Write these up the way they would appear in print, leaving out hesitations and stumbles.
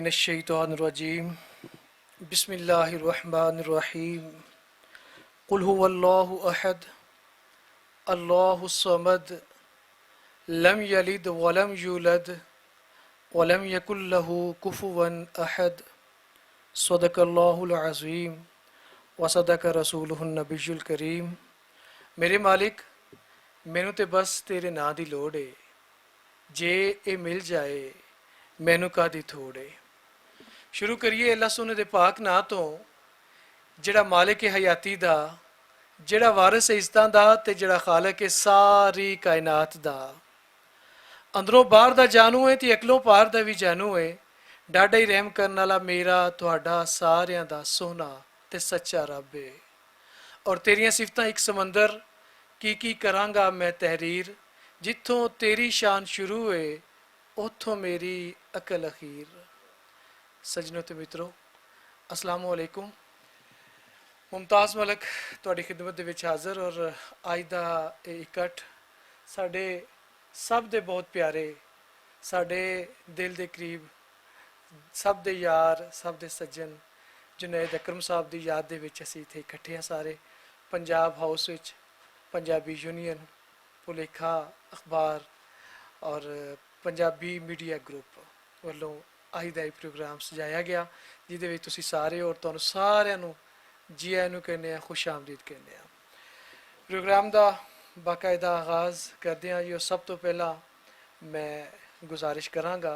मिनश्शैतानिर्रजीम बिस्मिल्लाहिर्रहमानिर्रहीम कुल हुवल्लाहु अहद अल्लाहुस समद लम यलिद वलम यूलद वलम यकुल लहू कुफुवन अहद सदकल्लाहुल अज़ीम व सदक रसूलुहुन नबियुल करीम। मेरे मालिक मैनू तो बस तेरे नां दी लोड़ है, जे ये मिल जाए मैनू कादी थोड़ है। शुरू करिए अल्लाह सोने दे पाक नां तो जिहड़ा मालिक है हयाती दा, जिहड़ा वारिस है इज़्ज़तां दा ते जिहड़ा खालिक है सारी कायनात दा। अंदरों बाहर दा जानू है ते अकलों पार दा भी जानू है। डाडा ही रहम करने वाला मेरा तुहाडा सारियां दा सोहना ते सच्चा रब है। और तेरियां सिफतां एक समंदर की करांगा मैं तहरीर, जिथों तेरी शान शुरू है उथों मेरी अकल अखीर। सजनों ते मित्रों, अस्सलामु अलैकुम। मुमताज़ मलक तुहाडी खिदमत दे विच हाज़र। और अज दा इकट्ठ साडे सब दे बहुत प्यारे, साडे दिल दे करीब, सब दे यार, सब दे सज्जन जुनैद अकरम साहब दी याद दे विच असीं इत्थे इकट्ठे हैं सारे। पंजाब हाउस विच पंजाबी यूनियन, भुलेखा अखबार और पंजाबी मीडिया ग्रुप वालों अज दा प्रोग्राम सजाया गया, जिहदे विच तुसीं सारे और तुहानूं सारिआं नूं जी आइआं नूं कहने आ, खुश आमदीद कहने आ। प्रोग्राम का बाकायदा आगाज़ करदे जी सब तो पहला मैं गुजारिश करांगा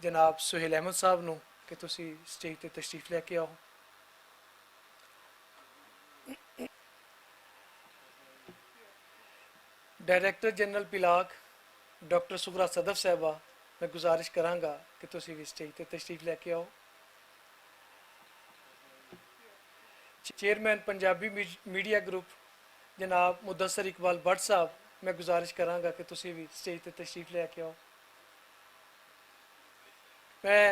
जनाब सुहेल अहमद साहब नूं कि तुसीं स्टेज ते तशरीफ लैके आओ। Director general पिलाक doctor Sughra Sadaf साहबा, मैं गुजारिश करांगा कि तुसीं भी स्टेज ते तशरीफ लैके आओ। चेयरमैन पंजाबी मीडिया ग्रुप जनाब मुदस्सर इकबाल भट्ट साहब, मैं गुजारिश करांगा कि तुसीं भी स्टेज ते तशरीफ लैके आओ। मैं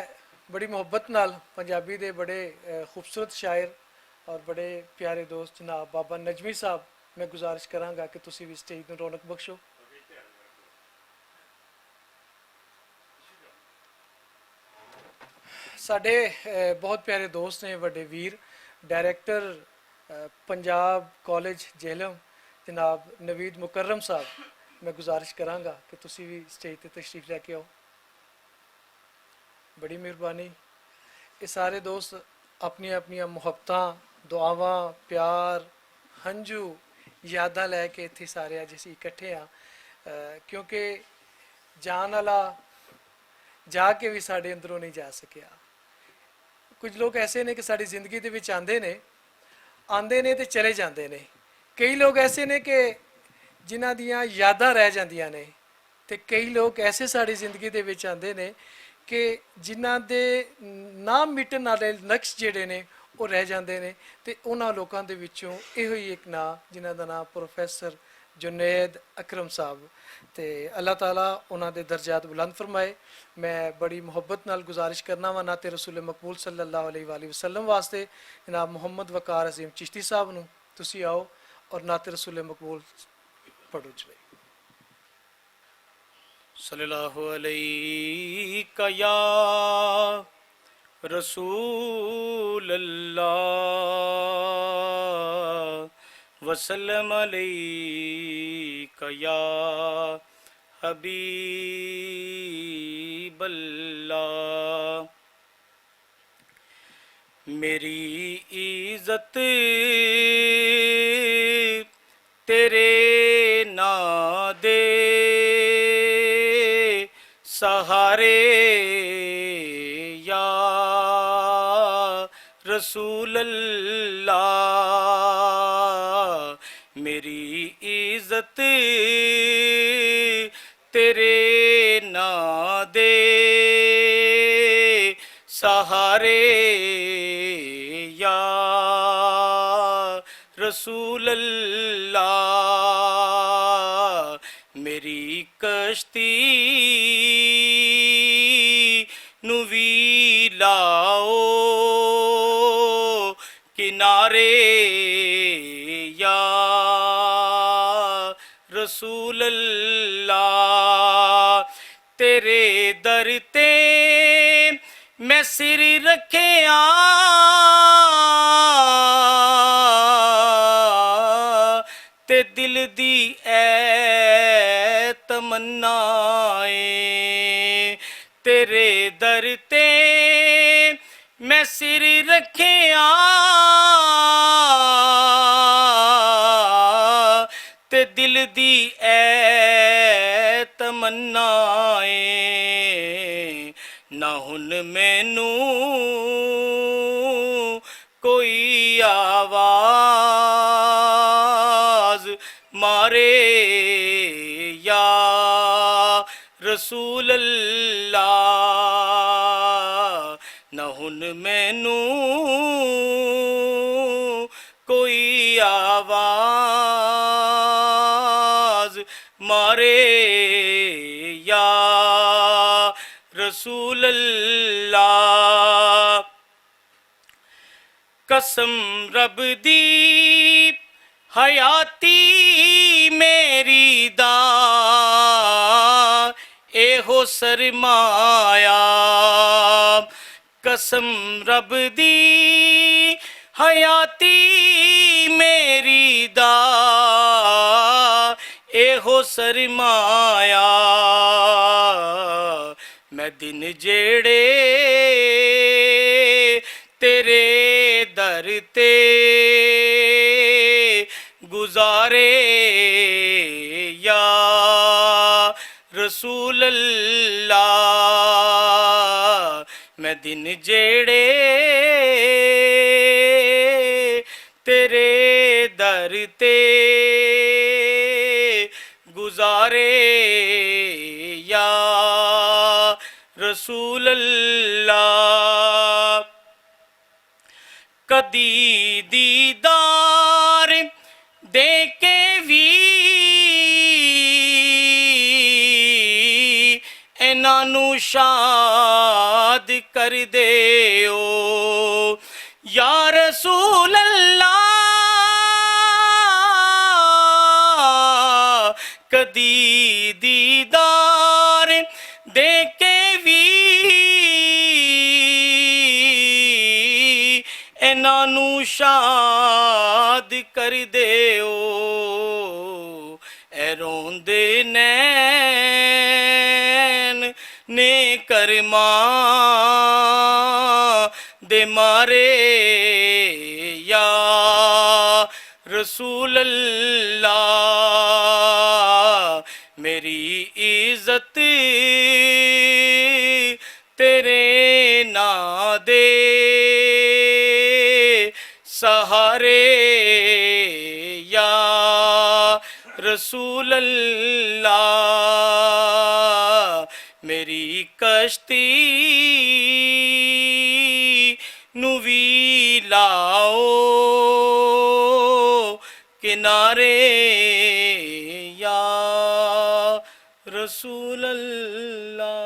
बड़ी मुहब्बत नाल पंजाबी दे बड़े खूबसूरत शायर और बड़े प्यारे दोस्त जनाब बाबा नजमी साहब, मैं गुजारिश करांगा कि तुसीं भी स्टेज नूं रौनक बख्शो। साडे बहुत प्यारे दोस्त ने वड्डे वीर डायरैक्टर पंजाब कॉलेज जेहलम जनाब नवीद मुकर्रम साहब, मैं गुजारिश करांगा कि तुसीं भी स्टेज ते तशरीफ लैके आओ। बड़ी मेहरबानी। ये सारे दोस्त अपनी अपनी मुहब्बतां, दुआवां, प्यार, हंझू, यादां लैके इत्थे सारे अज असीं इकट्ठे हाँ, क्योंकि जान वाला जाके भी साढ़े अंदरों नहीं जा सकिया। कुछ लोग ऐसे ने कि साड़ी जिंदगी दे विच आंदे ने ते चले जाते ने। कई लोग ऐसे ने कि जिन्हां दियां यादां रह जांदियां ने, ते कई लोग ऐसे साड़ी जिंदगी दे विच आंदे ने कि जिन्हां दे नाम मिटन वाले नक्श जिहड़े ने वो रह जाते हैं। तो उन्होंने लोगों के विचों इहो ही एक नाम जिन्हां दा नाम प्रोफैसर जुनैद अकरम साहब, तो अल्लाह ताला उन्होंने दर्जात बुलंद फरमाए। मैं बड़ी मुहब्बत नाल गुजारिश करना वा नाते रसूल मकबूल सल्लल्लाहु अलैहि वसल्लम वास्ते जनाब मुहम्मद वकार अजीम चिश्ती साहब नूं तुसीं आओ और नाते रसूल मकबूल पढ़ो जी। सल्लल्लाहु अलैका या रसूल अल्लाह वसल्लम अलैका या हबीब अल्लाह। मेरी इज़्ज़त तेरे नां दे सहारे या रसूल अल्लाह। मेरी इज़्ज़त तेरे नां दे सहारे या रसूल अल्लाह। मेरी कश्ती नू वी लाओ किनारे या रसूल अल्लाह। तेरे दर ते सिर रखिया ते दिल दी ऐ तमन्नाए तेरे दर ते मैं सिर रखिया ते दिल दी ऐ तमन्नाए ना हुन मैनू कोई आवाज मारे या रसूल अल्लाह ना हुन मैनू कोई आवाज मारे या रसूल अल्लाह कसम रब दी हयाती मेरी दा एहो सरमाया कसम रब दी हयाती मेरी दा एहो सरमाया मैं दिन जेड़े तेरे दर ते गुजारे या रसूल अल्लाह मैं दिन जेड़े तेरे दर ते गुजारे या रसूल अल्लाह कदी दीदार दे के भी इन्हां शाद कर देओ या रसूल अल्लाह कदी दीदार दे के भी इन्हां शाद कर देओ ए रोंदे नैन ने करमा दे मारे या रसूल अल्लाह मेरी इज्जत तेरे ना दे सहारे या रसूल अल्लाह मेरी कश्ती नू भी लाओ किनारे या रसूल अल्लाह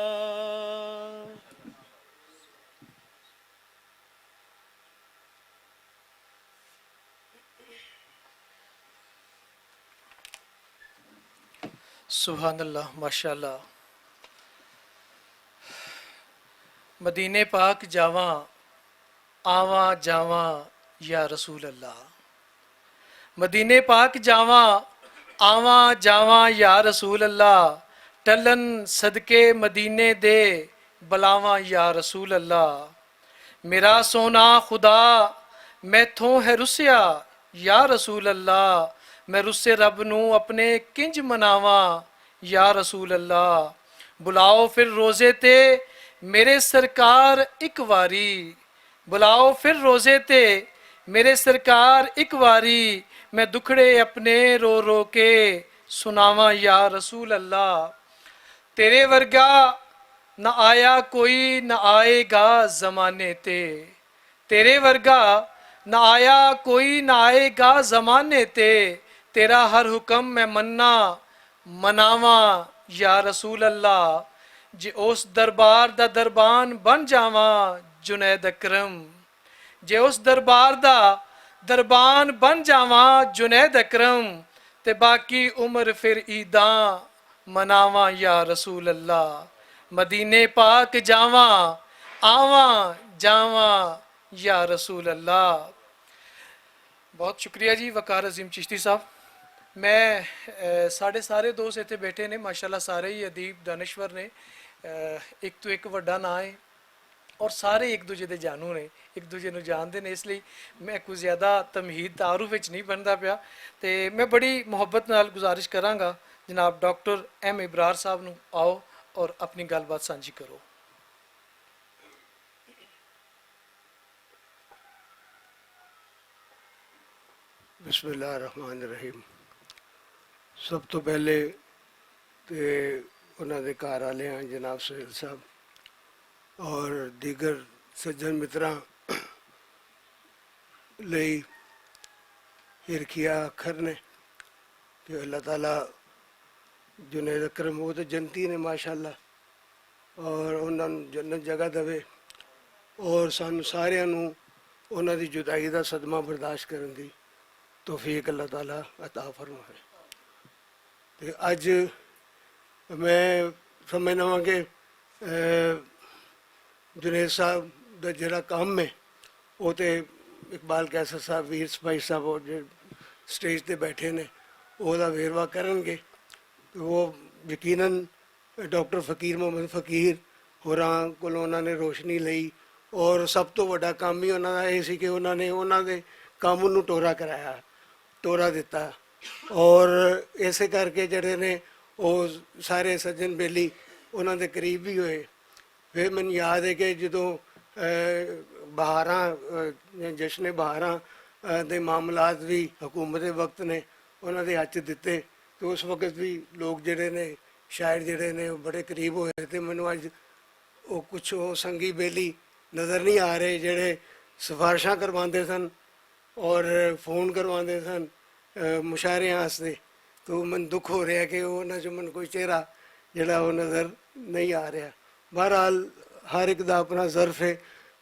सुभान अल्लाह माशाअल्लाह। मदीने पाक जावा आवा जावा या रसूल अल्लाह मदीने पाक जावा आवा जावा या रसूल अल्लाह टलन सदके मदीने दे बलावा या रसूल अल्लाह मेरा सोना खुदा मैथों है रुसिया या रसूल अल्लाह मैं रुस्से रब नू अपने किंज मनावा या रसूल अल्लाह बुलाओ फिर रोज़े ते मेरे सरकार एक वारी बुलाओ फिर रोज़े ते मेरे सरकार एक वारी मैं दुखड़े अपने रो रो के सुनावा या रसूल अल्लाह तेरे वर्गा न आया कोई न आएगा ज़माने ते तेरे वर्गा न आया कोई न आएगा ज़माने ते तेरा हर हुक्म मैं मन्ना मनावा या रसूल अल्लाह जे उस दरबार दा दरबान बन जावा जुनैद अकरम जे उस दरबार दा दरबान बन जावा जुनैद अकरम ते बाकी उम्र फिर ईदा मनावा या रसूल अल्लाह मदीने पाक जावा आवा जावा या रसूल अल्लाह। बहुत शुक्रिया जी वकार अजीम चिश्ती साहब। मैं साढ़े सारे दोस्त इतने बैठे ने माशाल्लाह, सारे ही अदीब दानश्वर ने, एक तो एक वड्डा ना है और सारे एक दूजे के जानू ने, एक दूजे को जानते हैं, इसलिए मैं कुछ ज़्यादा तमहीद तारुफ नहीं बनता पाया। तो मैं बड़ी मुहब्बत नाल गुजारिश कराँगा जनाब डॉक्टर एम इबरार साहब नूं, आओ और अपनी गलबात साझी करो। बिस्मिल्लाहिर्रहमानिर्रहीम। सब तो पहले तो उन्होंने घर वाले हैं जनाब सुहेल साहब और दीगर सज्जन मित्रां ਲਈ हिरखिया अखर ने कि अल्लाह ताला जुनेद अकरम वो तो जनती ने माशाअल्लाह और उन्होंने जन्नत जगह देवे और सानू सारिਆਂ ਨੂੰ ਉਹਨਾਂ ਦੀ जुदाई का सदमा बर्दाश्त करने की तौफीक अल्लाह ताला अता फरमाए। तो अज मैं समझना वा कि जुनेद साहब का जोड़ा काम है वो तो इकबाल कैसर साहब, वीर सिपाही साहब और जो स्टेज पर बैठे ने वह वेरवा करेंगे। तो वो यकीनन डॉक्टर फकीर मोहम्मद फकीर होरां कोलों उन्होंने रोशनी लई और सब तो वड्डा काम ही उन्होंने ये सी कि उन्होंने उन्होंने काम नूं टोरा कराया, टोरा दिता और इसे करके जड़े ने वो सारे सज्जन बेली उन्होंने करीब भी होए। फिर मैनूं याद है कि जदों बहारां जश्न बहारां दे मामलात भी हुकूमत के वक्त ने उन्होंने हथ दिते तो उस वक्त भी लोग जड़े ने शायर जड़े ने बड़े करीब होए थे। मैनूं अज वो कुछ वो संगी बेली नज़र नहीं आ रहे जड़े सिफारिशां करवाते सन और फोन करवाते सन मुशायरे वास्ते। तो मन दुख हो रहा कि उन्होंने चो मन कोई चेहरा जड़ा वो नज़र नहीं आ रहा। बहरहाल हर एक का अपना ज़र्फ है।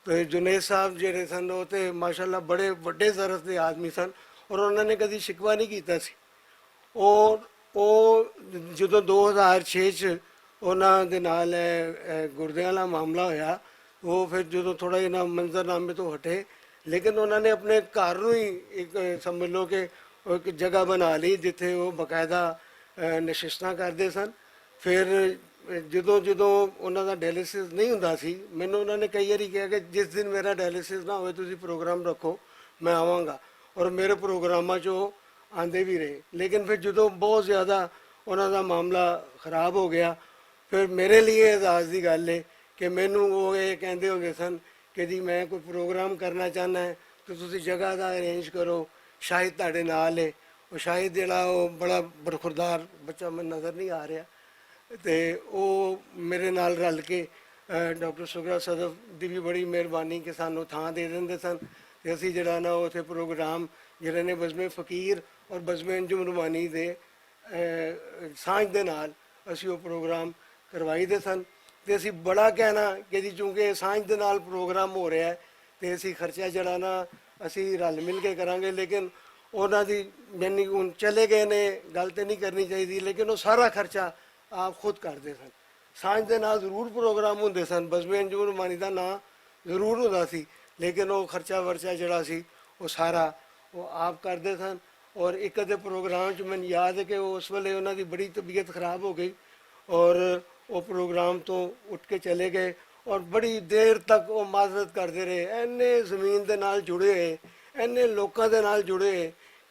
तो जुनेद साहब जड़े सन वो तो माशाअल्लाह बड़े वड्डे ज़र्फ के आदमी सन और उन्होंने कभी शिकवा नहीं किया सी। और वो जो 2006 च उन्होंने दे नाल गुरदियां वाला मामला होया वो फिर जो थोड़ा जिना मंजरनामे तो हटे लेकिन उन्होंने अपने घर नूं ही एक समझ लो कि एक जगह बना ली जिथे वो बकायदा नशिस्तां करते सन। फिर ਜਦੋਂ ਜਦੋਂ ਉਹਨਾਂ ਦਾ ਡਾਇਲਿਸਿਸ ਨਹੀਂ ਹੁੰਦਾ ਸੀ ਮੈਨੂੰ ਉਹਨਾਂ ਨੇ ਕਈ ਵਾਰੀ ਕਿਹਾ ਕਿ ਜਿਸ ਦਿਨ ਮੇਰਾ ਡਾਇਲਿਸਿਸ ਨਾ ਹੋਵੇ ਤੁਸੀਂ ਪ੍ਰੋਗਰਾਮ ਰੱਖੋ ਮੈਂ ਆਵਾਂਗਾ ਔਰ ਮੇਰੇ ਪ੍ਰੋਗਰਾਮਾਂ 'ਚ ਉਹ ਆਉਂਦੇ ਵੀ ਰਹੇ। ਲੇਕਿਨ ਫਿਰ ਜਦੋਂ ਬਹੁਤ ਜ਼ਿਆਦਾ ਉਹਨਾਂ ਦਾ ਮਾਮਲਾ ਖਰਾਬ ਹੋ ਗਿਆ ਫਿਰ ਮੇਰੇ ਲਈ ਇਹ ਇਜਾਜ਼ ਦੀ ਗੱਲ ਹੈ ਕਿ ਮੈਨੂੰ ਉਹ ਇਹ ਕਹਿੰਦੇ ਹੁੰਦੇ ਸਨ ਕਿ ਜੀ ਮੈਂ ਕੋਈ ਪ੍ਰੋਗਰਾਮ ਕਰਨਾ ਚਾਹੁੰਦਾ ਹੈ ਤਾਂ ਤੁਸੀਂ ਜਗ੍ਹਾ ਦਾ ਅਰੇਂਜ ਕਰੋ, ਸ਼ਾਇਦ ਤੁਹਾਡੇ ਨਾਲ ਹੈ। ਉਹ ਸ਼ਾਇਦ ਜਿਹੜਾ ਉਹ ਬੜਾ ਬਰਖੁਰਦਾਰ ਬੱਚਾ ਮੈਨੂੰ ਨਜ਼ਰ ਨਹੀਂ ਆ ਰਿਹਾ तो वो मेरे नाल रल के डॉक्टर सुगरा सदफ की भी बड़ी मेहरबानी कि सानू थां दे देंदे सन ते असीं जिहड़ा ना उत्थे प्रोग्राम जिहड़े ने बज़मे फ़कीर और बज़मे अंजुम रुमानी दे सांझ दे नाल असीं वो प्रोग्राम करवाईदे सन। ते असीं बड़ा कहना कि जी चूँकि सांझ दे नाल प्रोग्राम हो रहा है तो असीं खर्चा जिहड़ा ना असीं रल मिल के करांगे। लेकिन उन्हां दी मैनूं हुण चले गए ने गल ते नहीं करनी चाहिए लेकिन वो सारा खर्चा आप खुद करते सन। सांझ दे नाल जरूर प्रोग्राम होंदे सन, बज़मे अंजुम रुमानी का नाम जरूर होंदा सी लेकिन वो खर्चा वर्चा जिहड़ा सी वो सारा वो आप करते सन। और एक अद्धे प्रोग्राम च मैनूं याद है कि उस वेले उन्हां दी बड़ी तबीयत खराब हो गई और वो प्रोग्राम तो उठ के चले गए और बड़ी देर तक वो माजरत करते रहे। इन्ने ज़मीन दे नाल जुड़े हुए, इन्ने लोकां दे नाल जुड़े हुए,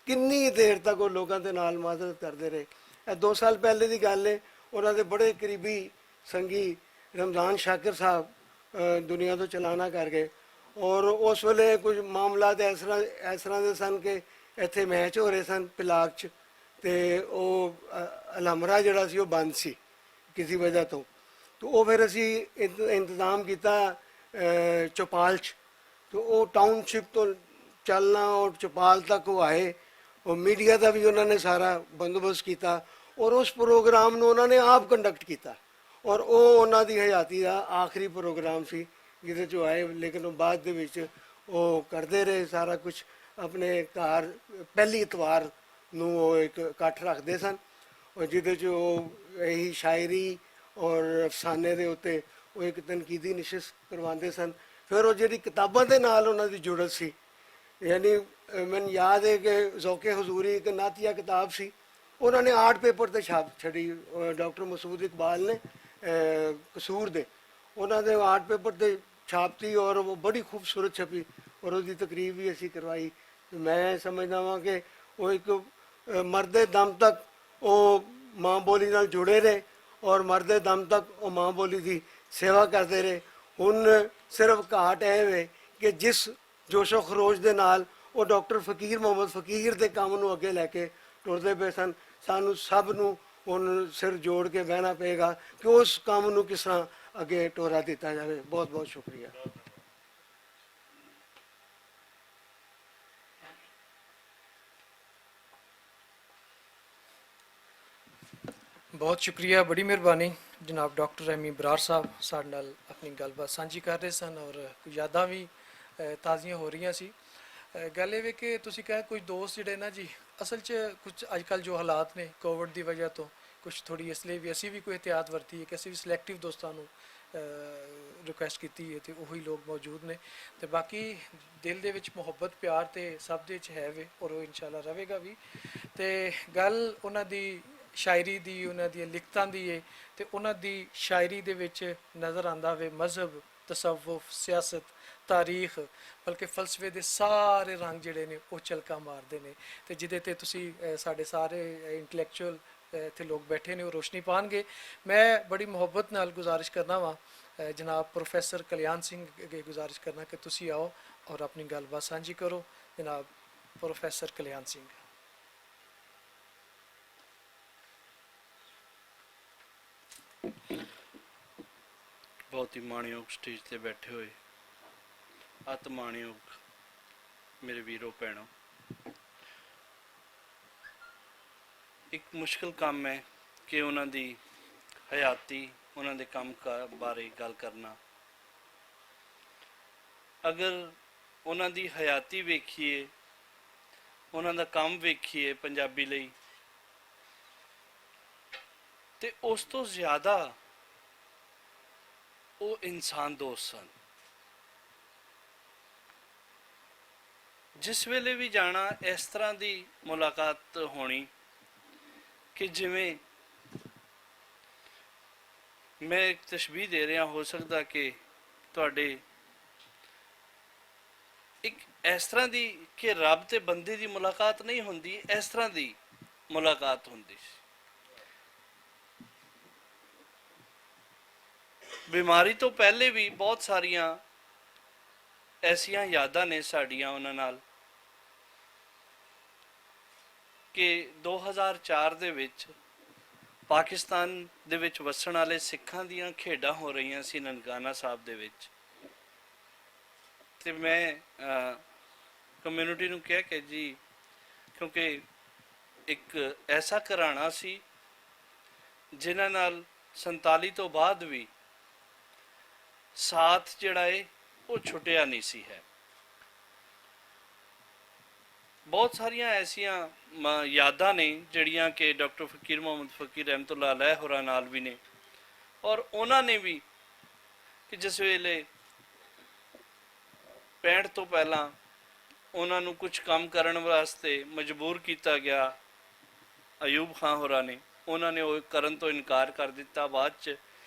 किन्नी देर तक वो लोकां दे नाल माजरत करते रहे। 2 साल पहले की गल है उन्होंने बड़े करीबी संगी रमज़ान शाकिर साहब दुनिया तो चलाना कर गए और उस वेले कुछ मामला इस तरह के सन कि इत्थे मैच हो रहे सन पिलाक च ते अलमरा जिहड़ा सी वो बंद सी किसी वजह तो वो फिर असी इंतज़ाम किया चौपाल च। तो वो टाउनशिप तो चलना और चौपाल तक वो आए और मीडिया का भी उन्होंने सारा बंदोबस्त किया और उस प्रोग्राम ਨੂੰ ਉਹਨਾਂ ਨੇ ਆਪ ਕੰਡਕਟ ਕੀਤਾ और वो ਉਹਨਾਂ ਦੀ ਹਯਾਤੀ ਦਾ ਆਖਰੀ प्रोग्राम सी ਜਿਹਦੇ 'ਚੋਂ ਆਏ। लेकिन वो बाद ਦੇ ਵਿੱਚ ਉਹ ਕਰਦੇ ਰਹੇ ਸਾਰਾ ਕੁਝ ਆਪਣੇ ਘਰ ਪਹਿਲੀ ਇਤਵਾਰ ਨੂੰ ਉਹ ਇੱਕ ਇਕੱਠ ਰੱਖਦੇ ਸਨ और ਜਿਹਦੇ 'ਚ ਉਹ ਇਹੀ ਸ਼ਾਇਰੀ और अफसाने ਦੇ ਉੱਤੇ ਉਹ ਇੱਕ ਤਨਕੀਦੀ ਨਿਸ਼ਿਸ਼ ਕਰਵਾਉਂਦੇ ਸਨ। ਫਿਰ ਉਹ ਜਿਹੜੀ ਕਿਤਾਬਾਂ ਦੇ ਨਾਲ ਉਹਨਾਂ ਦੀ ਜੁੜਤ ਸੀ, ਯਾਨੀ ਮੈਨੂੰ ਯਾਦ ਹੈ ਕਿ ਜ਼ੌਕੇ ਹਜ਼ੂਰੀ ਇੱਕ ਨਾਤੀਆ ਕਿਤਾਬ ਸੀ, ਉਹਨਾਂ ਨੇ ਆਰਟ ਪੇਪਰ ਤੇ ਛਾਪ ਛੱਡੀ। ਡਾਕਟਰ ਮਸੂਦ ਇਕਬਾਲ ਨੇ ਕਸੂਰ ਦੇ ਉਹਨਾਂ ਦੇ ਆਰਟ ਪੇਪਰ ਤੇ ਛਾਪਤੀ ਔਰ ਉਹ ਬੜੀ ਖੂਬਸੂਰਤ ਛਪੀ ਔਰ ਉਹਦੀ ਤਕਰੀਬ ਵੀ ਅਸੀਂ ਕਰਵਾਈ। ਮੈਂ ਸਮਝਦਾ ਵਾਂ ਕਿ ਉਹ ਇੱਕ ਮਰਦੇ ਦਮ ਤੱਕ ਉਹ ਮਾਂ ਬੋਲੀ ਨਾਲ ਜੁੜੇ ਰਹੇ ਔਰ ਮਰਦੇ ਦਮ ਤੱਕ ਉਹ ਮਾਂ ਬੋਲੀ ਦੀ ਸੇਵਾ ਕਰਦੇ ਰਹੇ। ਹੁਣ ਸਿਰਫ ਘਾਟ ਇਹ ਵੇ ਕਿ ਜਿਸ ਜੋਸ਼ੋ ਖਰੋਸ਼ ਦੇ ਨਾਲ ਉਹ ਡਾਕਟਰ ਫਕੀਰ ਮੁਹੰਮਦ ਫਕੀਰ ਦੇ ਕੰਮ ਨੂੰ ਅੱਗੇ ਲੈ ਕੇ ਟੁਰਦੇ ਪਏ ਸਨ, ਸਾਨੂੰ ਸਭ ਨੂੰ ਹੁਣ ਸਿਰ ਜੋੜ ਕੇ ਬਹਿਣਾ ਪਏਗਾ ਕਿ ਉਸ ਕੰਮ ਨੂੰ ਕਿਸ ਤਰ੍ਹਾਂ ਅੱਗੇ ਟੋਰਾ ਦਿੱਤਾ ਜਾਵੇ। ਬਹੁਤ ਬਹੁਤ ਸ਼ੁਕਰੀਆ। ਬਹੁਤ ਸ਼ੁਕਰੀਆ, ਬੜੀ ਮਿਹਰਬਾਨੀ ਜਨਾਬ ਡਾਕਟਰ ਐਮੀ ਬਰਾੜ ਸਾਹਿਬ ਸਾਡੇ ਨਾਲ ਆਪਣੀ ਗੱਲਬਾਤ ਸਾਂਝੀ ਕਰ ਰਹੇ ਸਨ ਔਰ ਕੁਝ ਯਾਦਾਂ ਵੀ ਤਾਜ਼ੀਆਂ ਹੋ ਰਹੀਆਂ ਸੀ। ਗੱਲ ਇਹ ਵੇ ਕਿ ਤੁਸੀਂ ਕਿਹਾ ਕੁਝ ਦੋਸਤ ਜਿਹੜੇ ਨਾ ਜੀ, ਅਸਲ 'ਚ ਕੁਝ ਅੱਜ ਕੱਲ੍ਹ ਜੋ ਹਾਲਾਤ ਨੇ ਕੋਵਿਡ ਦੀ ਵਜ੍ਹਾ ਤੋਂ ਕੁਝ ਥੋੜ੍ਹੀ ਇਸ ਲਈ ਵੀ ਅਸੀਂ ਵੀ ਕੋਈ ਇਹਤਿਆਤ ਵਰਤੀ ਹੈ ਕਿ ਅਸੀਂ ਵੀ ਸਿਲੈਕਟਿਵ ਦੋਸਤਾਂ ਨੂੰ ਰਿਕੁਐਸਟ ਕੀਤੀ ਹੈ ਤੇ ਉਹੀ ਲੋਕ ਮੌਜੂਦ ਨੇ ਤੇ ਬਾਕੀ ਦਿਲ ਦੇ ਵਿੱਚ ਮੁਹੱਬਤ ਪਿਆਰ ਤੇ ਸਭ ਦੇ ਵਿੱਚ ਹੈ ਵੇ ਔਰ ਉਹ ਇਨਸ਼ਾਅੱਲਾ ਰਹੇਗਾ ਵੀ। ਤੇ ਗੱਲ ਉਹਨਾਂ ਦੀ ਸ਼ਾਇਰੀ ਦੀ, ਉਹਨਾਂ ਦੀਆਂ ਲਿਖਤਾਂ ਦੀ ਹੈ ਤੇ ਉਹਨਾਂ ਦੀ ਸ਼ਾਇਰੀ ਦੇ ਵਿੱਚ ਨਜ਼ਰ ਆਉਂਦਾ ਵੇ ਮਜ਼ਹਬ, ਤਸਵੁਫ, ਸਿਆਸਤ, ਤਾਰੀਖ, ਬਲਕਿ ਫਲਸਫੇ ਦੇ ਸਾਰੇ ਰੰਗ ਜਿਹੜੇ ਨੇ ਉਹ ਝਲਕਾ ਮਾਰਦੇ ਨੇ ਤੇ ਜਿਹਦੇ ਤੇ ਤੁਸੀਂ ਸਾਡੇ ਸਾਰੇ ਇੰਟੈਲੈਕਚੁਅਲ ਇੱਥੇ ਲੋਕ ਬੈਠੇ ਨੇ ਉਹ ਰੋਸ਼ਨੀ ਪਾਣਗੇ। ਮੈਂ ਬੜੀ ਮੁਹੱਬਤ ਨਾਲ ਗੁਜ਼ਾਰਿਸ਼ ਕਰਨਾ ਵਾ ਜਨਾਬ ਪ੍ਰੋਫੈਸਰ ਕਲਿਆਣ ਸਿੰਘ ਅੱਗੇ ਗੁਜ਼ਾਰਿਸ਼ ਕਰਨਾ ਕਿ ਤੁਸੀਂ ਆਓ ਔਰ ਆਪਣੀ ਗੱਲਬਾਤ ਸਾਂਝੀ ਕਰੋ। ਜਨਾਬ ਪ੍ਰੋਫੈਸਰ ਕਲਿਆਣ ਸਿੰਘ। ਬਹੁਤ ਹੀ ਮਾਣਯੋਗ ਸਟੇਜ ਤੇ ਬੈਠੇ ਹੋਏ ਅਤ ਮਾਣਯੋਗ ਮੇਰੇ ਵੀਰੋ ਭੈਣੋ, ਇੱਕ ਮੁਸ਼ਕਿਲ ਕੰਮ ਹੈ ਕਿ ਉਹਨਾਂ ਦੀ ਹਯਾਤੀ, ਉਹਨਾਂ ਦੇ ਕੰਮ ਬਾਰੇ ਗੱਲ ਕਰਨਾ। ਅਗਰ ਉਹਨਾਂ ਦੀ ਹਯਾਤੀ ਵੇਖੀਏ, ਉਹਨਾਂ ਦਾ ਕੰਮ ਵੇਖੀਏ ਪੰਜਾਬੀ ਲਈ, ਤੇ ਉਸ ਤੋਂ ਜ਼ਿਆਦਾ ਉਹ ਇਨਸਾਨ ਦੋਸਤ ਸਨ। ਜਿਸ ਵੇਲੇ ਵੀ ਜਾਣਾ ਇਸ ਤਰ੍ਹਾਂ ਦੀ ਮੁਲਾਕਾਤ ਹੋਣੀ ਕਿ ਜਿਵੇਂ ਮੈਂ ਇੱਕ ਤਸ਼ਬੀਹ ਦੇ ਰਿਹਾ, ਹੋ ਸਕਦਾ ਕਿ ਤੁਹਾਡੇ ਇੱਕ ਇਸ ਤਰ੍ਹਾਂ ਦੀ ਕਿ ਰੱਬ ਤੇ ਬੰਦੇ ਦੀ ਮੁਲਾਕਾਤ ਨਹੀਂ ਹੁੰਦੀ, ਇਸ ਤਰ੍ਹਾਂ ਦੀ ਮੁਲਾਕਾਤ ਹੁੰਦੀ ਸੀ। ਬਿਮਾਰੀ ਤੋਂ ਪਹਿਲੇ ਵੀ ਬਹੁਤ ਸਾਰੀਆਂ ਐਸੀਆਂ ਯਾਦਾਂ ਨੇ ਸਾਡੀਆਂ ਉਹਨਾਂ ਨਾਲ ਕਿ 2004 ਦੇ ਵਿੱਚ ਪਾਕਿਸਤਾਨ ਦੇ ਵਿੱਚ ਵਸਣ ਵਾਲੇ ਸਿੱਖਾਂ ਦੀਆਂ ਖੇਡਾਂ ਹੋ ਰਹੀਆਂ ਸੀ ਨਨਕਾਣਾ ਸਾਹਿਬ ਦੇ ਵਿੱਚ, ਤੇ ਮੈਂ ਕਮਿਊਨਿਟੀ ਨੂੰ ਕਿਹਾ ਕਿ ਜੀ, ਕਿਉਂਕਿ ਇੱਕ ਐਸਾ ਘਰਾਣਾ ਸੀ ਜਿਨ੍ਹਾਂ ਨਾਲ 47 ਤੋਂ ਬਾਅਦ ਵੀ ਸਾਥ ਜਿਹੜਾ ਹੈ ਉਹ ਛੁੱਟਿਆ ਨਹੀਂ ਸੀ ਹੈ। ਬਹੁਤ ਸਾਰੀਆਂ ਐਸੀਆਂ ਯਾਦਾਂ ਨੇ ਜਿਹੜੀਆਂ ਕਿ ਡਾਕਟਰ ਫਕੀਰ ਮੁਹੰਮਦ ਫਕੀਰ ਰਹਿਮਤੁल्लाह अलैह ਹੋਰਾਂ ਨਾਲ ਵੀ ਨੇ, ਔਰ ਉਹਨਾਂ ਨੇ ਵੀ ਕਿ ਜਿਸ ਵੇਲੇ 65 ਤੋਂ ਪਹਿਲਾਂ ਉਹਨਾਂ ਨੂੰ ਕੁਝ ਕੰਮ ਕਰਨ ਵਾਸਤੇ ਮਜਬੂਰ ਕੀਤਾ ਗਿਆ ਅਯੂਬ ਖਾਨ ਹੋਰਾਂ ਨੇ, ਉਹਨਾਂ ਨੇ ਉਹ ਕਰਨ ਤੋਂ ਇਨਕਾਰ ਕਰ ਦਿੱਤਾ। ਬਾਅਦ 'ਚ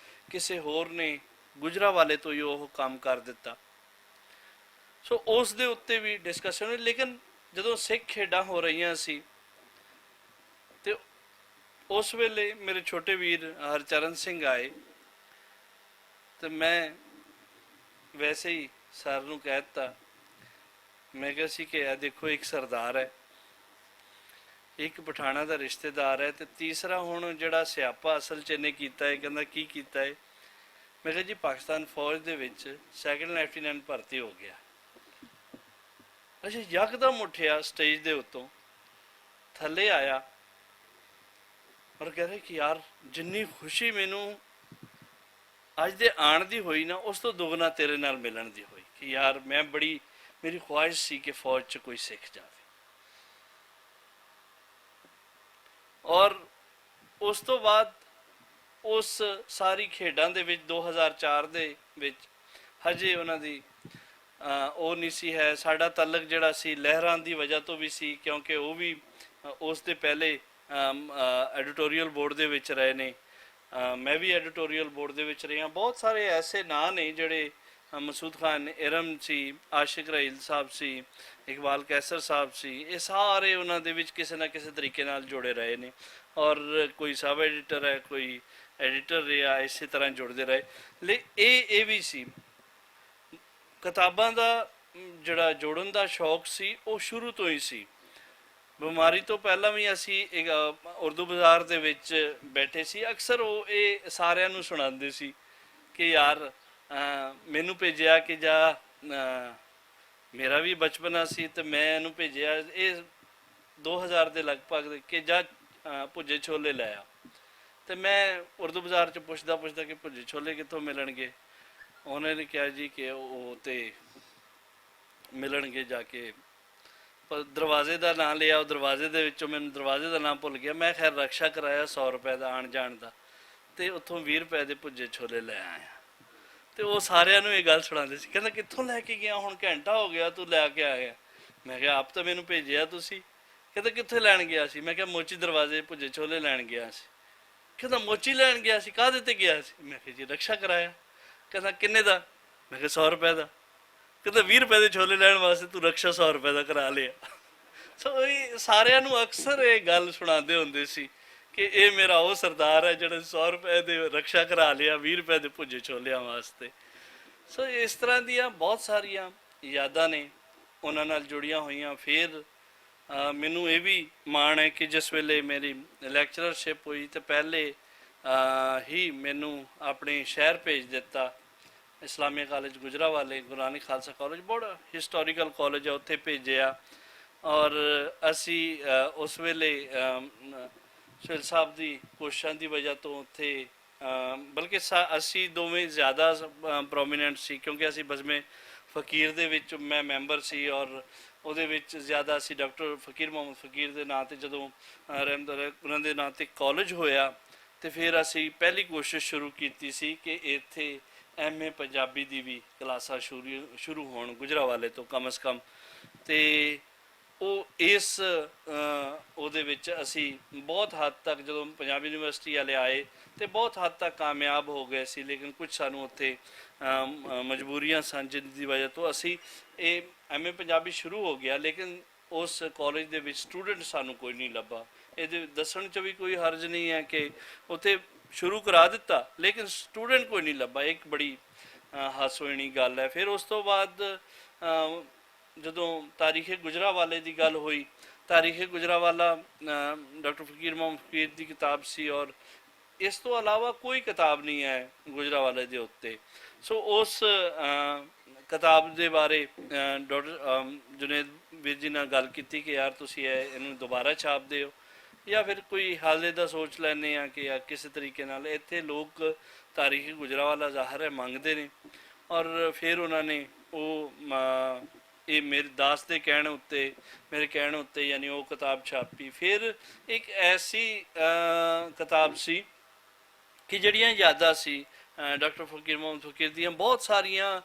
ਕਿਸੇ ਹੋਰ ਨੇ ਗੁਜਰਾਂਵਾਲੇ ਤੋਂ ਹੀ ਉਹ ਕੰਮ ਕਰ ਦਿੱਤਾ। ਸੋ ਉਸ ਦੇ ਉੱਤੇ ਵੀ ਡਿਸਕਸ਼ਨ ਹੋਈ। ਲੇਕਿਨ ਜਦੋਂ ਸਿੱਖ ਖੇਡਾਂ ਹੋ ਰਹੀਆਂ ਸੀ ਤੇ ਉਸ ਵੇਲੇ ਮੇਰੇ ਛੋਟੇ ਵੀਰ ਹਰਚਰਨ ਸਿੰਘ ਆਏ ਤੇ ਮੈਂ ਵੈਸੇ ਹੀ ਸਰ ਨੂੰ ਕਹਿ ਦਿੱਤਾ, ਮੈਂ ਕਿਹਾ ਸੀ ਕਿ ਇਹ ਦੇਖੋ ਇੱਕ ਸਰਦਾਰ ਹੈ, ਇੱਕ ਪਠਾਣਾ ਦਾ ਰਿਸ਼ਤੇਦਾਰ ਹੈ, ਤੇ ਤੀਸਰਾ ਹੁਣ ਜਿਹੜਾ ਸਿਆਪਾ ਅਸਲ 'ਚ ਇਹਨੇ ਕੀਤਾ ਹੈ, ਕਹਿੰਦਾ ਕੀ ਕੀਤਾ ਹੈ। ਮੈਂ ਕਿਹਾ ਜੀ ਪਾਕਿਸਤਾਨ ਫੌਜ ਦੇ ਵਿੱਚ ਸੈਕੰਡ ਲੈਫਟੀਨੈਂਟ ਭਰਤੀ ਹੋ ਗਿਆ। ਅੱਛਾ, ਯਕਦਮ ਉੱਠਿਆ ਸਟੇਜ ਦੇ ਉੱਤੋਂ, ਥੱਲੇ ਆਇਆ ਔਰ ਕਹਿ ਰਿਹਾ ਕਿ ਯਾਰ ਜਿੰਨੀ ਖੁਸ਼ੀ ਮੈਨੂੰ ਅੱਜ ਦੇ ਆਉਣ ਦੀ ਹੋਈ ਨਾ, ਉਸ ਤੋਂ ਦੁੱਗਣਾ ਤੇਰੇ ਨਾਲ ਮਿਲਣ ਦੀ ਹੋਈ ਕਿ ਯਾਰ ਮੈਂ ਬੜੀ, ਮੇਰੀ ਖੁਆਇਸ਼ ਸੀ ਕਿ ਫੌਜ 'ਚ ਕੋਈ ਸਿੱਖ ਜਾਵੇ। ਔਰ ਉਸ ਤੋਂ ਬਾਅਦ ਉਸ ਸਾਰੀ ਖੇਡਾਂ ਦੇ ਵਿੱਚ 2004 ਦੇ ਵਿੱਚ ਹਜੇ ਉਹਨਾਂ ਦੀ ਉਹ ਨਹੀਂ ਸੀ ਹੈ। ਸਾਡਾ ਤਾਲੁਕ ਜਿਹੜਾ ਸੀ ਲਹਿਰਾਂ ਦੀ ਵਜ੍ਹਾ ਤੋਂ ਵੀ ਸੀ, ਕਿਉਂਕਿ ਉਹ ਵੀ ਉਸ ਦੇ ਪਹਿਲੇ ਐਡੀਟੋਰੀਅਲ ਬੋਰਡ ਦੇ ਵਿੱਚ ਰਹੇ ਨੇ, ਮੈਂ ਵੀ ਐਡੀਟੋਰੀਅਲ ਬੋਰਡ ਦੇ ਵਿੱਚ ਰਿਹਾ। ਬਹੁਤ ਸਾਰੇ ਐਸੇ ਨਾਂ ਨੇ ਜਿਹੜੇ ਮਸੂਦ ਖਾਨ ਇਰਮ ਸੀ, ਆਸ਼ਿਕ ਰਾਹੀਲ ਸਾਹਿਬ ਸੀ, ਇਕਬਾਲ ਕੈਸਰ ਸਾਹਿਬ ਸੀ, ਇਹ ਸਾਰੇ ਉਹਨਾਂ ਦੇ ਵਿੱਚ ਕਿਸੇ ਨਾ ਕਿਸੇ ਤਰੀਕੇ ਨਾਲ ਜੁੜੇ ਰਹੇ ਨੇ। ਔਰ ਕੋਈ ਸਬ ਐਡੀਟਰ ਹੈ, ਕੋਈ ਐਡੀਟਰ ਰਿਹਾ, ਇਸੇ ਤਰ੍ਹਾਂ ਜੁੜਦੇ ਰਹੇ। ਇਹ ਵੀ ਸੀ ਕਿਤਾਬਾਂ ਦਾ ਜਿਹੜਾ ਜੋੜਨ ਦਾ ਸ਼ੌਕ ਸੀ ਉਹ ਸ਼ੁਰੂ ਤੋਂ ਹੀ ਸੀ। ਬਿਮਾਰੀ ਤੋਂ ਪਹਿਲਾਂ ਵੀ ਅਸੀਂ ਇੱਕ ਉਰਦੂ ਬਾਜ਼ਾਰ ਦੇ ਵਿੱਚ ਬੈਠੇ ਸੀ, ਅਕਸਰ ਉਹ ਇਹ ਸਾਰਿਆਂ ਨੂੰ ਸੁਣਾਉਂਦੇ ਸੀ ਕਿ ਯਾਰ ਮੈਨੂੰ ਭੇਜਿਆ ਕਿ ਜਾ, ਮੇਰਾ ਵੀ ਬਚਪਨਾ ਸੀ ਤੇ ਮੈਂ ਇਹਨੂੰ ਭੇਜਿਆ ਇਹ 2000 ਦੇ ਲਗਭਗ ਕਿ ਜਾ ਭੁੱਜੇ ਛੋਲੇ ਲੈ ਆ। ਤੇ ਮੈਂ ਉਰਦੂ ਬਾਜ਼ਾਰ 'ਚ ਪੁੱਛਦਾ ਕਿ ਭੁੱਜੇ ਛੋਲੇ ਕਿੱਥੋਂ ਮਿਲਣਗੇ। ਉਹਨਾਂ ਨੇ ਕਿਹਾ ਜੀ ਕਿ ਉਹ ਤੇ ਮਿਲਣਗੇ ਜਾ ਕੇ, ਪਰ ਦਰਵਾਜ਼ੇ ਦਾ ਨਾਂ ਲਿਆ, ਉਹ ਦਰਵਾਜ਼ੇ ਦੇ ਵਿੱਚੋਂ ਮੈਨੂੰ ਦਰਵਾਜ਼ੇ ਦਾ ਨਾਮ ਭੁੱਲ ਗਿਆ। ਮੈਂ ਖੈਰ ਰਕਸ਼ਾ ਕਰਾਇਆ 100 ਰੁਪਏ ਦਾ ਆਣ ਜਾਣ ਦਾ, ਤੇ ਉੱਥੋਂ 20 ਰੁਪਏ ਦੇ ਭੁੱਜੇ ਛੋਲੇ ਲੈ ਆਇਆ। ਤੇ ਉਹ ਸਾਰਿਆਂ ਨੂੰ ਇਹ ਗੱਲ ਸੁਣਾਉਂਦੇ ਸੀ, ਕਹਿੰਦਾ ਕਿੱਥੋਂ ਲੈ ਕੇ ਗਿਆ, ਹੁਣ ਘੰਟਾ ਹੋ ਗਿਆ ਤੂੰ ਲੈ ਕੇ ਆਇਆ। ਮੈਂ ਕਿਹਾ ਆਪ ਤਾਂ ਮੈਨੂੰ ਭੇਜਿਆ ਤੁਸੀਂ। ਕਹਿੰਦਾ ਕਿੱਥੇ ਲੈਣ ਗਿਆ ਸੀ। ਮੈਂ ਕਿਹਾ ਮੋਚੀ ਦਰਵਾਜ਼ੇ ਭੁੱਜੇ ਛੋਲੇ ਲੈਣ ਗਿਆ ਸੀ। ਕਹਿੰਦਾ ਮੋਚੀ ਲੈਣ ਗਿਆ ਸੀ, ਕਾਹਦੇ ਤੇ ਗਿਆ ਸੀ। ਮੈਂ ਕਿਹਾ ਜੀ ਰਕਸ਼ਾ ਕਰਾਇਆ। ਕਹਿੰਦਾ ਕਿੰਨੇ ਦਾ। ਮੈਂ ਕਿਹਾ 100 ਰੁਪਏ ਦਾ। ਕਹਿੰਦਾ 20 ਰੁਪਏ ਦੇ ਛੋਲੇ ਲੈਣ ਵਾਸਤੇ ਤੂੰ ਰਕਸ਼ਾ 100 ਰੁਪਏ ਦਾ ਕਰਾ ਲਿਆ। ਸੋ ਇਹ ਸਾਰਿਆਂ ਨੂੰ ਅਕਸਰ ਇਹ ਗੱਲ ਸੁਣਾਉਂਦੇ ਹੁੰਦੇ ਸੀ ਕਿ ਇਹ ਮੇਰਾ ਉਹ ਸਰਦਾਰ ਹੈ ਜਿਹੜਾ 100 ਰੁਪਏ ਦੇ ਰਕਸ਼ਾ ਕਰਾ ਲਿਆ 20 ਰੁਪਏ ਦੇ ਭੁੱਜੇ ਛੋਲਿਆਂ ਵਾਸਤੇ। ਸੋ ਇਸ ਤਰ੍ਹਾਂ ਦੀਆਂ ਬਹੁਤ ਸਾਰੀਆਂ ਯਾਦਾਂ ਨੇ ਉਹਨਾਂ ਨਾਲ ਜੁੜੀਆਂ ਹੋਈਆਂ। ਫਿਰ ਮੈਨੂੰ ਇਹ ਵੀ ਮਾਣ ਹੈ ਕਿ ਜਿਸ ਵੇਲੇ ਮੇਰੀ ਲੈਕਚਰਰਸ਼ਿਪ ਹੋਈ ਤੇ ਪਹਿਲੇ ਹੀ ਮੈਨੂੰ ਆਪਣੇ ਸ਼ਹਿਰ ਭੇਜ ਦਿੱਤਾ, ਇਸਲਾਮੀਆ ਕਾਲਜ ਗੁਜਰਾਵਾਲੇ, ਗੁਰੂ ਨਾਨਕ ਖਾਲਸਾ ਕਾਲਜ, ਬੜਾ ਹਿਸਟੋਰੀਕਲ ਕਾਲਜ ਹੈ, ਉੱਥੇ ਭੇਜਿਆ। ਔਰ ਅਸੀਂ ਉਸ ਵੇਲੇ ਸੁਹੇਲ ਸਾਹਿਬ ਦੀ ਕੋਸ਼ਿਸ਼ਾਂ ਦੀ ਵਜ੍ਹਾ ਤੋਂ ਉੱਥੇ ਬਲਕਿ ਅਸੀਂ ਦੋਵੇਂ ਜ਼ਿਆਦਾ ਪ੍ਰੋਮੀਨੈਂਟ ਸੀ, ਕਿਉਂਕਿ ਅਸੀਂ ਬਜ਼ਮੇ ਫਕੀਰ ਦੇ ਵਿੱਚ ਮੈਂ ਮੈਂਬਰ ਸੀ ਔਰ ਉਹਦੇ ਵਿੱਚ ਜ਼ਿਆਦਾ ਅਸੀਂ ਡਾਕਟਰ ਫਕੀਰ ਮੁਹੰਮਦ ਫਕੀਰ ਦੇ ਨਾਂ 'ਤੇ ਜਦੋਂ ਉਹਨਾਂ ਦੇ ਨਾਂ 'ਤੇ ਕਾਲਜ ਹੋਇਆ ਤੇ ਫਿਰ ਅਸੀਂ ਪਹਿਲੀ ਕੋਸ਼ਿਸ਼ ਸ਼ੁਰੂ ਕੀਤੀ ਸੀ ਕਿ ਇੱਥੇ MA ਪੰਜਾਬੀ ਦੀ ਵੀ ਕਲਾਸਾਂ ਸ਼ੁਰੂ ਹੋਣ ਗੁਜਰਾਵਾਲੇ ਤੋਂ ਕਮ ਅਜ਼ ਕਮ। ਤੇ ਉਹ ਇਸ ਉਹਦੇ ਵਿੱਚ ਅਸੀਂ ਬਹੁਤ ਹੱਦ ਤੱਕ ਜਦੋਂ ਪੰਜਾਬੀ ਯੂਨੀਵਰਸਿਟੀ ਵਾਲੇ ਆਏ ਤੇ ਬਹੁਤ ਹੱਦ ਤੱਕ ਕਾਮਯਾਬ ਹੋ ਗਏ ਸੀ, ਲੇਕਿਨ ਕੁਝ ਸਾਨੂੰ ਉੱਥੇ ਮਜਬੂਰੀਆਂ ਸਨ ਜਿਸ ਵਜ੍ਹਾ ਤੋਂ ਅਸੀਂ ਇਹ MA ਪੰਜਾਬੀ ਸ਼ੁਰੂ ਹੋ ਗਿਆ, ਲੇਕਿਨ ਉਸ ਕਾਲਜ ਦੇ ਵਿੱਚ ਸਟੂਡੈਂਟ ਸਾਨੂੰ ਕੋਈ ਨਹੀਂ ਲੱਭਾ। ਇਹਦੇ ਦੱਸਣ 'ਚ ਵੀ ਕੋਈ ਹਰਜ ਨਹੀਂ ਹੈ ਕਿ ਉੱਥੇ ਸ਼ੁਰੂ ਕਰਾ ਦਿੱਤਾ ਲੇਕਿਨ ਸਟੂਡੈਂਟ ਕੋਈ ਨਹੀਂ ਲੱਭਾ, ਇੱਕ ਬੜੀ ਹਾਸੋਹੀਣੀ ਗੱਲ ਹੈ। ਫਿਰ ਉਸ ਤੋਂ ਬਾਅਦ ਜਦੋਂ ਤਾਰੀਖ ਗੁਜਰਾਵਾਲੇ ਦੀ ਗੱਲ ਹੋਈ, ਤਾਰੀਖ ਗੁਜਰਾਵਾਲਾ ਡਾਕਟਰ ਫਕੀਰ ਮੁਹੰਮਦ ਫਕੀਰ ਦੀ ਕਿਤਾਬ ਸੀ ਔਰ ਇਸ ਤੋਂ ਇਲਾਵਾ ਕੋਈ ਕਿਤਾਬ ਨਹੀਂ ਹੈ ਗੁਜਰਾਵਾਲੇ ਦੇ ਉੱਤੇ। ਸੋ ਉਸ ਕਿਤਾਬ ਦੇ ਬਾਰੇ ਡਾਕਟਰ ਜੁਨੇਦ ਵੀਰ ਜੀ ਨਾਲ ਗੱਲ ਕੀਤੀ ਕਿ ਯਾਰ ਤੁਸੀਂ ਇਹਨੂੰ ਦੁਬਾਰਾ ਛਾਪ ਦਿਓ ਜਾਂ ਫਿਰ ਕੋਈ ਹਾਲੇ ਦਾ ਸੋਚ ਲੈਂਦੇ ਆ ਕਿ ਕਿਸੇ ਤਰੀਕੇ ਨਾਲ। ਇੱਥੇ ਲੋਕ ਤਾਰੀਖ ਗੁਜਰਾਵਾਲਾ ਜ਼ਾਹਰ ਹੈ ਮੰਗਦੇ ਨੇ ਔਰ ਫਿਰ ਉਹਨਾਂ ਨੇ ਉਹ ਇਹ ਮੇਰੇ ਦਾਸ ਦੇ ਕਹਿਣ ਉੱਤੇ, ਮੇਰੇ ਕਹਿਣ ਉੱਤੇ ਯਾਨੀ ਉਹ ਕਿਤਾਬ ਛਾਪੀ। ਫਿਰ ਇੱਕ ਐਸੀ ਕਿਤਾਬ ਸੀ ਕਿ ਜਿਹੜੀਆਂ ਯਾਦਾਂ ਸੀ ਡਾਕਟਰ ਫਕੀਰ ਮੁਹੰਮਦ ਫਕੀਰ ਦੀਆਂ, ਬਹੁਤ ਸਾਰੀਆਂ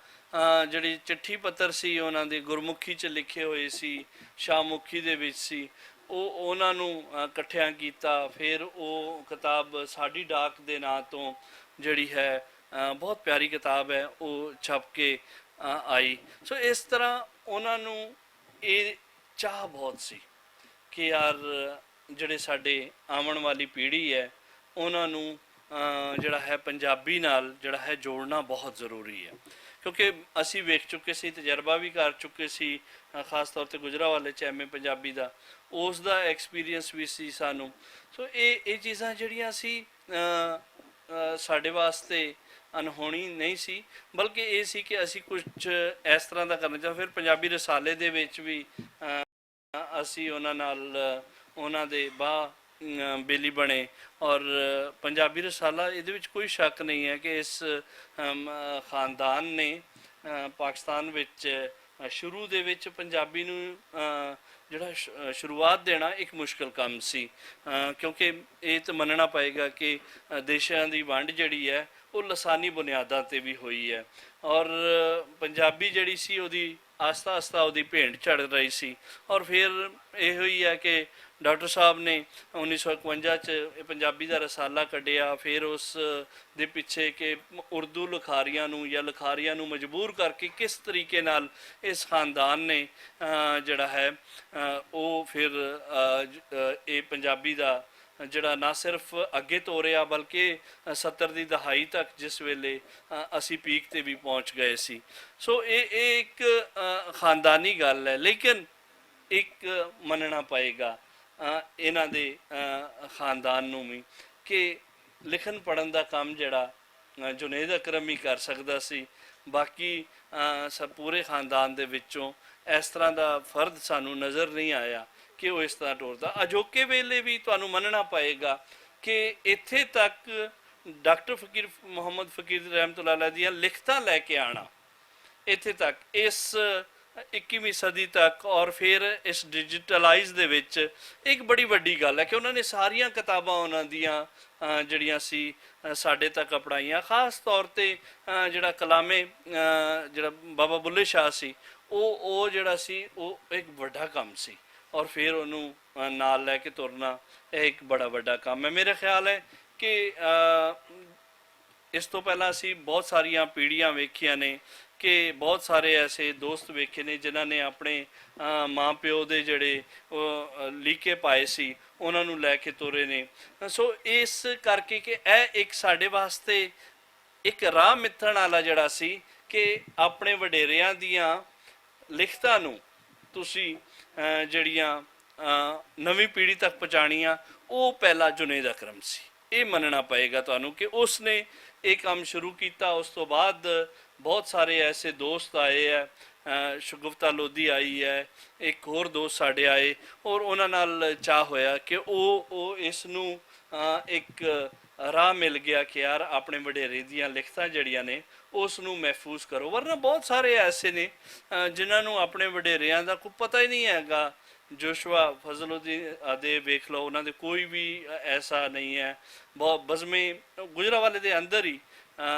ਜਿਹੜੀ ਚਿੱਠੀ ਪੱਤਰ ਸੀ ਉਹਨਾਂ ਦੇ ਗੁਰਮੁਖੀ 'ਚ ਲਿਖੇ ਹੋਏ ਸੀ, ਸ਼ਾਹਮੁਖੀ ਦੇ ਵਿੱਚ ਸੀ, ਉਹ ਉਹਨਾਂ ਨੂੰ ਇਕੱਠਿਆਂ ਕੀਤਾ। ਫਿਰ ਉਹ ਕਿਤਾਬ ਸਾਡੀ ਡਾਕ ਦੇ ਨਾਂ ਤੋਂ ਜਿਹੜੀ ਹੈ ਬਹੁਤ ਪਿਆਰੀ ਕਿਤਾਬ ਹੈ, ਉਹ ਛਪ ਕੇ ਆਈ। ਸੋ ਇਸ ਤਰ੍ਹਾਂ ਉਹਨਾਂ ਨੂੰ ਇਹ ਚਾਹ ਬਹੁਤ ਸੀ ਕਿ ਯਾਰ ਜਿਹੜੇ ਸਾਡੇ ਆਉਣ ਵਾਲੀ ਪੀੜ੍ਹੀ ਹੈ ਉਹਨਾਂ ਨੂੰ ਜਿਹੜਾ ਹੈ ਪੰਜਾਬੀ ਨਾਲ ਜਿਹੜਾ ਹੈ ਜੋੜਨਾ ਬਹੁਤ ਜ਼ਰੂਰੀ ਹੈ, ਕਿਉਂਕਿ ਅਸੀਂ ਵੇਖ ਚੁੱਕੇ ਸੀ, ਤਜਰਬਾ ਵੀ ਕਰ ਚੁੱਕੇ ਸੀ, ਖਾਸ ਤੌਰ 'ਤੇ ਗੁਜਰਾਵਾਲੇ 'ਚ MA ਪੰਜਾਬੀ ਦਾ ਉਸ ਦਾ ਐਕਸਪੀਰੀਅੰਸ ਵੀ ਸੀ ਸਾਨੂੰ। ਸੋ ਇਹ ਚੀਜ਼ਾਂ ਜਿਹੜੀਆਂ ਸੀ ਸਾਡੇ ਵਾਸਤੇ ਅਨਹੋਣੀ ਨਹੀਂ ਸੀ, ਬਲਕਿ ਇਹ ਸੀ ਕਿ ਅਸੀਂ ਕੁਝ ਇਸ ਤਰ੍ਹਾਂ ਦਾ ਕਰਨਾ ਚਾਹੁੰਦੇ। ਫਿਰ ਪੰਜਾਬੀ ਰਸਾਲੇ ਦੇ ਵਿੱਚ ਵੀ ਅਸੀਂ ਉਹਨਾਂ ਨਾਲ ਉਹਨਾਂ ਦੇ ਬੇਲੀ ਬਣੇ ਔਰ ਪੰਜਾਬੀ ਰਸਾਲਾ ਇਹਦੇ ਵਿੱਚ ਕੋਈ ਸ਼ੱਕ ਨਹੀਂ ਹੈ ਕਿ ਇਸ ਖਾਨਦਾਨ ਨੇ ਪਾਕਿਸਤਾਨ ਵਿੱਚ ਸ਼ੁਰੂ ਦੇ ਵਿੱਚ ਪੰਜਾਬੀ ਨੂੰ ਜਿਹੜਾ ਸ਼ੁਰੂਆਤ ਦੇਣਾ ਇੱਕ ਮੁਸ਼ਕਲ ਕੰਮ ਸੀ, ਕਿਉਂਕਿ ਇਹ ਤਾਂ ਮੰਨਣਾ ਪਏਗਾ ਕਿ ਦੇਸ਼ਾਂ ਦੀ ਵੰਡ ਜਿਹੜੀ ਹੈ ਉਹ ਲਸਾਨੀ ਬੁਨਿਆਦਾਂ ਤੇ ਵੀ ਹੋਈ ਹੈ, ਔਰ ਪੰਜਾਬੀ ਜਿਹੜੀ ਸੀ ਉਹਦੀ ਆਸਤਾ ਆਸਤਾ ਉਹਦੀ ਭੇਂਟ ਝੜ ਰਹੀ ਸੀ। ਔਰ ਫਿਰ ਇਹੋ ਹੀ ਹੈ ਕਿ ਡਾਕਟਰ ਸਾਹਿਬ ਨੇ 1951 'ਚ ਇਹ ਪੰਜਾਬੀ ਦਾ ਰਸਾਲਾ ਕੱਢਿਆ, ਫਿਰ ਉਸ ਦੇ ਪਿੱਛੇ ਕਿ ਉਰਦੂ ਲਿਖਾਰੀਆਂ ਨੂੰ ਜਾਂ ਲਿਖਾਰੀਆਂ ਨੂੰ ਮਜਬੂਰ ਕਰਕੇ ਕਿਸ ਤਰੀਕੇ ਨਾਲ ਇਸ ਖਾਨਦਾਨ ਨੇ ਜਿਹੜਾ ਹੈ ਉਹ ਫਿਰ ਇਹ ਪੰਜਾਬੀ ਦਾ ਜਿਹੜਾ ਨਾ ਸਿਰਫ ਅੱਗੇ ਤੋਰਿਆ ਬਲਕਿ 70 ਦੀ ਦਹਾਈ ਤੱਕ ਜਿਸ ਵੇਲੇ ਅਸੀਂ ਪੀਕ ਤੇ ਵੀ ਪਹੁੰਚ ਗਏ ਸੀ। ਸੋ ਇਹ ਇੱਕ ਖਾਨਦਾਨੀ ਗੱਲ ਹੈ, ਲੇਕਿਨ ਇੱਕ ਮੰਨਣਾ ਪਏਗਾ ਇਹਨਾਂ ਦੇ ਖਾਨਦਾਨ ਨੂੰ ਵੀ ਕਿ ਲਿਖਣ ਪੜ੍ਹਨ ਦਾ ਕੰਮ ਜਿਹੜਾ ਜੁਨੇਦ ਅਕਰਮ ਹੀ ਕਰ ਸਕਦਾ ਸੀ, ਬਾਕੀ ਸਭ ਪੂਰੇ ਖਾਨਦਾਨ ਦੇ ਵਿੱਚੋਂ ਇਸ ਤਰ੍ਹਾਂ ਦਾ ਫਰਦ ਸਾਨੂੰ ਨਜ਼ਰ ਨਹੀਂ ਆਇਆ ਕਿ ਉਹ ਇਸ ਤਰ੍ਹਾਂ ਟੁਰਦਾ। ਅਜੋਕੇ ਵੇਲੇ ਵੀ ਤੁਹਾਨੂੰ ਮੰਨਣਾ ਪਏਗਾ ਕਿ ਇੱਥੇ ਤੱਕ ਡਾਕਟਰ ਫਕੀਰ ਮੁਹੰਮਦ ਫਕੀਰ ਰਹਿਮਤੁल्लाह ਅਲੈਹ ਦੀਆਂ ਲਿਖਤਾਂ ਲੈ ਕੇ ਆਣਾ ਇੱਥੇ ਤੱਕ ਇਸ 21ਵੀਂ ਸਦੀ ਤੱਕ, ਔਰ ਫਿਰ ਇਸ ਡਿਜੀਟਲਾਈਜ਼ ਦੇ ਵਿੱਚ ਇੱਕ ਬੜੀ ਵੱਡੀ ਗੱਲ ਹੈ ਕਿ ਉਹਨਾਂ ਨੇ ਸਾਰੀਆਂ ਕਿਤਾਬਾਂ ਉਹਨਾਂ ਦੀਆਂ ਜਿਹੜੀਆਂ ਸੀ ਸਾਡੇ ਤੱਕ ਅਪਣਾਈਆਂ। ਖਾਸ ਤੌਰ ਤੇ ਜਿਹੜਾ ਕਲਾਮੇ ਜਿਹੜਾ ਬਾਬਾ ਬੁੱਲੇ ਸ਼ਾਹ ਸੀ ਉਹ ਜਿਹੜਾ ਸੀ ਉਹ ਇੱਕ ਵੱਡਾ ਕੰਮ ਸੀ, ਔਰ ਫਿਰ ਉਹਨੂੰ ਨਾਲ ਲੈ ਕੇ ਤੁਰਨਾ ਇਹ ਇੱਕ ਬੜਾ ਵੱਡਾ ਕੰਮ ਹੈ। ਮੇਰਾ ਖਿਆਲ ਹੈ ਕਿ ਇਸ ਤੋਂ ਪਹਿਲਾਂ ਅਸੀਂ ਬਹੁਤ ਸਾਰੀਆਂ ਪੀੜ੍ਹੀਆਂ ਵੇਖੀਆਂ ਨੇ ਕਿ ਬਹੁਤ ਸਾਰੇ ਐਸੇ ਦੋਸਤ ਵੇਖੇ ਨੇ ਜਿਨ੍ਹਾਂ ਨੇ ਆਪਣੇ ਮਾਂ ਪਿਓ ਦੇ ਜਿਹੜੇ ਲੀਕੇ ਪਾਏ ਸੀ ਉਹਨਾਂ ਨੂੰ ਲੈ ਕੇ ਤੁਰੇ ਨੇ। ਸੋ ਇਸ ਕਰਕੇ ਕਿ ਇਹ ਇੱਕ ਸਾਡੇ ਵਾਸਤੇ ਇੱਕ ਰਾਹ ਮਿੱਥਣ ਵਾਲਾ ਜਿਹੜਾ ਸੀ ਕਿ ਆਪਣੇ ਵਡੇਰਿਆਂ ਦੀਆਂ ਲਿਖਤਾਂ ਨੂੰ ਤੁਸੀਂ ਜਿਹੜੀਆਂ ਨਵੀਂ ਪੀੜ੍ਹੀ ਤੱਕ ਪਹੁੰਚਾਉਣੀਆਂ, ਉਹ ਪਹਿਲਾ ਜੁਨੇਦ ਅਕਰਮ ਸੀ। ਇਹ ਮੰਨਣਾ ਪਏਗਾ ਤੁਹਾਨੂੰ ਕਿ ਉਸ ਨੇ ਇਹ ਕੰਮ ਸ਼ੁਰੂ ਕੀਤਾ। ਉਸ ਤੋਂ ਬਾਅਦ ਬਹੁਤ ਸਾਰੇ ਐਸੇ ਦੋਸਤ ਆਏ ਹੈ, ਸ਼ਗੁਫਤਾ ਲੋਧੀ ਆਈ ਹੈ, ਇੱਕ ਹੋਰ ਦੋਸਤ ਸਾਡੇ ਆਏ, ਔਰ ਉਹਨਾਂ ਨਾਲ ਚਾਹ ਹੋਇਆ ਕਿ ਉਹ ਇਸ ਨੂੰ ਇੱਕ ਰਾਹ ਮਿਲ ਗਿਆ ਕਿ ਯਾਰ ਆਪਣੇ ਵਡੇਰੇ ਦੀਆਂ ਲਿਖਤਾਂ ਜਿਹੜੀਆਂ ਨੇ ਉਸ ਨੂੰ ਮਹਿਫੂਜ਼ ਕਰੋ। ਵਰਨਾ ਬਹੁਤ ਸਾਰੇ ਐਸੇ ਨੇ ਜਿਨ੍ਹਾਂ ਨੂੰ ਆਪਣੇ ਵਡੇਰਿਆਂ ਦਾ ਕੋਈ ਪਤਾ ਹੀ ਨਹੀਂ ਹੈਗਾ। ਜੋਸ਼ਵਾ ਫਜ਼ਲੁੱਦੀਨ ਦੇ ਵੇਖ ਲਓ, ਉਹਨਾਂ ਦੇ ਕੋਈ ਵੀ ਐਸਾ ਨਹੀਂ ਹੈ। ਬਹੁਤ ਬਜ਼ਮੇ ਗੁਜਰਾਂਵਾਲੇ ਦੇ ਅੰਦਰ ਹੀ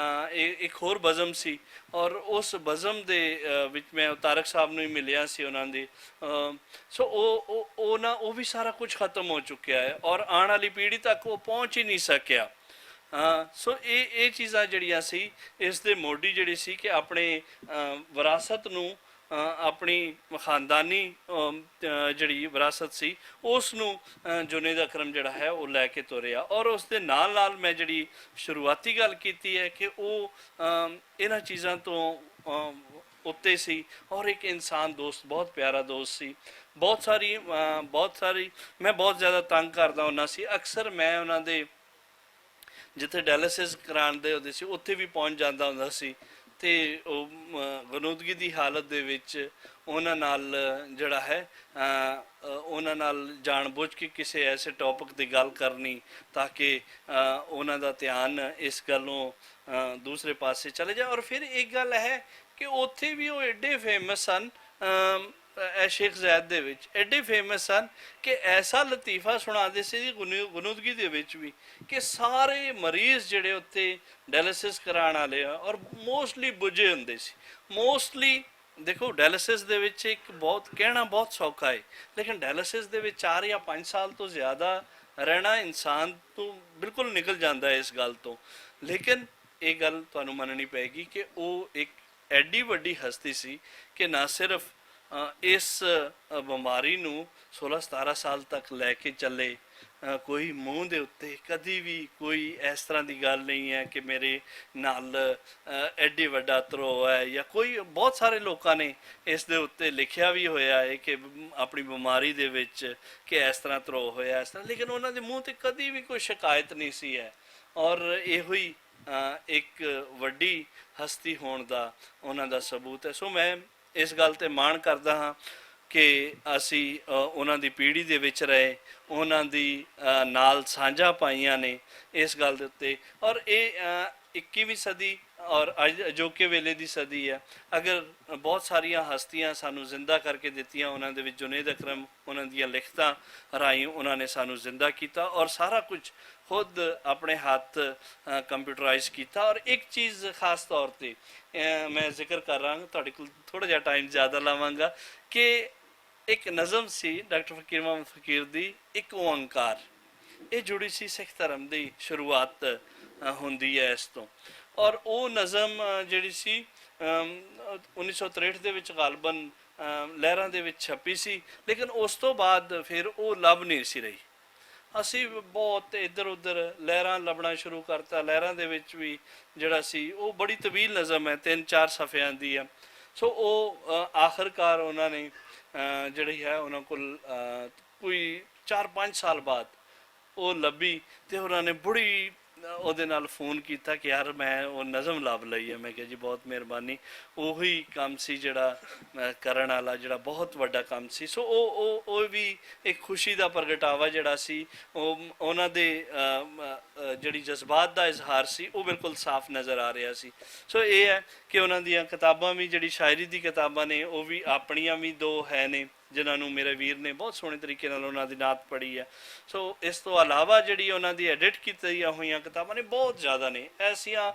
ਇੱਕ ਹੋਰ ਬਜ਼ਮ ਸੀ, ਔਰ ਉਸ ਬਜ਼ਮ ਦੇ ਵਿੱਚ ਮੈਂ ਤਾਰਕ ਸਾਹਿਬ ਨੂੰ ਹੀ ਮਿਲਿਆ ਸੀ ਉਹਨਾਂ ਦੇ। ਸੋ ਉਹ ਵੀ ਸਾਰਾ ਕੁਝ ਖਤਮ ਹੋ ਚੁੱਕਿਆ ਹੈ, ਔਰ ਆਉਣ ਵਾਲੀ ਪੀੜ੍ਹੀ ਤੱਕ ਉਹ ਪਹੁੰਚ ਹੀ ਨਹੀਂ ਸਕਿਆ। ਸੋ ਇਹ ਚੀਜ਼ਾਂ ਜਿਹੜੀਆਂ ਸੀ ਇਸ ਦੇ ਮੋਢੀ ਜਿਹੜੀ ਸੀ ਕਿ ਆਪਣੇ ਵਿਰਾਸਤ ਨੂੰ, ਆਪਣੀ ਖਾਨਦਾਨੀ ਜਿਹੜੀ ਵਿਰਾਸਤ ਸੀ ਉਸ ਨੂੰ ਜੁਨੇਦ ਅਕਰਮ ਜਿਹੜਾ ਹੈ ਉਹ ਲੈ ਕੇ ਤੁਰਿਆ। ਔਰ ਉਸ ਦੇ ਨਾਲ ਨਾਲ ਮੈਂ ਜਿਹੜੀ ਸ਼ੁਰੂਆਤੀ ਗੱਲ ਕੀਤੀ ਹੈ ਕਿ ਉਹ ਇਹਨਾਂ ਚੀਜ਼ਾਂ ਤੋਂ ਉੱਤੇ ਸੀ, ਔਰ ਇੱਕ ਇਨਸਾਨ ਦੋਸਤ, ਬਹੁਤ ਪਿਆਰਾ ਦੋਸਤ ਸੀ। ਬਹੁਤ ਸਾਰੀ ਮੈਂ ਬਹੁਤ ਜ਼ਿਆਦਾ ਤੰਗ ਕਰਦਾ ਹੁੰਦਾ ਸੀ। ਅਕਸਰ ਮੈਂ ਉਹਨਾਂ ਦੇ ਜਿੱਥੇ ਡਾਇਲਿਸਿਸ ਕਰਾਉਣ ਦੇ ਹੁੰਦੇ ਸੀ ਉੱਥੇ ਵੀ ਪਹੁੰਚ ਜਾਂਦਾ ਹੁੰਦਾ ਸੀ, ਅਤੇ ਉਹ ਗਨੂਦਗੀ ਦੀ ਹਾਲਤ ਦੇ ਵਿੱਚ ਉਹਨਾਂ ਨਾਲ ਜਿਹੜਾ ਹੈ ਉਹਨਾਂ ਨਾਲ ਜਾਣਬੁੱਝ ਕੇ ਕਿਸੇ ਐਸੇ ਟੌਪਿਕ ਦੀ ਗੱਲ ਕਰਨੀ ਤਾਂ ਕਿ ਉਹਨਾਂ ਦਾ ਧਿਆਨ ਇਸ ਗੱਲੋਂ ਦੂਸਰੇ ਪਾਸੇ ਚਲੇ ਜਾਏ। ਔਰ ਫਿਰ ਇੱਕ ਗੱਲ ਹੈ ਕਿ ਉੱਥੇ ਵੀ ਉਹ ਐਡੇ ਫੇਮਸ ਸਨ, ਸ਼ੇਖ ਜ਼ੈਦ ਦੇ ਵਿੱਚ ਐਡੇ ਫੇਮਸ ਸਨ ਕਿ ਐਸਾ ਲਤੀਫਾ ਸੁਣਾਉਂਦੇ ਸੀ ਗਨੂਦਗੀ ਦੇ ਵਿੱਚ ਵੀ ਕਿ ਸਾਰੇ ਮਰੀਜ਼ ਜਿਹੜੇ ਉੱਥੇ ਡਾਇਲਿਸਿਸ ਕਰਾਉਣ ਵਾਲੇ ਆ ਔਰ ਮੋਸਟਲੀ ਬੁੱਝੇ ਹੁੰਦੇ ਸੀ। ਮੋਸਟਲੀ ਦੇਖੋ ਡਾਇਲਿਸਿਸ ਦੇ ਵਿੱਚ ਇੱਕ ਬਹੁਤ ਕਹਿਣਾ ਬਹੁਤ ਸੌਖਾ ਹੈ, ਲੇਕਿਨ ਡਾਇਲਿਸਿਸ ਦੇ ਵਿੱਚ 4 ਜਾਂ 5 ਸਾਲ ਤੋਂ ਜ਼ਿਆਦਾ ਰਹਿਣਾ ਇਨਸਾਨ ਤੋਂ ਬਿਲਕੁਲ ਨਿਕਲ ਜਾਂਦਾ ਹੈ ਇਸ ਗੱਲ ਤੋਂ। ਲੇਕਿਨ ਇਹ ਗੱਲ ਤੁਹਾਨੂੰ ਮੰਨਣੀ ਪਏਗੀ ਕਿ ਉਹ ਇੱਕ ਐਡੀ ਵੱਡੀ ਹਸਤੀ ਸੀ ਕਿ ਨਾ ਸਿਰਫ ਇਸ ਬਿਮਾਰੀ ਨੂੰ 16-17 ਸਾਲ ਤੱਕ ਲੈ ਕੇ ਚੱਲੇ, ਕੋਈ ਮੂੰਹ ਦੇ ਉੱਤੇ ਕਦੀ ਵੀ ਕੋਈ ਇਸ ਤਰ੍ਹਾਂ ਦੀ ਗੱਲ ਨਹੀਂ ਹੈ ਕਿ ਮੇਰੇ ਨਾਲ ਐਡੀ ਵੱਡਾ ਧਰੋਹ ਹੈ ਜਾਂ ਕੋਈ। ਬਹੁਤ ਸਾਰੇ ਲੋਕਾਂ ਨੇ ਇਸ ਦੇ ਉੱਤੇ ਲਿਖਿਆ ਵੀ ਹੋਇਆ ਹੈ ਕਿ ਆਪਣੀ ਬਿਮਾਰੀ ਦੇ ਵਿੱਚ ਕਿ ਇਸ ਤਰ੍ਹਾਂ ਧਰੋਹ ਹੋਇਆ ਇਸ ਤਰ੍ਹਾਂ, ਲੇਕਿਨ ਉਹਨਾਂ ਦੇ ਮੂੰਹ ਤੇ ਕਦੀ ਵੀ ਕੋਈ ਸ਼ਿਕਾਇਤ ਨਹੀਂ ਸੀ ਹੈ। ਔਰ ਇਹੋ ਹੀ ਇੱਕ ਵੱਡੀ ਹਸਤੀ ਹੋਣ ਦਾ ਉਹਨਾਂ ਦਾ ਸਬੂਤ ਹੈ। ਸੋ ਮੈਂ ਇਸ ਗੱਲ 'ਤੇ ਮਾਣ ਕਰਦਾ ਹਾਂ ਕਿ ਅਸੀਂ ਉਹਨਾਂ ਦੀ ਪੀੜ੍ਹੀ ਦੇ ਵਿੱਚ ਰਹੇ, ਉਹਨਾਂ ਦੀ ਨਾਲ ਸਾਂਝਾਂ ਪਾਈਆਂ ਨੇ ਇਸ ਗੱਲ ਦੇ ਉੱਤੇ। ਔਰ ਇਹ 21ਵੀਂ ਸਦੀ ਔਰ ਅੱਜ ਅਜੋਕੇ ਵੇਲੇ ਦੀ ਸਦੀ ਹੈ। ਅਗਰ ਬਹੁਤ ਸਾਰੀਆਂ ਹਸਤੀਆਂ ਸਾਨੂੰ ਜ਼ਿੰਦਾ ਕਰਕੇ ਦਿੱਤੀਆਂ, ਉਹਨਾਂ ਦੇ ਵਿੱਚ ਜੁਨੇਦ ਅਕਰਮ ਉਹਨਾਂ ਦੀਆਂ ਲਿਖਤਾਂ ਰਾਹੀਂ ਉਹਨਾਂ ਨੇ ਸਾਨੂੰ ਜ਼ਿੰਦਾ ਕੀਤਾ ਔਰ ਸਾਰਾ ਕੁਝ ਖੁਦ ਆਪਣੇ ਹੱਥ ਕੰਪਿਊਟਰਾਈਜ਼ ਕੀਤਾ। ਔਰ ਇੱਕ ਚੀਜ਼ ਖਾਸ ਤੌਰ ਤੇ ਮੈਂ ਜ਼ਿਕਰ ਕਰ ਰਹਾ ਹਾਂ, ਤੁਹਾਡੇ ਕੋਲ ਥੋੜ੍ਹਾ ਜਿਹਾ ਟਾਈਮ ਜ਼ਿਆਦਾ ਲਾਵਾਂਗਾ, ਕਿ ਇੱਕ ਨਜ਼ਮ ਸੀ ਡਾਕਟਰ ਫਕੀਰ ਮੁਹੰਮਦ ਫਕੀਰ ਦੀ, ਇੱਕ ਓਂਕਾਰ। ਇਹ ਜੁੜੀ ਸੀ ਸਿੱਖ ਧਰਮ ਦੀ ਸ਼ੁਰੂਆਤ ਹੁੰਦੀ ਹੈ ਇਸ ਤੋਂ। ਔਰ ਉਹ ਨਜ਼ਮ ਜਿਹੜੀ ਸੀ 1963 ਦੇ ਵਿੱਚ ਗਾਲਬਨ ਲਹਿਰਾਂ ਦੇ ਵਿੱਚ ਛਪੀ ਸੀ, ਲੇਕਿਨ ਉਸ ਤੋਂ ਬਾਅਦ ਫਿਰ ਉਹ ਲੱਭ ਨਹੀਂ ਸੀ ਰਹੀ। ਅਸੀਂ ਬਹੁਤ ਇੱਧਰ ਉੱਧਰ ਲਹਿਰਾਂ ਲੱਭਣਾ ਸ਼ੁਰੂ ਕਰਤਾ। ਲਹਿਰਾਂ ਦੇ ਵਿੱਚ ਵੀ ਜਿਹੜਾ ਸੀ ਉਹ ਬੜੀ ਤਵੀਲ ਨਜ਼ਮ ਹੈ, 3-4 ਸਫ਼ਿਆਂ ਦੀ ਹੈ। ਸੋ ਉਹ ਆਖਰਕਾਰ ਉਹਨਾਂ ਨੇ ਜਿਹੜੀ ਹੈ ਉਹਨਾਂ ਕੋਲ ਕੋਈ 4-5 ਸਾਲ ਬਾਅਦ ਉਹ ਲੱਭੀ ਤੇ ਉਹਨਾਂ ਨੇ ਬੜੀ ਉਹਦੇ ਨਾਲ ਫੋਨ ਕੀਤਾ ਕਿ ਯਾਰ ਮੈਂ ਉਹ ਨਜ਼ਮ ਲੱਭ ਲਈ ਹੈ। ਮੈਂ ਕਿਹਾ ਜੀ ਬਹੁਤ ਮਿਹਰਬਾਨੀ। ਉਹੀ ਕੰਮ ਸੀ ਜਿਹੜਾ ਕਰਨ ਵਾਲਾ, ਜਿਹੜਾ ਬਹੁਤ ਵੱਡਾ ਕੰਮ ਸੀ। ਸੋ ਉਹ ਵੀ ਇੱਕ ਖੁਸ਼ੀ ਦਾ ਪ੍ਰਗਟਾਵਾ ਜਿਹੜਾ ਸੀ, ਉਹ ਉਹਨਾਂ ਦੇ ਜਿਹੜੀ ਜਜ਼ਬਾਤ ਦਾ ਇਜ਼ਹਾਰ ਸੀ ਉਹ ਬਿਲਕੁਲ ਸਾਫ਼ ਨਜ਼ਰ ਆ ਰਿਹਾ ਸੀ। ਸੋ ਇਹ ਹੈ ਕਿ ਉਹਨਾਂ ਦੀਆਂ ਕਿਤਾਬਾਂ ਵੀ, ਜਿਹੜੀ ਸ਼ਾਇਰੀ ਦੀ ਕਿਤਾਬਾਂ ਨੇ, ਉਹ ਵੀ ਆਪਣੀਆਂ ਵੀ 2 ਹੈ ਨੇ ਜਿਨ੍ਹਾਂ ਨੂੰ ਮੇਰੇ ਵੀਰ ਨੇ ਬਹੁਤ ਸੋਹਣੇ ਤਰੀਕੇ ਨਾਲ ਉਹਨਾਂ ਦੀ ਨਾਤ ਪੜ੍ਹੀ ਹੈ। ਸੋ ਇਸ ਤੋਂ ਇਲਾਵਾ ਜਿਹੜੀ ਉਹਨਾਂ ਦੀ ਐਡਿਟ ਕੀਤੀਆਂ ਹੋਈਆਂ ਕਿਤਾਬਾਂ ਨੇ ਬਹੁਤ ਜ਼ਿਆਦਾ ਨੇ। ਐਸੀਆਂ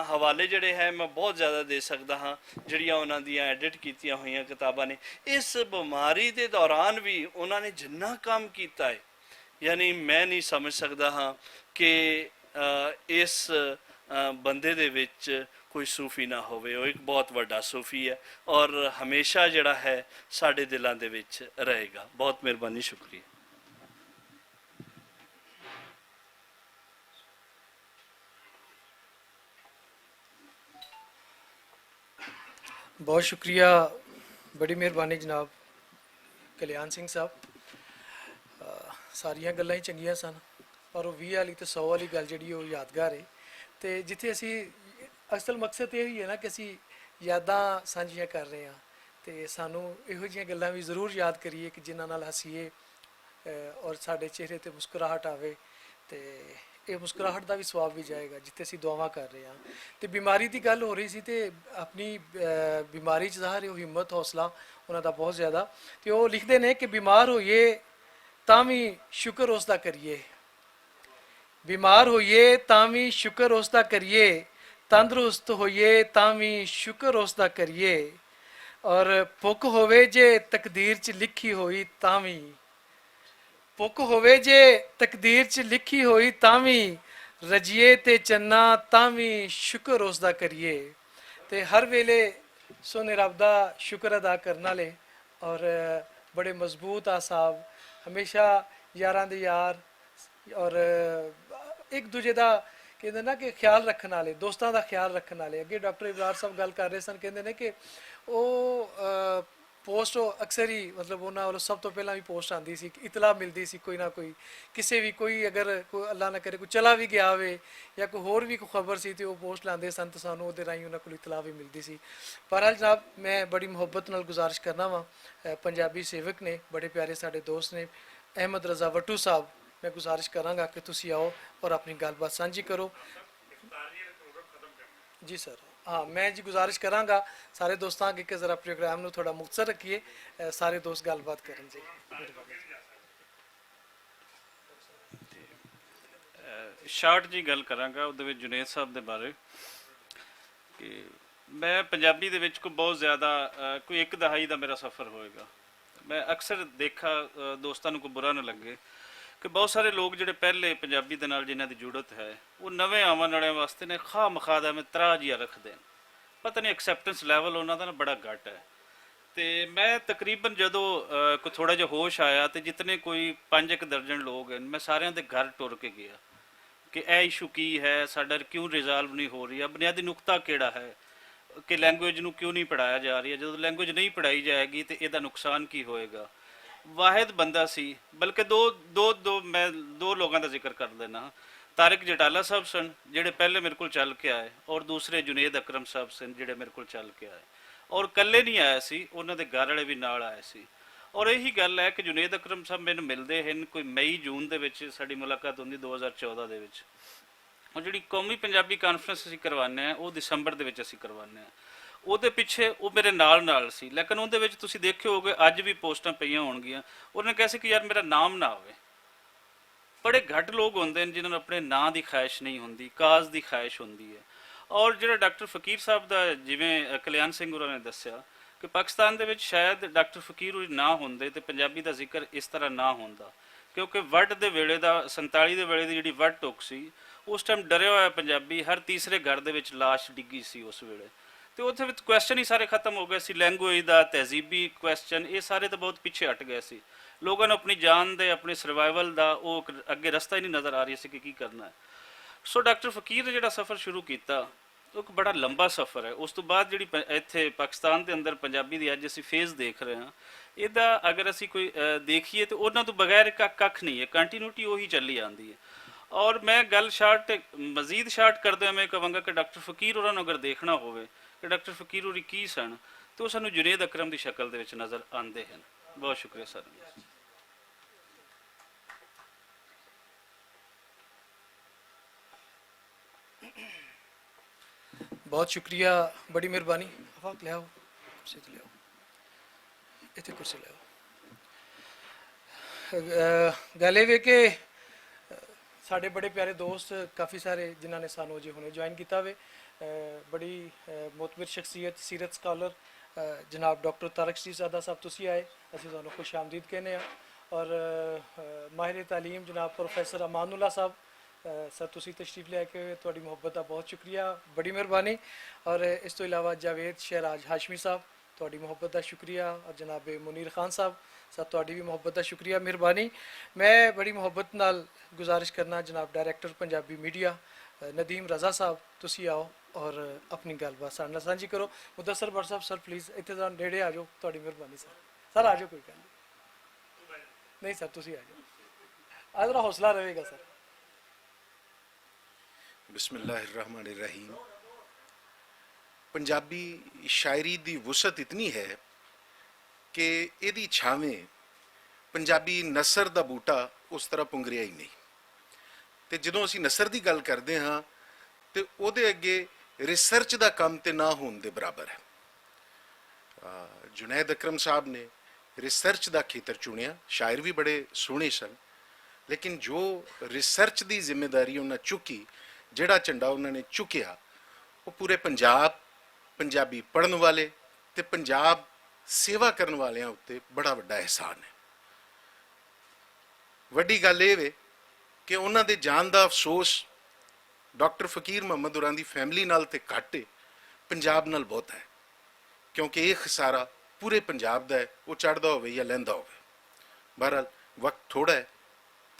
ਹਵਾਲੇ ਜਿਹੜੇ ਹੈ ਮੈਂ ਬਹੁਤ ਜ਼ਿਆਦਾ ਦੇ ਸਕਦਾ ਹਾਂ ਜਿਹੜੀਆਂ ਉਹਨਾਂ ਦੀਆਂ ਐਡਿਟ ਕੀਤੀਆਂ ਹੋਈਆਂ ਕਿਤਾਬਾਂ ਨੇ। ਇਸ ਬਿਮਾਰੀ ਦੇ ਦੌਰਾਨ ਵੀ ਉਹਨਾਂ ਨੇ ਜਿੰਨਾ ਕੰਮ ਕੀਤਾ ਹੈ, ਯਾਨੀ ਮੈਂ ਨਹੀਂ ਸਮਝ ਸਕਦਾ ਹਾਂ ਕਿ ਇਸ ਬੰਦੇ ਦੇ ਵਿੱਚ ਕੋਈ ਸੂਫੀ ਨਾ ਹੋਵੇ। ਉਹ ਇੱਕ ਬਹੁਤ ਵੱਡਾ ਸੂਫੀ ਹੈ ਔਰ ਹਮੇਸ਼ਾ ਜਿਹੜਾ ਹੈ ਸਾਡੇ ਦਿਲਾਂ ਦੇ ਵਿੱਚ ਰਹੇਗਾ। ਬਹੁਤ ਮਿਹਰਬਾਨੀ, ਸ਼ੁਕਰੀਆ। बहुत शुक्रिया, बड़ी मेहरबानी जनाब कल्याण सिंह साहब। सारिया गल्लां ही चंगियां सन, पर वो 20 वाली तो 100 वाली गल जी यादगार है। तो जिथे असी असल मकसद ये ही है ना कि असी यादां साझियां कर रहे हैं, तो सानू इहो जिहियां गल्लां भी जरूर याद करिए कि जिन्हां नाल हसीए और साडे चेहरे ते मुस्कुराहट आवे। तो ये मुस्कुराहट का भी सवाब भी जाएगा जिथे असी दुआवां कर रहे हैं। तो बीमारी की गल हो रही सी, तो अपनी बीमारी च ज़ाहिर है हिम्मत हौसला उन्हां दा बहुत ज़्यादा। तो वो लिखते हैं कि बीमार होइए तां भी शुक्र उसका करिए, बीमार होइए तां भी शुक्र उसका करिए, तंदरुस्त होइए तां भी शुक्र उसका करिए, और भुख होवे जे तकदीर च लिखी होई तां भी, भुख होवे जे तकदीर च लिखी होई तां भी, रजिए ते चन्ना तां भी शुक्र उसका करिए। ते हर वेले सोने रब दा शुक्र अदा करने वाले और बड़े मजबूत आसाब, हमेशा यारां दे यार और एक दूजे का कहते ना कि ख्याल रखने वाले, दोस्तों का ख्याल रखने वाले। अगे डॉक्टर इबरार साहब गल कर रहे सन, कहते हैं कि वो पोस्ट अक्सर ही मतलब उन्होंने वालों सब तो पहला भी पोस्ट आती सी, इतला मिलती सी कोई ना कोई, किसी भी कोई अगर कोई अल्लाह ना करे कोई चला भी गया हो या कोई होर भी कोई खबर सी तो वो पोस्ट लाते सन, तो सानू उहदे राही उन्होंने को इतला भी मिलती सी। बहरहाल जनाब मैं बड़ी मुहब्बत नाल गुजारिश करना वा, पंजाबी सेवक ने, बड़े प्यारे साडे दोस्त ने अहमद रजा वट्टू साहब, मैं गुजारिश करांगा कि तुसी आओ और अपनी गलबात साझी करो। जी सर, हाँ मैं जी गुजारिश करांगा सारे दोस्तों के ज़रा प्रोग्राम में थोड़ा मुख्तसर रखिए, सारे दोस्त गलबात करें जी। शार्ट जी गल करांगा ਉਹਦੇ ਵਿੱਚ जुनेद साहब ਦੇ ਬਾਰੇ ਕਿ मैं पंजाबी ਦੇ ਵਿੱਚ ਕੋਈ बहुत ज़्यादा कोई 1 दहाई ਦਾ मेरा सफ़र होएगा। मैं अक्सर देखा दोस्तों को बुरा ना लगे कि बहुत सारे लोग ਜਿਹੜੇ ਪਹਿਲੇ ਪੰਜਾਬੀ ਦੇ ਨਾਲ ਜਿਨ੍ਹਾਂ ਦੀ ਜੁੜਤ ਹੈ ਉਹ ਨਵੇਂ ਆਉਣ ਵਾਲਿਆਂ ਵਾਸਤੇ ਨੇ ਖਾਹ ਮਖਾਦਾ ਮੈਂ ਤਰਾ ਜਿਹਾ ਰੱਖਦੇ ਨੇ, ਪਤਾ ਨਹੀਂ ਐਕਸੈਪਟੈਂਸ ਲੈਵਲ ਉਹਨਾਂ ਦਾ ਨਾ ਬੜਾ ਘੱਟ ਹੈ। ਤੇ ਮੈਂ ਤਕਰੀਬਨ ਜਦੋਂ ਕੋਈ ਥੋੜਾ ਜਿਹਾ ਹੋਸ਼ ਆਇਆ ਤੇ ਜਿਤਨੇ ਕੋਈ 5-1 ਦਰਜਨ ਲੋਕ ਹਨ ਮੈਂ ਸਾਰਿਆਂ ਦੇ ਘਰ ਟੁਰ ਕੇ ਗਿਆ ਕਿ ਇਹ ਇਸ਼ੂ ਕੀ ਹੈ, ਸਾਡਾ ਕਿਉਂ ਰਿਜ਼ਾਲਵ ਨਹੀਂ ਹੋ ਰਹੀ ਹੈ, ਬੁਨਿਆਦੀ ਨੁਕਤਾ ਕਿਹੜਾ ਹੈ ਕਿ ਲੈਂਗੁਏਜ ਨੂੰ ਕਿਉਂ ਨਹੀਂ ਪੜ੍ਹਾਇਆ ਜਾ ਰਹੀ ਹੈ। ਜਦੋਂ ਲੈਂਗੁਏਜ ਨਹੀਂ ਪੜ੍ਹਾਈ ਜਾਏਗੀ ਤੇ ਇਹਦਾ ਨੁਕਸਾਨ ਕੀ ਹੋਏਗਾ। वाहिद बंदा सी, बल्कि मैं दो लोगों का जिक्र कर देना। तारिक जटाला साहब सन जिहड़े पहले मेरे को चल के आए, और दूसरे जुनेद अकरम साहब सन जिहड़े मेरे को चल के आए, और कल्ले नहीं आया सी, उन्हां दे घर वाले भी नाल आए सी। और यही गल है कि जुनेद अकरम साहब मैनूं मिलदे हैं कोई मई जून दे विच साडी मुलाकात हुंदी 2014 दे विच। ਹੁਣ ਜਿਹੜੀ ਕੌਮੀ ਪੰਜਾਬੀ ਕਾਨਫਰੰਸ ਅਸੀਂ ਕਰਵਾਉਂਦੇ ਆ ਉਹ ਦਸੰਬਰ ਦੇ ਵਿੱਚ ਅਸੀਂ ਕਰਵਾਉਂਦੇ ਆ। ਉਹਦੇ ਪਿੱਛੇ ਉਹ ਮੇਰੇ ਨਾਲ ਸੀ, ਲੇਕਿਨ ਉਹਦੇ ਵਿੱਚ ਤੁਸੀਂ ਦੇਖਿਓ ਹੋਗੇ ਅੱਜ ਵੀ ਪੋਸਟਾਂ ਪਈਆਂ ਹੋਣਗੀਆਂ, ਉਹਨੇ ਕਿਹਾ ਸੀ ਕਿ ਯਾਰ ਮੇਰਾ ਨਾਮ ਨਾ ਆਵੇ। ਬੜੇ ਘੱਟ ਲੋਕ ਹੁੰਦੇ ਨੇ ਜਿਨ੍ਹਾਂ ਨੂੰ ਆਪਣੇ ਨਾਂ ਦੀ ਖਾਹਿਸ਼ ਨਹੀਂ ਹੁੰਦੀ, ਕਾਜ਼ ਦੀ ਖਾਹਿਸ਼ ਹੁੰਦੀ ਹੈ। ਔਰ ਜਿਹੜਾ ਡਾਕਟਰ ਫਕੀਰ ਸਾਹਿਬ ਦਾ, ਜਿਵੇਂ ਕਲਿਆਣ ਸਿੰਘ ਹੋਰਾਂ ਨੇ ਦੱਸਿਆ ਕਿ ਪਾਕਿਸਤਾਨ ਦੇ ਵਿੱਚ ਸ਼ਾਇਦ ਡਾਕਟਰ ਫਕੀਰ ਹੋਰੀ ਨਾ ਹੁੰਦੇ ਤੇ ਪੰਜਾਬੀ ਦਾ ਜ਼ਿਕਰ ਇਸ ਤਰ੍ਹਾਂ ਨਾ ਹੁੰਦਾ, ਕਿਉਂਕਿ ਵੱਢ ਦੇ ਵੇਲੇ ਦਾ 47 ਦੇ ਵੇਲੇ ਦੀ ਜਿਹੜੀ ਵੱਢ ਟੁੱਕ ਸੀ, ਉਸ ਟਾਈਮ ਡਰਿਆ ਹੋਇਆ ਪੰਜਾਬੀ ਹਰ ਤੀਸਰੇ ਘਰ ਦੇ ਵਿੱਚ ਲਾਸ਼ ਡਿੱਗੀ ਸੀ ਉਸ ਵੇਲੇ। ਤੇ ਉੱਥੇ ਵਿੱਚ ਕੁਐਸਚਨ ਹੀ ਸਾਰੇ ਖਤਮ ਹੋ ਗਏ ਸੀ, ਲੈਂਗੁਏਜ ਦਾ, ਤਹਿਜ਼ੀਬੀ ਕੁਐਸਚਨ, ਇਹ ਸਾਰੇ ਤਾਂ ਬਹੁਤ ਪਿੱਛੇ ਹਟ ਗਏ ਸੀ। ਲੋਕਾਂ ਨੂੰ ਆਪਣੀ ਜਾਨ ਦੇ, ਆਪਣੇ ਸਰਵਾਈਵਲ ਦਾ ਉਹ ਅੱਗੇ ਰਸਤਾ ਹੀ ਨਹੀਂ ਨਜ਼ਰ ਆ ਰਹੀ ਸੀ ਕਿ ਕੀ ਕਰਨਾ ਹੈ। ਸੋ ਡਾਕਟਰ ਫਕੀਰ ਨੇ ਜਿਹੜਾ ਸਫ਼ਰ ਸ਼ੁਰੂ ਕੀਤਾ ਉਹ ਇੱਕ ਬੜਾ ਲੰਬਾ ਸਫ਼ਰ ਹੈ। ਉਸ ਤੋਂ ਬਾਅਦ ਜਿਹੜੀ ਇੱਥੇ ਪਾਕਿਸਤਾਨ ਦੇ ਅੰਦਰ ਪੰਜਾਬੀ ਦੀ ਅੱਜ ਅਸੀਂ ਫੇਜ਼ ਦੇਖ ਰਹੇ ਹਾਂ, ਇਹਦਾ ਅਗਰ ਅਸੀਂ ਕੋਈ ਦੇਖੀਏ ਤਾਂ ਉਹਨਾਂ ਤੋਂ ਬਗੈਰ ਕੱਖ ਨਹੀਂ ਹੈ, ਕੰਟੀਨਿਊਟੀ ਉਹੀ ਚੱਲੀ ਜਾਂਦੀ ਹੈ। ਔਰ ਮੈਂ ਗੱਲ ਮਜ਼ੀਦ ਸ਼ਾਰਟ ਕਰਦੇ ਹੋਏ ਮੈਂ ਕਹਾਂਗਾ ਕਿ ਡਾਕਟਰ ਫਕੀਰ ਹੋਰਾਂ ਨੂੰ ਅਗਰ ਦੇਖਣਾ ਹੋਵੇ ਕਿ ਡਾਕਟਰ ਫਕੀਰ ਹੋਰੀ ਕੀ ਸਨ, ਤਾਂ ਉਹ ਸਾਨੂੰ ਜੁਨੇਦ ਅਕਰਮ ਦੀ ਸ਼ਕਲ ਦੇ ਵਿੱਚ ਨਜ਼ਰ ਆਉਂਦੇ ਹਨ। ਬਹੁਤ ਸ਼ੁਕਰੀਆ ਸਰ। बहुत शुक्रिया, बड़ी मेहरबानी। आफाक ले आओ, कुर्सी ले आओ, इतने कुर्सी ले आओ। गल ये कि साढ़े बड़े प्यारे दोस्त काफ़ी सारे जिन्होंने सानू अजे हुणे ज्वाइन किया वे, बड़ी मोतबर शख्सियत, सीरत स्कॉलर जनाब डॉक्टर तारक शरीफजादा साहब तुसी आए, असीं तुहानू खुश आमदीद कहने आ। और माहिर तालीम जनाब प्रोफैसर अमानुल्लाह साहब, सर तुसी तशरीफ लैके तुहाडी मुहब्बत का बहुत शुक्रिया, बड़ी मेहरबानी। और इस तो इलावा जावेद शहराज हाशमी साहब, तुहाडी मुहब्बत का शुक्रिया। और जनाब मुनीर खान साहब, सर तुहाडी भी मुहब्बत का शुक्रिया, मेहरबानी। मैं बड़ी मुहब्बत नाल गुजारिश करना जनाब डायरैक्टर पंजाबी मीडिया नदीम रज़ा साहब, तुसी आओ और अपनी गलबात साढ़े नाल सांझी करो। मुदस्सर भट्ट साहब, सर प्लीज़ इत्थे जरा नेड़े आ जाओ, तुहाडी मेहरबानी सर। सर आ जाओ, कोई गल नहीं सर, तुसी आ जाओ, आ जरा हौसला रहेगा सर। बिस्मिल्लाहिर्रहमानिर्रहीम। पंजाबी शायरी दी वुसत इतनी है कि इहदी छावें पंजाबी नसर दा बूटा उस तरह पुंगरिया ही नहीं। तो जदों असीं नसर दी गल करते हाँ तो उहदे अगे रिसर्च दा काम ते ना होने दे बराबर है। जुनैद अकरम साहब ने रिसर्च दा खेतर चुनिया, शायर भी बड़े सोहने सन, लेकिन जो रिसर्च दी जिम्मेदारी उन्हें चुकी, ਜਿਹੜਾ ਝੰਡਾ ਉਹਨਾਂ ਨੇ ਚੁੱਕਿਆ, ਉਹ ਪੂਰੇ ਪੰਜਾਬ, ਪੰਜਾਬੀ ਪੜ੍ਹਨ ਵਾਲੇ ਤੇ ਪੰਜਾਬ ਸੇਵਾ ਕਰਨ ਵਾਲਿਆਂ ਉੱਤੇ ਬੜਾ ਵੱਡਾ ਅਹਿਸਾਨ ਹੈ। ਵੱਡੀ ਗੱਲ ਇਹ ਵੇ ਕਿ ਉਹਨਾਂ ਦੇ ਜਾਨ ਦਾ ਅਫਸੋਸ ਡਾਕਟਰ ਫਕੀਰ ਮੁਹੰਮਦ ਹੋਰਾਂ ਦੀ ਫੈਮਿਲੀ ਨਾਲ ਤੇ ਘੱਟ ਹੈ, ਪੰਜਾਬ ਨਾਲ ਬਹੁਤ ਹੈ, ਕਿਉਂਕਿ ਇਹ ਖਸਾਰਾ ਪੂਰੇ ਪੰਜਾਬ ਦਾ ਹੈ, ਉਹ ਚੜ੍ਹਦਾ ਹੋਵੇ ਜਾਂ ਲਹਿੰਦਾ ਹੋਵੇ। ਬਹਰਹਾਲ ਵਕਤ ਥੋੜਾ ਹੈ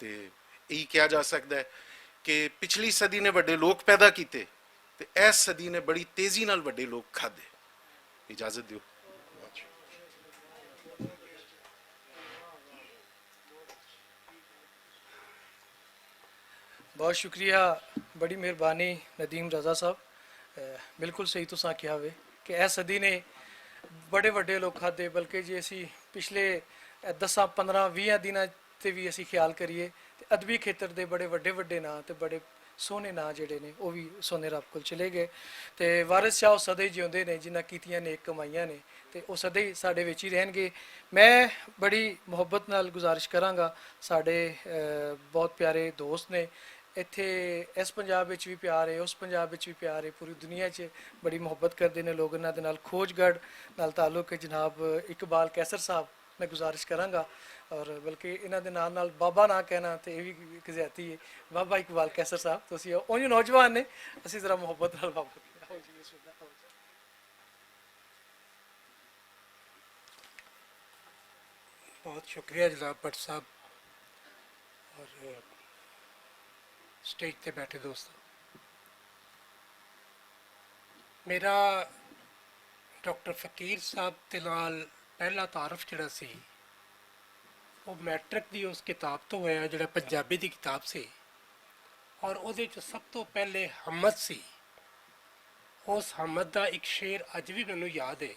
ਤੇ ਇਹੀ ਕਿਹਾ ਜਾ ਸਕਦਾ ਹੈ कि पिछली सदी ने वड्डे लोग पैदा किए ते इस सदी ने बड़ी तेजी नाल वड्डे लोग खाधे। इजाजत दिओ। बहुत शुक्रिया, बड़ी मेहरबानी नदीम रज़ा साहब। बिल्कुल सही तुस आख्या वे कि इस सदी ने बड़े वड्डे लोग खाधे, बल्कि जे असी पिछले 10-15-20 दिनों ते भी असी ख्याल करिए तो अदबी खेतर के बड़े वड्डे वड्डे नाँ तो बड़े सोहने नाँ जोड़े ने वो भी सोने रब कोल चले गए। तो वारिस शाह सदा ही जिउंदे ने, जिन्हां कीतियां नेक कमाइयां ने, तो वो सदा ही साडे विच ही रहणगे। मैं बड़ी मुहब्बत नाल गुजारिश करांगा, साडे बहुत प्यारे दोस्त ने इत्थे, इस पंजाब विच भी प्यार है, उस पंजाब विच भी प्यार है, पूरी दुनिया च बड़ी मुहब्बत करते हैं लोग। इन्हां दे नाल खोजगढ़ नाल ताल्लुक है जनाब इकबाल कैसर साहब, मैं गुजारिश करांगा। और बल्कि इन्हां दे नाल बाबा ना कहना तो यह भी एक ज्यादती है। बाबा इकबाल कैसर साहब तुसीं आओ, उंज नौजवान ने, असीं जरा मुहब्बत नाल बाबा आओ जी। बहुत शुक्रिया जनाब भट्ट साहब और स्टेज पे बैठे दोस्तों। मेरा डॉक्टर फकीर साहब के नाल पहला तारफ जिहड़ा सी वो मैट्रिक की उस किताब तो होया जिहड़ा पंजाबी की किताब सी, और उहदे च सब तो पहले हमद सी। उस हमद का एक शेर अज भी मैनू याद है,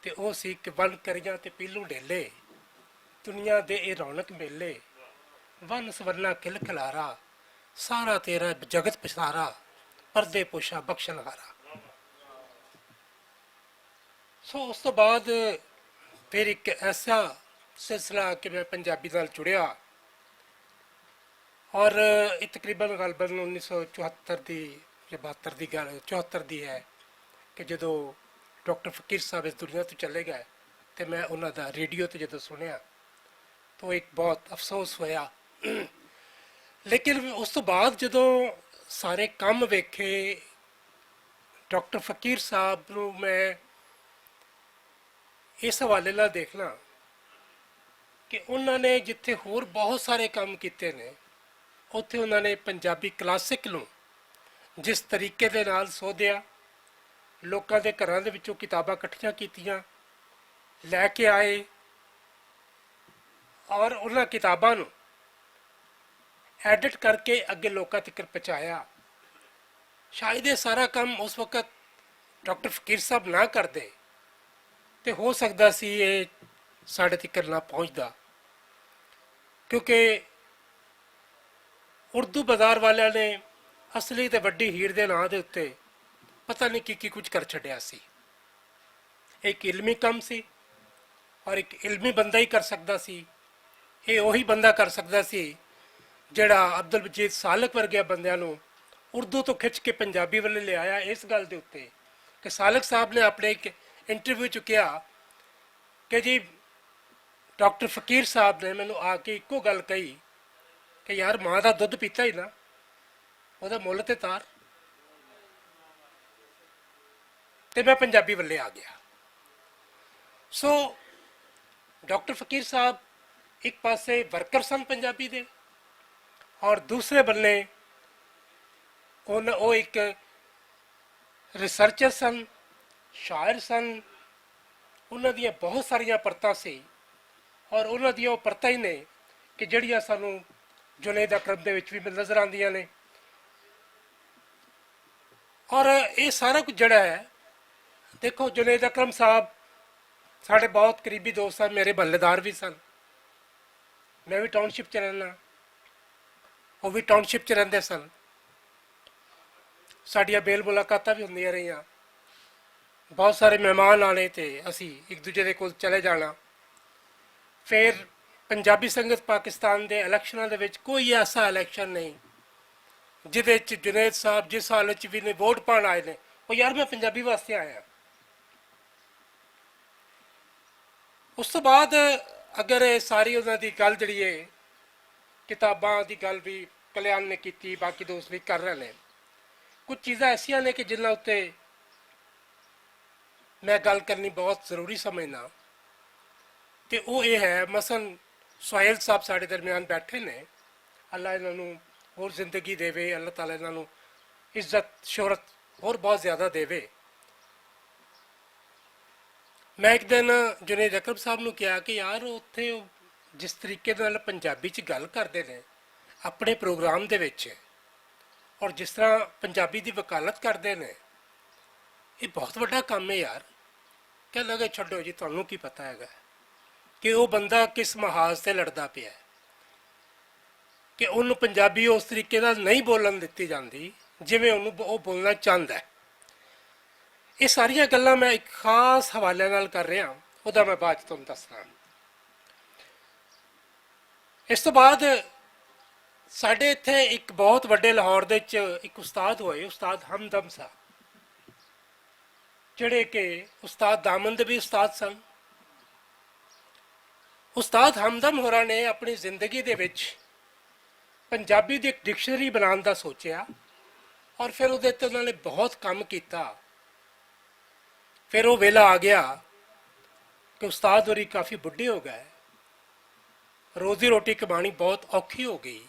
तो वह सी कि वन करियां ते पीलू ढेले, दुनिया दे ए रौनक मेले, वन सवरना किल खलारा, ਸਾਰਾ ਤੇਰਾ ਜਗਤ ਪਸਾਰਾ, ਪਰਦੇ ਪੋਸ਼ਾ ਬਖਸ਼ਣਹਾਰਾ। ਸੋ ਉਸ ਤੋਂ ਬਾਅਦ ਫਿਰ ਇੱਕ ਐਸਾ ਸਿਲਸਿਲਾ ਕਿ ਮੈਂ ਪੰਜਾਬੀ ਨਾਲ ਜੁੜਿਆ, ਔਰ ਇਹ ਤਕਰੀਬਨ ਗਲਬਨ 1974 ਦੀ ਜਾਂ 72 ਦੀ ਗੱਲ, 74 ਦੀ ਹੈ ਕਿ ਜਦੋਂ ਡਾਕਟਰ ਫਕੀਰ ਸਾਹਿਬ ਇਸ ਦੁਨੀਆ ਤੋਂ ਚਲੇ ਗਏ ਤੇ ਮੈਂ ਉਹਨਾਂ ਦਾ ਰੇਡੀਓ ਤੇ ਜਦੋਂ ਸੁਣਿਆ ਤਾਂ ਇੱਕ ਬਹੁਤ ਅਫਸੋਸ ਹੋਇਆ। ਲੇਕਿਨ ਉਸ ਤੋਂ ਬਾਅਦ ਜਦੋਂ ਸਾਰੇ ਕੰਮ ਵੇਖੇ, ਡਾਕਟਰ ਫਕੀਰ ਸਾਹਿਬ ਨੂੰ ਮੈਂ ਇਸ ਹਵਾਲੇ ਨਾਲ ਦੇਖਣਾ ਕਿ ਉਹਨਾਂ ਨੇ ਜਿੱਥੇ ਹੋਰ ਬਹੁਤ ਸਾਰੇ ਕੰਮ ਕੀਤੇ ਨੇ, ਉੱਥੇ ਉਹਨਾਂ ਨੇ ਪੰਜਾਬੀ ਕਲਾਸਿਕ ਨੂੰ ਜਿਸ ਤਰੀਕੇ ਦੇ ਨਾਲ ਸੋਧਿਆ, ਲੋਕਾਂ ਦੇ ਘਰਾਂ ਦੇ ਵਿੱਚੋਂ ਕਿਤਾਬਾਂ ਇਕੱਠੀਆਂ ਕੀਤੀਆਂ, ਲੈ ਕੇ ਆਏ, ਔਰ ਉਹਨਾਂ ਕਿਤਾਬਾਂ ਨੂੰ ਐਡਿਟ ਕਰਕੇ ਅੱਗੇ ਲੋਕਾਂ ਤੱਕ ਪਹੁੰਚਾਇਆ। ਸ਼ਾਇਦ ਇਹ ਸਾਰਾ ਕੰਮ ਉਸ ਵਕਤ ਡਾਕਟਰ ਫਕੀਰ ਸਾਹਿਬ ਨਾ ਕਰਦੇ ਤੇ ਹੋ ਸਕਦਾ ਸੀ ਇਹ ਸਾਡੇ ਤੱਕ ਨਾ ਪਹੁੰਚਦਾ, ਕਿਉਂਕਿ ਉਰਦੂ ਬਾਜ਼ਾਰ ਵਾਲਿਆਂ ਨੇ ਅਸਲੀ ਤੇ ਵੱਡੀ ਹੀਰ ਦੇ ਨਾਂ ਦੇ ਉੱਤੇ ਪਤਾ ਨਹੀਂ ਕੀ ਕੁਝ ਕਰ ਛੱਡਿਆ ਸੀ। ਇੱਕ ਇਲਮੀ ਕੰਮ ਸੀ ਔਰ ਇੱਕ ਇਲਮੀ ਬੰਦਾ ਹੀ ਕਰ ਸਕਦਾ ਸੀ। ਇਹ ਉਹੀ ਬੰਦਾ ਕਰ ਸਕਦਾ ਸੀ ਜਿਹੜਾ ਅਬਦੁਲ ਵਜੀਦ ਸਾਲਕ ਵਰਗੇ ਬੰਦਿਆਂ ਨੂੰ ਉਰਦੂ ਤੋਂ ਖਿੱਚ ਕੇ ਪੰਜਾਬੀ ਵੱਲ ਲਿਆਇਆ, ਇਸ ਗੱਲ ਦੇ ਉੱਤੇ ਕਿ ਸਾਲਕ ਸਾਹਿਬ ਨੇ ਆਪਣੇ ਇੱਕ ਇੰਟਰਵਿਊ 'ਚ ਕਿਹਾ ਕਿ ਜੀ ਡਾਕਟਰ ਫਕੀਰ ਸਾਹਿਬ ਨੇ ਮੈਨੂੰ ਆ ਕੇ ਇੱਕੋ ਗੱਲ ਕਹੀ ਕਿ ਯਾਰ ਮਾਂ ਦਾ ਦੁੱਧ ਪੀਤਾ ਹੀ ਨਾ, ਉਹਦਾ ਮੁੱਲ ਤੇ ਤਾਰ, ਤੇ ਮੈਂ ਪੰਜਾਬੀ ਵੱਲੇ ਆ ਗਿਆ। ਸੋ ਡਾਕਟਰ ਫਕੀਰ ਸਾਹਿਬ ਇੱਕ ਪਾਸੇ ਵਰਕਰ ਸਨ ਪੰਜਾਬੀ ਦੇ, ਔਰ ਦੂਸਰੇ ਬੰਨੇ ਉਹ ਇੱਕ ਰਿਸਰਚਰ ਸਨ, ਸ਼ਾਇਰ ਸਨ। ਉਹਨਾਂ ਦੀਆਂ ਬਹੁਤ ਸਾਰੀਆਂ ਪਰਤਾਂ ਸੀ, ਔਰ ਉਹਨਾਂ ਦੀਆਂ ਉਹ ਪਰਤਾਂ ਹੀ ਨੇ ਕਿ ਜਿਹੜੀਆਂ ਸਾਨੂੰ ਜੁਨੈਦ ਅਕਰਮ ਦੇ ਵਿੱਚ ਵੀ ਨਜ਼ਰ ਆਉਂਦੀਆਂ ਨੇ। ਔਰ ਇਹ ਸਾਰਾ ਕੁਝ ਜਿਹੜਾ ਹੈ, ਦੇਖੋ ਜੁਨੈਦ ਅਕਰਮ ਸਾਹਿਬ ਸਾਡੇ ਬਹੁਤ ਕਰੀਬੀ ਦੋਸਤ ਸਨ, ਮੇਰੇ ਬੱਲੇਦਾਰ ਵੀ ਸਨ। ਮੈਂ ਵੀ ਟਾਊਨਸ਼ਿਪ 'ਚ ਰਹਿੰਦਾ, ਉਹ ਵੀ ਟਾਊਨਸ਼ਿਪ 'ਚ ਰਹਿੰਦੇ ਸਨ। ਸਾਡੀਆਂ ਬੇਲ ਮੁਲਾਕਾਤਾਂ ਵੀ ਹੁੰਦੀਆਂ ਰਹੀਆਂ, ਬਹੁਤ ਸਾਰੇ ਮਹਿਮਾਨ ਆਣੇ ਤੇ ਅਸੀਂ ਇੱਕ ਦੂਜੇ ਦੇ ਕੋਲ ਚਲੇ ਜਾਣਾ। ਫਿਰ ਪੰਜਾਬੀ ਸੰਗਤ ਪਾਕਿਸਤਾਨ ਦੇ ਇਲੈਕਸ਼ਨਾਂ ਦੇ ਵਿੱਚ ਕੋਈ ਐਸਾ ਇਲੈਕਸ਼ਨ ਨਹੀਂ ਜਿਹਦੇ 'ਚ ਜੁਨੈਦ ਸਾਹਿਬ ਜਿਸ ਹਾਲਤ 'ਚ ਵੀ ਨੇ ਵੋਟ ਪਾਉਣ ਆਏ ਨੇ, ਉਹ ਯਾਰ ਮੈਂ ਪੰਜਾਬੀ ਵਾਸਤੇ ਆਇਆ। ਉਸ ਤੋਂ ਬਾਅਦ ਅਗਰ ਇਹ ਸਾਰੀ ਉਹਨਾਂ ਦੀ ਗੱਲ ਜਿਹੜੀ ਹੈ, ਕਿਤਾਬਾਂ ਦੀ ਗੱਲ ਵੀ ਕਲਿਆਣ ਨੇ ਕੀਤੀ, ਬਾਕੀ ਦੋਸਤ ਵੀ ਕਰ ਰਹੇ ਨੇ। ਕੁਝ ਚੀਜ਼ਾਂ ਐਸੀਆਂ ਨੇ ਕਿ ਜਿਨ੍ਹਾਂ ਉੱਤੇ ਮੈਂ ਗੱਲ ਕਰਨੀ ਬਹੁਤ ਜ਼ਰੂਰੀ ਸਮਝਦਾ, ਤੇ ਉਹ ਇਹ ਹੈ, ਮਸਲਨ ਸੁਹੇਲ ਸਾਹਿਬ ਸਾਡੇ ਦਰਮਿਆਨ ਬੈਠੇ ਨੇ, ਅੱਲਾ ਇਹਨਾਂ ਨੂੰ ਹੋਰ ਜ਼ਿੰਦਗੀ ਦੇਵੇ, ਅੱਲਾਹ ਤਾਲਾ ਇਹਨਾਂ ਨੂੰ ਇੱਜ਼ਤ ਸ਼ੋਹਰਤ ਹੋਰ ਬਹੁਤ ਜ਼ਿਆਦਾ ਦੇਵੇ। ਮੈਂ ਇੱਕ ਦਿਨ ਜੁਨੈਦ ਅਕਰਮ ਸਾਹਿਬ ਨੂੰ ਕਿਹਾ ਕਿ ਯਾਰ ਉੱਥੇ ਉਹ ਜਿਸ ਤਰੀਕੇ ਨਾਲ ਪੰਜਾਬੀ 'ਚ ਗੱਲ ਕਰਦੇ ਨੇ ਆਪਣੇ ਪ੍ਰੋਗਰਾਮ ਦੇ ਵਿੱਚ, ਔਰ ਜਿਸ ਤਰ੍ਹਾਂ ਪੰਜਾਬੀ ਦੀ ਵਕਾਲਤ ਕਰਦੇ ਨੇ, ਇਹ ਬਹੁਤ ਵੱਡਾ ਕੰਮ ਹੈ ਯਾਰ। ਕਹਿਣ ਲੱਗੇ ਛੱਡੋ ਜੀ, ਤੁਹਾਨੂੰ ਕੀ ਪਤਾ ਹੈਗਾ ਕਿ ਉਹ ਬੰਦਾ ਕਿਸ ਮਹਾਜ਼ ਤੇ ਲੜਦਾ ਪਿਆ, ਕਿ ਉਹਨੂੰ ਪੰਜਾਬੀ ਉਸ ਤਰੀਕੇ ਨਾਲ ਨਹੀਂ ਬੋਲਣ ਦਿੱਤੀ ਜਾਂਦੀ ਜਿਵੇਂ ਉਹਨੂੰ ਉਹ ਬੋਲਣਾ ਚਾਹੁੰਦਾ ਹੈ। ਇਹ ਸਾਰੀਆਂ ਗੱਲਾਂ ਮੈਂ ਇੱਕ ਖਾਸ ਹਵਾਲੇ ਨਾਲ ਕਰ ਰਿਹਾ, ਉਹਦਾ ਮੈਂ ਬਾਅਦ 'ਚ ਤੁਹਾਨੂੰ ਦੱਸਣਾ। ਇਸ ਤੋਂ ਬਾਅਦ ਸਾਡੇ ਇੱਥੇ ਇੱਕ ਬਹੁਤ ਵੱਡੇ ਲਾਹੌਰ ਦੇ ਵਿੱਚ ਇੱਕ ਉਸਤਾਦ ਹੋਏ, ਉਸਤਾਦ ਹਮਦਮ ਸਾਹਿਬ, ਜਿਹੜੇ ਕਿ ਉਸਤਾਦ ਦਾਮਨ ਦੇ ਵੀ ਉਸਤਾਦ ਸਨ। ਉਸਤਾਦ ਹਮਦਮ ਹੋਰਾਂ ਨੇ ਆਪਣੀ ਜ਼ਿੰਦਗੀ ਦੇ ਵਿੱਚ ਪੰਜਾਬੀ ਦੀ ਇੱਕ ਡਿਕਸ਼ਨਰੀ ਬਣਾਉਣ ਦਾ ਸੋਚਿਆ, ਔਰ ਫਿਰ ਉਹਦੇ ਤੇ ਉਹਨਾਂ ਨੇ ਬਹੁਤ ਕੰਮ ਕੀਤਾ। ਫਿਰ ਉਹ ਵੇਲਾ ਆ ਗਿਆ ਕਿ ਉਸਤਾਦ ਹੋਰੀ ਕਾਫੀ ਬੁੱਢੇ ਹੋ ਗਏ, ਰੋਜ਼ੀ ਰੋਟੀ ਕਮਾਣੀ ਬਹੁਤ ਔਖੀ ਹੋ ਗਈ।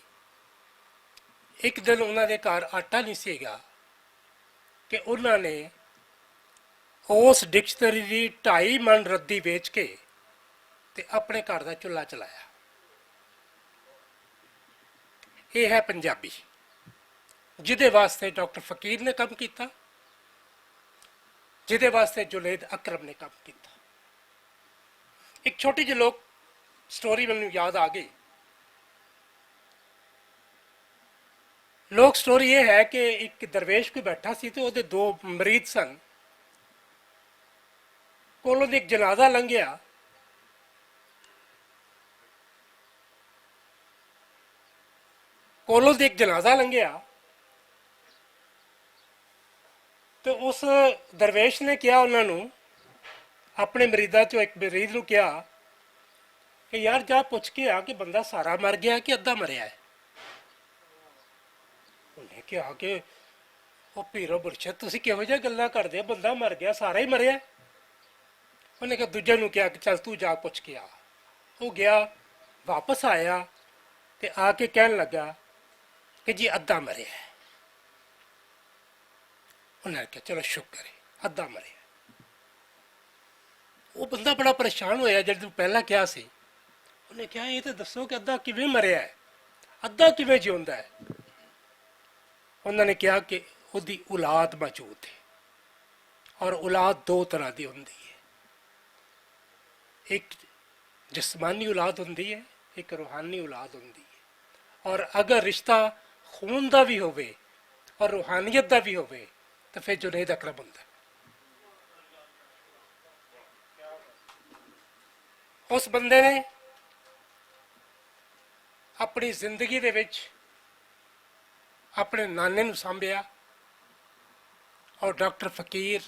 ਇੱਕ ਦਿਨ ਉਹਨਾਂ ਦੇ ਘਰ ਆਟਾ ਨਹੀਂ ਸੀਗਾ ਕਿ ਉਹਨਾਂ ਨੇ ਉਸ ਡਿਕਸ਼ਨਰੀ ਦੀ 2.5 ਮਣ ਰੱਦੀ ਵੇਚ ਕੇ ਤੇ ਆਪਣੇ ਘਰ ਦਾ ਚੁੱਲ੍ਹਾ ਚਲਾਇਆ। ਇਹ ਹੈ ਪੰਜਾਬੀ, ਜਿਹਦੇ ਵਾਸਤੇ ਡਾਕਟਰ ਫਕੀਰ ਨੇ ਕੰਮ ਕੀਤਾ, ਜਿਹਦੇ ਵਾਸਤੇ ਜੁਨੈਦ ਅਕਰਮ ਨੇ ਕੰਮ ਕੀਤਾ। ਇੱਕ ਛੋਟੀ ਜਿਹੀ ਲੋਕ ਸਟੋਰੀ ਮੈਨੂੰ ਯਾਦ ਆ ਗਈ। ਲੋਕ ਸਟੋਰੀ ਇਹ ਹੈ ਕਿ ਇੱਕ ਦਰਵੇਸ਼ ਕੋਈ ਬੈਠਾ ਸੀ ਤੇ ਉਹਦੇ ਦੋ ਮਰੀਦ ਸਨ। ਕੋਲੋਂ ਦੀ ਇੱਕ ਜਨਾਜ਼ਾ ਲੰਘਿਆ, ਕੋਲੋਂ ਦੀ ਇੱਕ ਜਨਾਜ਼ਾ ਲੰਘਿਆ ਤੇ ਉਸ ਦਰਵੇਸ਼ ਨੇ ਕਿਹਾ ਉਹਨਾਂ ਨੂੰ, ਆਪਣੇ ਮਰੀਦਾਂ ਚੋਂ ਇੱਕ ਮਰੀਦ ਨੂੰ ਕਿਹਾ ਕਿ ਯਾਰ ਜਾ ਪੁੱਛ ਕੇ ਆ ਕਿ ਬੰਦਾ ਸਾਰਾ ਮਰ ਗਿਆ ਕਿ ਅੱਧਾ ਮਰਿਆ ਹੈ। ਉਹਨੇ ਕਿਹਾ ਕਿ ਉਹ ਪੀਰੋ ਮੁਰਸ਼ਦ ਤੁਸੀਂ ਕਿਹੋ ਜਿਹਾ ਗੱਲਾਂ ਕਰਦੇ ਹੋ, ਬੰਦਾ ਮਰ ਗਿਆ, ਸਾਰਾ ਹੀ ਮਰਿਆ। ਉਹਨੇ ਕਿਹਾ ਦੂਜੇ ਨੂੰ ਕਿਹਾ ਕਿ ਚੱਲ ਤੂੰ ਜਾ ਪੁੱਛ ਕੇ ਆ। ਉਹ ਗਿਆ, ਵਾਪਸ ਆਇਆ ਤੇ ਆ ਕੇ ਕਹਿਣ ਲੱਗਾ ਕਿ ਜੀ ਅੱਧਾ ਮਰਿਆ ਹੈ। ਉਹਨਾਂ ਨੇ ਕਿਹਾ ਚਲੋ ਸ਼ੁਕਰ ਹੈ ਅੱਧਾ ਮਰਿਆ। ਉਹ ਬੰਦਾ ਬੜਾ ਪਰੇਸ਼ਾਨ ਹੋਇਆ ਜਦ ਤੂੰ ਪਹਿਲਾਂ ਕਿਹਾ ਸੀ। ਉਹਨੇ ਕਿਹਾ ਇਹ ਤਾਂ ਦੱਸੋ ਕਿ ਅੱਧਾ ਕਿਵੇਂ ਮਰਿਆ ਹੈ, ਅੱਧਾ ਕਿਵੇਂ ਜਿਉਂਦਾ ਹੈ। ਉਹਨਾਂ ਨੇ ਕਿਹਾ ਕਿ ਉਹਦੀ ਔਲਾਦ ਮੌਜੂਦ ਹੈ, ਔਰ ਔਲਾਦ ਦੋ ਤਰ੍ਹਾਂ ਦੀ ਹੁੰਦੀ ਹੈ, ਇੱਕ ਜਿਸਮਾਨੀ ਔਲਾਦ ਹੁੰਦੀ ਹੈ, ਇੱਕ ਰੂਹਾਨੀ ਔਲਾਦ ਹੁੰਦੀ ਹੈ। ਔਰ ਅਗਰ ਰਿਸ਼ਤਾ ਖੂਨ ਦਾ ਵੀ ਹੋਵੇ ਔਰ ਰੂਹਾਨੀਅਤ ਦਾ ਵੀ ਹੋਵੇ ਤਾਂ ਫਿਰ ਜੁਨੈਦ ਅਕਰਮ ਹੁੰਦਾ। ਉਸ ਬੰਦੇ ਨੇ ਆਪਣੀ ਜ਼ਿੰਦਗੀ ਦੇ ਵਿੱਚ ਆਪਣੇ ਨਾਨੇ ਨੂੰ ਸਾਂਭਿਆ ਔਰ ਡਾਕਟਰ ਫਕੀਰ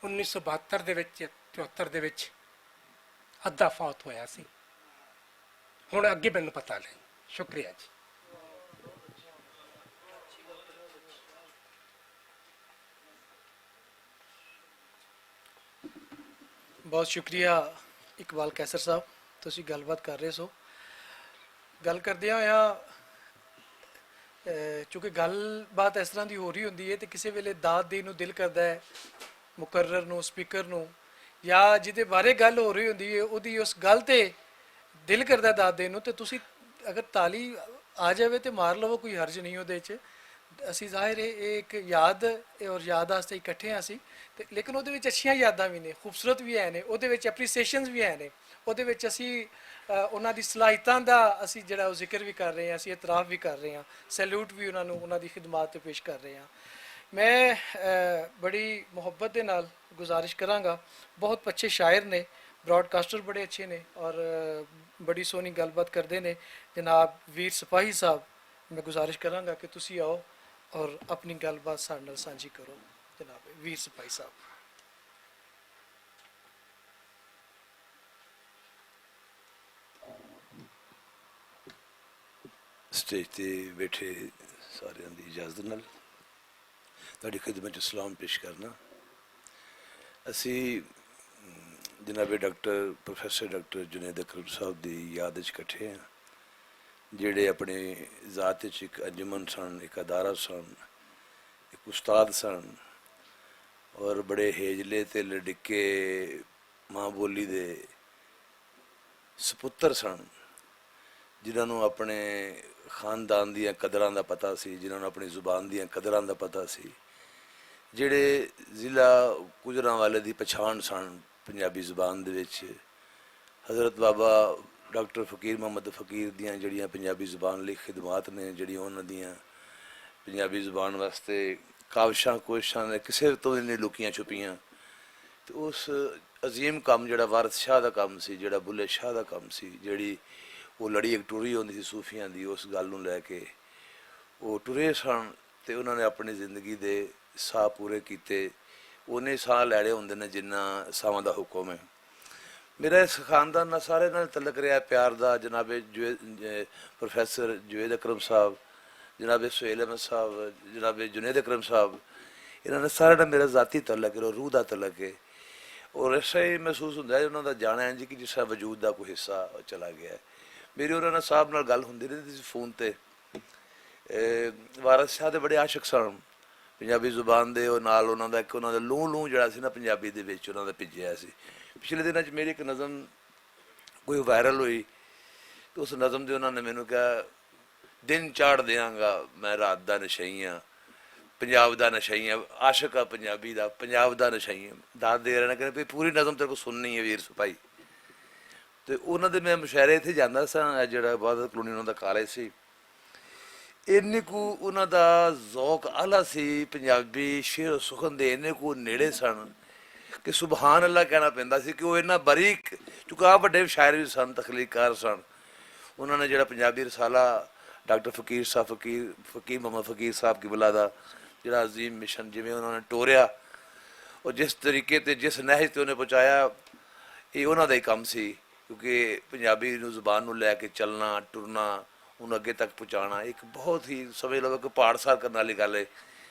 1972 ਦੇ ਵਿੱਚ 74 ਦੇ ਵਿੱਚ ਅੱਧਾ ਫੌਤ ਹੋਇਆ ਸੀ। ਹੁਣ ਅੱਗੇ ਮੈਨੂੰ ਪਤਾ ਨਹੀਂ। ਸ਼ੁਕਰੀਆ ਜੀ। ਬਹੁਤ ਸ਼ੁਕਰੀਆ ਇਕਬਾਲ ਕੈਸਰ ਸਾਹਿਬ, ਤੁਸੀਂ ਗੱਲਬਾਤ ਕਰ ਰਹੇ ਸੋ। ਗੱਲ ਕਰਦਿਆਂ ਹੋਇਆ ਚੂँकि ਗੱਲਬਾਤ ਇਸ ਤਰ੍ਹਾਂ ਦੀ ਹੋ ਰਹੀ ਹੁੰਦੀ ਹੈ ਤੇ ਕਿਸੇ ਵੇਲੇ ਦਾਤ ਦੇਣ ਨੂੰ ਦਿਲ ਕਰਦਾ ਹੈ ਮੁਕਰਰ ਨੂੰ, ਸਪੀਕਰ ਨੂੰ, ਜਾਂ ਜਿਹਦੇ ਬਾਰੇ ਗੱਲ ਹੋ ਰਹੀ ਹੁੰਦੀ ਹੈ ਉਹਦੀ ਉਸ ਗੱਲ ਤੇ ਦਿਲ ਕਰਦਾ ਦਾਤ ਦੇਣ ਨੂੰ, ਤੇ ਤੁਸੀਂ ਅਗਰ ਤਾਲੀ ਆ ਜਾਵੇ ਤੇ ਮਾਰ ਲਵੋ, ਕੋਈ ਹਰਜ ਨਹੀਂ ਉਹਦੇ 'ਚ। ਅਸੀਂ ਜ਼ਾਹਿਰ ਹੈ ਇਹ ਇੱਕ ਯਾਦ ਔਰ ਯਾਦ ਵਾਸਤੇ ਇਕੱਠੇ ਹਾਂ ਅਸੀਂ, ਤੇ ਲੇਕਿਨ ਉਹਦੇ ਵਿੱਚ ਅੱਛੀਆਂ ਯਾਦਾਂ ਵੀ ਨੇ, ਖੂਬਸੂਰਤ ਵੀ ਹੈ ਨੇ, ਉਹਦੇ ਵਿੱਚ ਐਪਰੀਸੀਏਸ਼ਨਸ ਵੀ ਹੈ ਨੇ, ਉਹਦੇ ਵਿੱਚ ਅਸੀਂ ਉਹਨਾਂ ਦੀ ਸਲਾਹੀਤਾਂ ਦਾ ਅਸੀਂ ਜਿਹੜਾ ਉਹ ਜ਼ਿਕਰ ਵੀ ਕਰ ਰਹੇ ਹਾਂ, ਅਸੀਂ ਇਤਰਾਫ ਵੀ ਕਰ ਰਹੇ ਹਾਂ, ਸੈਲੂਟ ਵੀ ਉਹਨਾਂ ਨੂੰ, ਉਹਨਾਂ ਦੀ ਖਿਦਮਤ 'ਤੇ ਪੇਸ਼ ਕਰ ਰਹੇ ਹਾਂ। ਮੈਂ ਬੜੀ ਮੁਹੱਬਤ ਦੇ ਨਾਲ ਗੁਜ਼ਾਰਿਸ਼ ਕਰਾਂਗਾ, ਬਹੁਤ ਅੱਛੇ ਸ਼ਾਇਰ ਨੇ, ਬ੍ਰੌਡਕਾਸਟਰ ਬੜੇ ਅੱਛੇ ਨੇ ਔਰ ਬੜੀ ਸੋਹਣੀ ਗੱਲਬਾਤ ਕਰਦੇ ਨੇ ਜਨਾਬ ਵੀਰ ਸਿਪਾਹੀ ਸਾਹਿਬ। ਮੈਂ ਗੁਜ਼ਾਰਿਸ਼ ਕਰਾਂਗਾ ਕਿ ਤੁਸੀਂ ਆਓ ਔਰ ਆਪਣੀ ਗੱਲਬਾਤ ਸਾਡੇ ਨਾਲ ਸਾਂਝੀ ਕਰੋ। ਜਨਾਬ ਵੀਰ ਸਿਪਾਹੀ ਸਾਹਿਬ। ਸਟੇਜ ਤੇ ਬੈਠੇ ਸਾਰਿਆਂ ਦੀ ਇਜਾਜ਼ਤ ਨਾਲ ਤੁਹਾਡੀ ਖਿਦਮਤ 'ਚ ਸਲਾਮ ਪੇਸ਼ ਕਰਨਾ। ਅਸੀਂ ਜਨਾਬ ਡਾਕਟਰ ਪ੍ਰੋਫੈਸਰ ਡਾਕਟਰ ਜੁਨੈਦ ਅਕਰਮ ਸਾਹਿਬ ਦੀ ਯਾਦ 'ਚ ਇਕੱਠੇ ਹਾਂ, ਜਿਹੜੇ ਆਪਣੇ ਜ਼ਾਤ 'ਚ ਇੱਕ ਅੰਜਮਨ ਸਨ, ਇੱਕ ਅਦਾਰਾ ਸਨ, ਇੱਕ ਉਸਤਾਦ ਸਨ ਔਰ ਬੜੇ ਹੇਜਲੇ ਤੇ ਲੜਿੱਕੇ ਮਾਂ ਬੋਲੀ ਦੇ ਸਪੁੱਤਰ ਸਨ, ਜਿਨ੍ਹਾਂ ਨੂੰ ਆਪਣੇ ਖਾਨਦਾਨ ਦੀਆਂ ਕਦਰਾਂ ਦਾ ਪਤਾ ਸੀ, ਜਿਨ੍ਹਾਂ ਨੂੰ ਆਪਣੀ ਜ਼ੁਬਾਨ ਦੀਆਂ ਕਦਰਾਂ ਦਾ ਪਤਾ ਸੀ, ਜਿਹੜੇ ਜ਼ਿਲ੍ਹਾ ਗੁਜਰਾਂਵਾਲੇ ਦੀ ਪਛਾਣ ਸਨ ਪੰਜਾਬੀ ਜ਼ੁਬਾਨ ਦੇ ਵਿੱਚ। ਹਜ਼ਰਤ ਬਾਬਾ ਡਾਕਟਰ ਫਕੀਰ ਮੁਹੰਮਦ ਫਕੀਰ ਦੀਆਂ ਜਿਹੜੀਆਂ ਪੰਜਾਬੀ ਜ਼ੁਬਾਨ ਲਈ ਖਿਦਮਾਤ ਨੇ, ਜਿਹੜੀਆਂ ਉਹਨਾਂ ਦੀਆਂ ਪੰਜਾਬੀ ਜ਼ੁਬਾਨ ਵਾਸਤੇ ਕਾਵਿਸ਼ਾਂ ਕੋਸ਼ਿਸ਼ਾਂ ਨੇ ਕਿਸੇ ਤੋਂ ਨਹੀਂ ਲੁਕੀਆਂ ਛੁਪੀਆਂ, ਤੇ ਉਸ ਅਜ਼ੀਮ ਕੰਮ ਜਿਹੜਾ ਵਾਰਿਸ ਸ਼ਾਹ ਦਾ ਕੰਮ ਸੀ, ਜਿਹੜਾ ਬੁੱਲੇ ਸ਼ਾਹ ਦਾ ਕੰਮ ਸੀ, ਜਿਹੜੀ ਉਹ ਲੜੀ ਇੱਕ ਟੁਰੀ ਹੁੰਦੀ ਸੀ ਸੂਫੀਆਂ ਦੀ, ਉਸ ਗੱਲ ਨੂੰ ਲੈ ਕੇ ਉਹ ਟੁਰੇ ਸਨ ਤੇ ਉਹਨਾਂ ਨੇ ਆਪਣੀ ਜ਼ਿੰਦਗੀ ਦੇ ਸਾਹ ਪੂਰੇ ਕੀਤੇ। ਉਹਨੇ ਸਾਹ ਲੈਣੇ ਹੁੰਦੇ ਨੇ ਜਿੰਨਾ ਸਾਹਾਂ ਦਾ ਹੁਕਮ ਹੈ। ਮੇਰਾ ਇਸ ਖਾਨਦਾਨ ਨਾਲ ਸਾਰੇ ਨਾਲ ਤਲਕ ਰਿਹਾ ਪਿਆਰ ਦਾ। ਜਨਾਬੇ ਪ੍ਰੋਫੈਸਰ ਜਵੇਦ ਅਕਰਮ ਸਾਹਿਬ, ਜਨਾਬੇ ਸੁਹੇਲ ਅਹਿਮਦ ਸਾਹਿਬ, ਜਨਾਬੇ ਜੁਨੈਦ ਅਕਰਮ ਸਾਹਿਬ, ਇਹਨਾਂ ਨਾਲ ਸਾਰਿਆਂ ਨਾਲ ਮੇਰਾ ਜ਼ਾਤੀ ਤਲਕ ਹੈ, ਰੂਹ ਦਾ ਤਲਕ ਹੈ। ਔਰ ਐਸਾ ਹੀ ਮਹਿਸੂਸ ਹੁੰਦਾ ਹੈ ਉਹਨਾਂ ਦਾ ਜਾਣਾ ਇੰਝ ਕਿ ਜਿਸ ਤਰ੍ਹਾਂ ਵਜੂਦ ਦਾ ਕੋਈ ਹਿੱਸਾ ਚਲਾ ਗਿਆ ਹੈ। ਮੇਰੀ ਉਹਨਾਂ ਨਾਲ ਸਾਹਿਬ ਨਾਲ ਗੱਲ ਹੁੰਦੀ ਰਹਿੰਦੀ ਸੀ ਫੋਨ 'ਤੇ। ਵਾਰਿਸ ਸ਼ਾਹ ਦੇ ਬੜੇ ਆਸ਼ਿਕ ਸਨ ਪੰਜਾਬੀ ਜ਼ੁਬਾਨ ਦੇ, ਉਹ ਨਾਲ ਉਹਨਾਂ ਦਾ ਇੱਕ ਉਹਨਾਂ ਦਾ ਲੂੰ ਜਿਹੜਾ ਸੀ ਨਾ ਪੰਜਾਬੀ ਦੇ ਵਿੱਚ ਉਹਨਾਂ ਦਾ ਭਿੱਜਿਆ ਸੀ। ਪਿਛਲੇ ਦਿਨਾਂ 'ਚ ਮੇਰੀ ਇੱਕ ਨਜ਼ਮ ਕੋਈ ਵਾਇਰਲ ਹੋਈ ਤੇ ਉਸ ਨਜ਼ਮ ਦੇ ਉਹਨਾਂ ਨੇ ਮੈਨੂੰ ਕਿਹਾ, ਦਿਨ ਚਾੜ ਦਿਆਂਗਾ ਮੈਂ ਰਾਤ ਦਾ ਨਸ਼ਈ ਹਾਂ, ਪੰਜਾਬ ਦਾ ਨਸ਼ਈ ਹਾਂ, ਆਸ਼ਿਕ ਆ ਪੰਜਾਬੀ ਦਾ, ਪੰਜਾਬ ਦਾ ਨਸ਼ਈ ਹਾਂ। ਦਾਦ ਦੇ ਰਹਿਣਾ ਕਹਿੰਦੇ ਵੀ ਪੂਰੀ ਨਜ਼ਮ ਤੇਰੇ ਕੋਲ ਸੁਣਨੀ ਹੈ ਵੀਰ ਸਿਪਾਹੀ। ਤੇ ਉਹਨਾਂ ਦੇ ਮੈਂ ਮੁਸ਼ਾਇਰੇ ਇੱਥੇ ਜਾਂਦਾ ਸਾਂ, ਜਿਹੜਾ ਇਬਾਦਤ ਕਲੋਨੀ ਉਹਨਾਂ ਦਾ ਕਾਲਜ ਸੀ। ਇੰਨੀ ਕੁ ਉਹਨਾਂ ਦਾ ਜ਼ੌਕ ਆਲਾ ਸੀ, ਪੰਜਾਬੀ ਸ਼ੇਰ ਸੁਖਨ ਦੇ ਇੰਨੇ ਕੁ ਨੇੜੇ ਸਨ ਕਿ ਸੁਬਹਾਨ ਅੱਲਾ ਕਹਿਣਾ ਪੈਂਦਾ ਸੀ ਕਿ ਉਹ ਇੰਨਾ ਬਰੀਕ, ਚੁੱਕਾ ਆਪ ਵੱਡੇ ਸ਼ਾਇਰ ਵੀ ਸਨ, ਤਖਲੀਕਾਰ ਸਨ। ਉਹਨਾਂ ਨੇ ਜਿਹੜਾ ਪੰਜਾਬੀ ਰਸਾਲਾ ਡਾਕਟਰ ਫਕੀਰ ਸਾਹਿਬ ਫਕੀਰ ਮੁਹੰਮਦ ਫਕੀਰ ਸਾਹਿਬ ਕਿਬਲਾ ਦਾ ਜਿਹੜਾ ਅਜ਼ੀਮ ਮਿਸ਼ਨ ਜਿਵੇਂ ਉਹਨਾਂ ਨੇ ਟੋਰਿਆ, ਉਹ ਜਿਸ ਤਰੀਕੇ ਤੇ ਜਿਸ ਨਹਿਜ ਤੇ ਉਹਨੇ ਪਹੁੰਚਾਇਆ, ਇਹ ਉਹਨਾਂ ਦਾ ਹੀ ਕੰਮ ਸੀ। ਕਿਉਂਕਿ ਪੰਜਾਬੀ ਨੂੰ ਜ਼ੁਬਾਨ ਨੂੰ ਲੈ ਕੇ ਚੱਲਣਾ, ਟੁਰਨਾ, ਉਹਨੂੰ ਅੱਗੇ ਤੱਕ ਪਹੁੰਚਾਉਣਾ ਇੱਕ ਬਹੁਤ ਹੀ ਸਮਝ ਲਓ ਕਿ ਪਹਾੜਸਾਰ ਕਰਨ ਵਾਲੀ ਗੱਲ ਹੈ।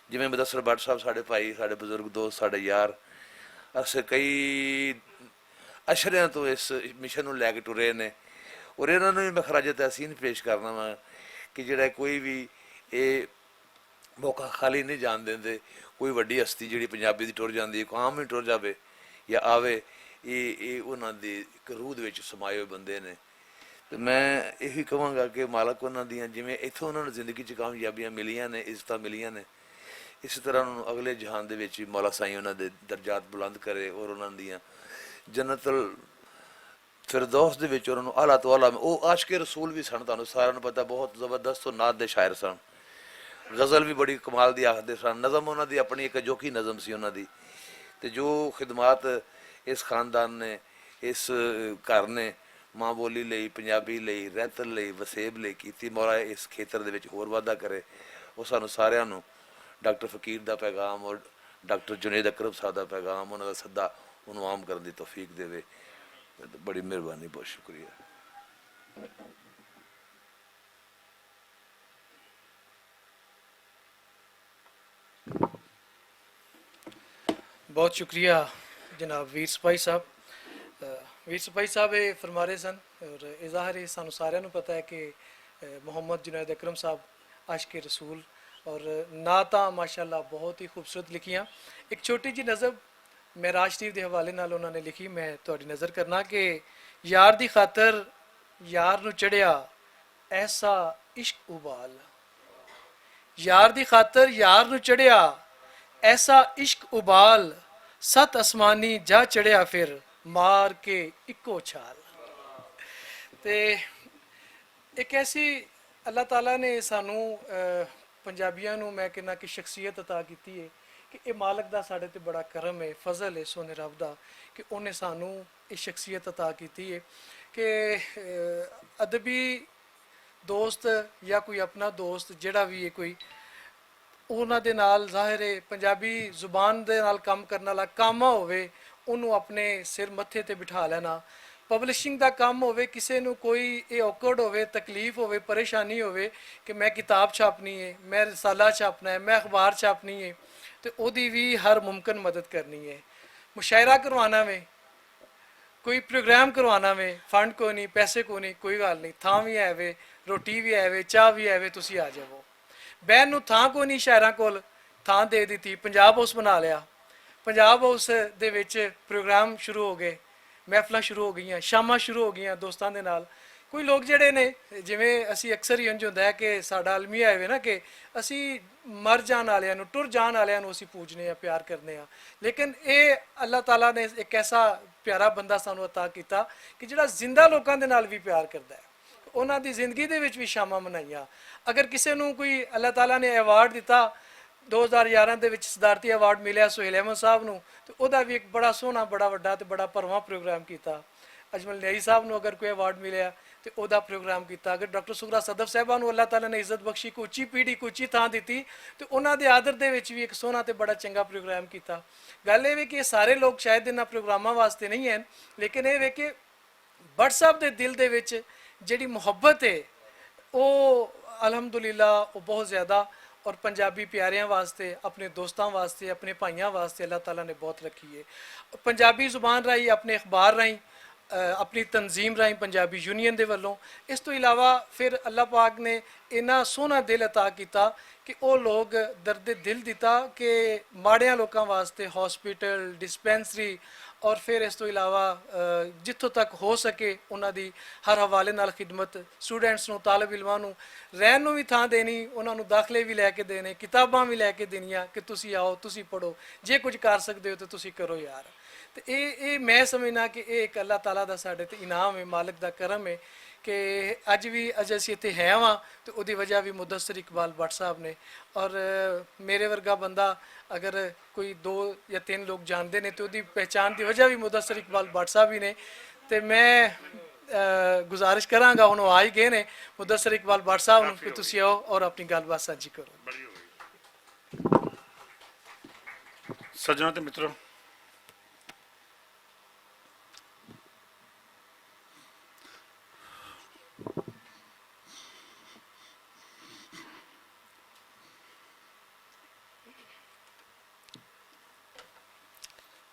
ਜਿਵੇਂ ਮੁਦੱਸਰ ਭੱਟ ਸਾਹਿਬ ਸਾਡੇ ਭਾਈ, ਸਾਡੇ ਬਜ਼ੁਰਗ ਦੋਸਤ, ਸਾਡੇ ਯਾਰ, ਅਸੀਂ ਕਈ ਅਸ਼ਰਿਆਂ ਤੋਂ ਇਸ ਮਿਸ਼ਨ ਨੂੰ ਲੈ ਕੇ ਟੁਰੇ ਨੇ। ਔਰ ਇਹਨਾਂ ਨੂੰ ਵੀ ਮੈਂ ਖਰਾਜ ਤਹਿਸੀਨ ਪੇਸ਼ ਕਰਨਾ ਵਾ ਕਿ ਜਿਹੜਾ ਕੋਈ ਵੀ ਇਹ ਮੌਕਾ ਖਾਲੀ ਨਹੀਂ ਜਾਣ ਦਿੰਦੇ। ਕੋਈ ਵੱਡੀ ਹਸਤੀ ਜਿਹੜੀ ਪੰਜਾਬੀ ਦੀ ਟੁਰ ਜਾਂਦੀ ਹੈ, ਕੋਈ ਆਮ ਹੀ ਟੁਰ ਜਾਵੇ ਜਾਂ ਆਵੇ, ਇਹ ਉਹਨਾਂ ਦੀ ਇੱਕ ਰੂਹ ਦੇ ਵਿੱਚ ਸਮਾਏ ਹੋਏ ਬੰਦੇ ਨੇ। ਤੇ ਮੈਂ ਇਹੀ ਕਹਾਂਗਾ ਕਿ ਮਾਲਕ ਉਹਨਾਂ ਦੀਆਂ ਜਿਵੇਂ ਇੱਥੋਂ ਉਹਨਾਂ ਨੂੰ ਜ਼ਿੰਦਗੀ 'ਚ ਕਾਮਯਾਬੀਆਂ ਮਿਲੀਆਂ ਨੇ, ਇੱਜ਼ਤਾਂ ਮਿਲੀਆਂ ਨੇ, ਇਸੇ ਤਰ੍ਹਾਂ ਉਹਨਾਂ ਨੂੰ ਅਗਲੇ ਜਹਾਨ ਦੇ ਵਿੱਚ ਵੀ ਮੌਲਾ ਸਾਈਂ ਉਹਨਾਂ ਦੇ ਦਰਜਾਤ ਬੁਲੰਦ ਕਰੇ ਔਰ ਉਹਨਾਂ ਦੀਆਂ ਜੰਨਤੁਲ ਫਿਰਦੌਸ ਦੇ ਵਿੱਚ ਉਹਨਾਂ ਨੂੰ ਆਲਾ ਤੋਂ ਆਲਾ। ਉਹ ਆਸ਼ਕੇ ਰਸੂਲ ਵੀ ਸਨ, ਤੁਹਾਨੂੰ ਸਾਰਿਆਂ ਨੂੰ ਪਤਾ, ਬਹੁਤ ਜ਼ਬਰਦਸਤ ਔਰ ਨਾਤ ਦੇ ਸ਼ਾਇਰ ਸਨ। ਗਜ਼ਲ ਵੀ ਬੜੀ ਕਮਾਲ ਦੀ ਆਖਦੇ ਸਨ। ਨਜ਼ਮ ਉਹਨਾਂ ਦੀ ਆਪਣੀ ਇੱਕ ਅਜੋਖੀ ਨਜ਼ਮ ਸੀ ਉਹਨਾਂ ਦੀ। ਤੇ ਜੋ ਖਿਦਮਾਤ ਇਸ ਖਾਨਦਾਨ ਨੇ, ਇਸ ਘਰ ਨੇ ਮਾਂ ਬੋਲੀ ਲਈ, ਪੰਜਾਬੀ ਲਈ, ਰਹਿਤਰ ਲਈ, ਵਸੇਬ ਲਈ ਕੀਤੀ, ਮੌਲਾ ਇਸ ਖੇਤਰ ਦੇ ਵਿੱਚ ਹੋਰ ਵਾਧਾ ਕਰੇ। ਉਹ ਸਾਨੂੰ ਸਾਰਿਆਂ ਨੂੰ ਡਾਕਟਰ ਫਕੀਰ ਦਾ ਪੈਗਾਮ ਔਰ ਡਾਕਟਰ ਜੁਨੇਦ ਅਕਰਮ ਸਾਹਿਬ ਦਾ ਪੈਗਾਮ, ਉਹਨਾਂ ਦਾ ਸੱਦਾ ਉਹਨੂੰ ਆਮ ਕਰਨ ਦੀ ਤੌਫੀਕ ਦੇਵੇ। ਬੜੀ ਮਿਹਰਬਾਨੀ, ਬਹੁਤ ਸ਼ੁਕਰੀਆ। ਬਹੁਤ ਸ਼ੁਕਰੀਆ ਜਨਾਬ ਵੀਰ ਸਿਪਾਹੀ ਸਾਹਿਬ। ਵੀਰ ਸਿਪਾਹੀ ਸਾਹਿਬ ਇਹ ਫਰਮਾ ਰਹੇ ਸਨ ਔਰ ਇਹ ਜ਼ਾਹਿਰ ਹੈ ਸਾਨੂੰ ਸਾਰਿਆਂ ਨੂੰ ਪਤਾ ਹੈ ਕਿ ਮੁਹੰਮਦ ਜੁਨੈਦ ਅਕਰਮ ਸਾਹਿਬ ਆਸ਼ਕੇ ਰਸੂਲ ਔਰ ਨਾਤਾਂ ਮਾਸ਼ਾਅੱਲਾ ਬਹੁਤ ਹੀ ਖੂਬਸੂਰਤ ਲਿਖੀਆਂ। ਇੱਕ ਛੋਟੀ ਜਿਹੀ ਨਜ਼ਮ ਮਿਹਰਾਜ ਸ਼ਰੀਫ ਦੇ ਹਵਾਲੇ ਨਾਲ ਉਹਨਾਂ ਨੇ ਲਿਖੀ, ਮੈਂ ਤੁਹਾਡੀ ਨਜ਼ਰ ਕਰਨਾ ਕਿ ਯਾਰ ਦੀ ਖਾਤਰ ਯਾਰ ਨੂੰ ਚੜਿਆ ਐਸਾ ਇਸ਼ਕ ਉਬਾਲ, ਯਾਰ ਦੀ ਖਾਤਰ ਯਾਰ ਨੂੰ ਚੜਿਆ ਐਸਾ ਇਸ਼ਕ ਉਬਾਲ, ਸਤ ਅਸਮਾਨੀ ਜਾ ਚੜਿਆ ਫਿਰ ਮਾਰ ਕੇ ਇੱਕੋ ਛਾਲ। ਤੇ ਇੱਕ ਐਸੀ ਅੱਲਾਹ ਤਾਲਾ ਨੇ ਸਾਨੂੰ ਪੰਜਾਬੀਆਂ ਨੂੰ ਮੈਂ ਕਹਿੰਦਾ ਕਿ ਸ਼ਖਸੀਅਤ ਅਤਾ ਕੀਤੀ ਹੈ ਕਿ ਇਹ ਮਾਲਕ ਦਾ ਸਾਡੇ ਤੇ ਬੜਾ ਕਰਮ ਹੈ, ਫਜ਼ਲ ਹੈ ਸੋਨੇ ਰੱਬ ਦਾ ਕਿ ਉਹਨੇ ਸਾਨੂੰ ਇਹ ਸ਼ਖਸੀਅਤ ਅਤਾ ਕੀਤੀ ਹੈ ਕਿ ਅਦਬੀ ਦੋਸਤ ਜਾਂ ਕੋਈ ਆਪਣਾ ਦੋਸਤ ਜਿਹੜਾ ਵੀ ਹੈ ਕੋਈ, ਉਹਨਾਂ ਦੇ ਨਾਲ ਜ਼ਾਹਿਰ ਹੈ ਪੰਜਾਬੀ ਜ਼ੁਬਾਨ ਦੇ ਨਾਲ ਕੰਮ ਕਰਨ ਵਾਲਾ ਕਾਮਾ ਹੋਵੇ, ਉਹਨੂੰ ਆਪਣੇ ਸਿਰ ਮੱਥੇ ਤੇ ਬਿਠਾ ਲੈਣਾ। ਪਬਲਿਸ਼ਿੰਗ ਦਾ ਕੰਮ ਹੋਵੇ, ਕਿਸੇ ਨੂੰ ਕੋਈ ਇਹ ਔਕੜ ਹੋਵੇ, ਤਕਲੀਫ ਹੋਵੇ, ਪਰੇਸ਼ਾਨੀ ਹੋਵੇ ਕਿ ਮੈਂ ਕਿਤਾਬ ਛਾਪਣੀ ਹੈ, ਮੈਂ ਰਸਾਲਾ ਛਾਪਣਾ ਹੈ, ਮੈਂ ਅਖਬਾਰ ਛਾਪਣੀ ਹੈ, ਤੇ ਉਹਦੀ ਵੀ ਹਰ ਮੁਮਕਿਨ ਮਦਦ ਕਰਨੀ ਹੈ। ਮੁਸ਼ਾਇਰਾ ਕਰਵਾਉਣਾ ਵੇ, ਕੋਈ ਪ੍ਰੋਗਰਾਮ ਕਰਵਾਉਣਾ ਵੇ, ਫੰਡ ਕੋਈ ਨਹੀਂ, ਪੈਸੇ ਕੋਈ ਨਹੀਂ, ਕੋਈ ਗੱਲ ਨਹੀਂ, ਥਾਂ ਵੀ ਹੈ ਵੇ, ਰੋਟੀ ਵੀ ਹੈ ਵੇ, ਚਾਹ ਵੀ ਹੈ ਵੇ, ਤੁਸੀਂ ਆ ਜਾਵੋ। ਬਹਿਣ ਨੂੰ ਥਾਂ ਕੋਈ ਨਹੀਂ, ਸ਼ਾਇਰਾਂ ਕੋਲ ਥਾਂ ਦੇ ਦਿੱਤੀ, ਪੰਜਾਬ ਹਾਊਸ ਬਣਾ ਲਿਆ, ਪੰਜਾਬ ਹਾਊਸ ਦੇ ਵਿੱਚ ਪ੍ਰੋਗਰਾਮ ਸ਼ੁਰੂ ਹੋ ਗਏ, ਮਹਿਫਲਾਂ ਸ਼ੁਰੂ ਹੋ ਗਈਆਂ, ਸ਼ਾਮਾਂ ਸ਼ੁਰੂ ਹੋ ਗਈਆਂ ਦੋਸਤਾਂ ਦੇ ਨਾਲ। ਕੋਈ ਲੋਕ ਜਿਹੜੇ ਨੇ, ਜਿਵੇਂ ਅਸੀਂ ਅਕਸਰ ਹੀ ਇੰਝ ਹੁੰਦਾ ਹੈ ਕਿ ਸਾਡਾ ਅਲਮੀਆ ਹੈ ਨਾ ਕਿ ਅਸੀਂ ਮਰ ਜਾਣ ਵਾਲਿਆਂ ਨੂੰ, ਟੁਰ ਜਾਣ ਵਾਲਿਆਂ ਨੂੰ ਅਸੀਂ ਪੂਜਨੇ ਆ, ਪਿਆਰ ਕਰਨੇ ਆ, ਲੇਕਿਨ ਇਹ ਅੱਲਾਹ ਤਾਲਾ ਨੇ ਇੱਕ ਐਸਾ ਪਿਆਰਾ ਬੰਦਾ ਸਾਨੂੰ ਅਤਾ ਕੀਤਾ ਕਿ ਜਿਹੜਾ ਜ਼ਿੰਦਾ ਲੋਕਾਂ ਦੇ ਨਾਲ ਵੀ ਪਿਆਰ ਕਰਦਾ ਹੈ। ਉਹਨਾਂ ਦੀ ਜ਼ਿੰਦਗੀ ਦੇ ਵਿੱਚ ਵੀ ਸ਼ਾਮਾਂ ਮਨਾਈਆਂ। ਅਗਰ ਕਿਸੇ ਨੂੰ ਕੋਈ ਅੱਲਾਹ ਤਾਲਾ ਨੇ ਐਵਾਰਡ ਦਿੱਤਾ, 2011 ਦੇ ਵਿੱਚ ਸਦਾਰਤੀ ਐਵਾਰਡ ਮਿਲਿਆ ਸੁਹੇਲ ਅਹਿਮਦ ਸਾਹਿਬ ਨੂੰ, ਤੇ ਉਹਦਾ ਵੀ ਇੱਕ ਬੜਾ ਸੋਹਣਾ, ਬੜਾ ਵੱਡਾ ਤੇ ਬੜਾ ਭਰਵਾਂ ਪ੍ਰੋਗਰਾਮ ਕੀਤਾ। ਅਜਮਲ ਨਿਆਈ ਸਾਹਿਬ ਨੂੰ ਅਗਰ ਕੋਈ ਐਵਾਰਡ ਮਿਲਿਆ ਤੇ ਉਹਦਾ ਪ੍ਰੋਗਰਾਮ ਕੀਤਾ। ਅਗਰ ਡਾਕਟਰ ਸੁਗਰਾ ਸਦਫ ਸਾਹਿਬਾਂ ਨੂੰ ਅੱਲਾਹ ਤਾਲਾ ਨੇ ਇੱਜ਼ਤ ਬਖਸ਼ੀ, ਕੋਈ ਉੱਚੀ ਪੀੜ੍ਹੀ, ਕੋਈ ਉੱਚੀ ਥਾਂ ਦਿੱਤੀ, ਤੇ ਉਹਨਾਂ ਦੇ ਆਦਰ ਦੇ ਵਿੱਚ ਵੀ ਇੱਕ ਸੋਹਣਾ ਤੇ ਬੜਾ ਚੰਗਾ ਪ੍ਰੋਗਰਾਮ ਕੀਤਾ। ਗੱਲ ਇਹ ਵੇ ਕਿ ਇਹ ਸਾਰੇ ਲੋਕ ਸ਼ਾਇਦ ਇਹਨਾਂ ਪ੍ਰੋਗਰਾਮਾਂ ਵਾਸਤੇ ਨਹੀਂ ਹਨ, ਲੇਕਿਨ ਇਹ ਵੇ ਕਿ ਭੱਟ ਸਾਹਿਬ ਦੇ ਦਿਲ ਦੇ ਵਿੱਚ ਜਿਹੜੀ ਮੁਹੱਬਤ ਹੈ ਉਹ ਅਲਹਮਦੁਲਿਲਾ ਉਹ ਬਹੁਤ ਜ਼ਿਆਦਾ, ਔਰ ਪੰਜਾਬੀ ਪਿਆਰਿਆਂ ਵਾਸਤੇ, ਆਪਣੇ ਦੋਸਤਾਂ ਵਾਸਤੇ, ਆਪਣੇ ਭਾਈਆਂ ਵਾਸਤੇ ਅੱਲਾਹ ਤਾਲਾ ਨੇ ਬਹੁਤ ਰੱਖੀ ਹੈ। ਪੰਜਾਬੀ ਜ਼ੁਬਾਨ ਰਾਹੀਂ, ਆਪਣੇ ਅਖਬਾਰ ਰਾਹੀਂ, ਆਪਣੀ ਤਨਜ਼ੀਮ ਰਾਹੀਂ, ਪੰਜਾਬੀ ਯੂਨੀਅਨ ਦੇ ਵੱਲੋਂ। ਇਸ ਤੋਂ ਇਲਾਵਾ ਫਿਰ ਅੱਲਾਹ ਪਾਕ ਨੇ ਇੰਨਾ ਸੋਹਣਾ ਦਿਲ ਅਤਾ ਕੀਤਾ ਕਿ ਉਹ ਲੋਕ ਦਰਦ ਦਿਲ ਦਿੱਤਾ ਕਿ ਮਾੜਿਆਂ ਲੋਕਾਂ ਵਾਸਤੇ ਹਸਪੀਟਲ, ਡਿਸਪੈਂਸਰੀ, ਔਰ ਫਿਰ ਇਸ ਤੋਂ ਇਲਾਵਾ ਜਿੱਥੋਂ ਤੱਕ ਹੋ ਸਕੇ ਉਹਨਾਂ ਦੀ ਹਰ ਹਵਾਲੇ ਨਾਲ ਖਿਦਮਤ, ਸਟੂਡੈਂਟਸ ਨੂੰ, ਤਾਲਬ ਇਲਮਾਂ ਨੂੰ ਰਹਿਣ ਨੂੰ ਵੀ ਥਾਂ ਦੇਣੀ, ਉਹਨਾਂ ਨੂੰ ਦਾਖਲੇ ਵੀ ਲੈ ਕੇ ਦੇਣੇ, ਕਿਤਾਬਾਂ ਵੀ ਲੈ ਕੇ ਦੇਣੀਆਂ ਕਿ ਤੁਸੀਂ ਆਓ, ਤੁਸੀਂ ਪੜ੍ਹੋ, ਜੇ ਕੁਝ ਕਰ ਸਕਦੇ ਹੋ ਤਾਂ ਤੁਸੀਂ ਕਰੋ ਯਾਰ। ਤੇ ਇਹ ਮੈਂ ਸਮਝਣਾ ਕਿ ਇਹ ਇੱਕ ਅੱਲਾਹ ਤਾਲਾ ਦਾ ਸਾਡੇ ਤੇ ਇਨਾਮ ਹੈ, ਮਾਲਕ ਦਾ ਕਰਮ ਹੈ ਕਿ ਅੱਜ ਵੀ ਅਜੇ ਅਸੀਂ ਇੱਥੇ ਹੈ ਵਾਂ ਤੇ ਉਹਦੀ ਵਜ੍ਹਾ ਵੀ ਮੁਦੱਸਰ ਇਕਬਾਲ ਭੱਟ ਸਾਹਿਬ ਨੇ। ਔਰ ਮੇਰੇ ਵਰਗਾ ਬੰਦਾ ਅਗਰ ਕੋਈ 2 ਜਾਂ 3 ਲੋਕ ਜਾਣਦੇ ਨੇ ਤੇ ਉਹਦੀ ਪਹਿਚਾਣ ਦੀ ਵਜ੍ਹਾ ਵੀ ਮੁਦੱਸਰ ਇਕਬਾਲ ਭੱਟ ਸਾਹਿਬ ਹੀ ਨੇ। ਤੇ ਮੈਂ ਗੁਜ਼ਾਰਿਸ਼ ਕਰਾਂਗਾ, ਹੁਣ ਉਹ ਆ ਹੀ ਗਏ ਨੇ, ਮੁਦੱਸਰ ਇਕਬਾਲ ਭੱਟ ਸਾਹਿਬ ਨੂੰ ਕਿ ਤੁਸੀਂ ਆਓ ਔਰ ਆਪਣੀ ਗੱਲਬਾਤ ਸਾਂਝੀ ਕਰੋ। ਸੱਜਣੋ ਤੇ ਮਿੱਤਰੋ,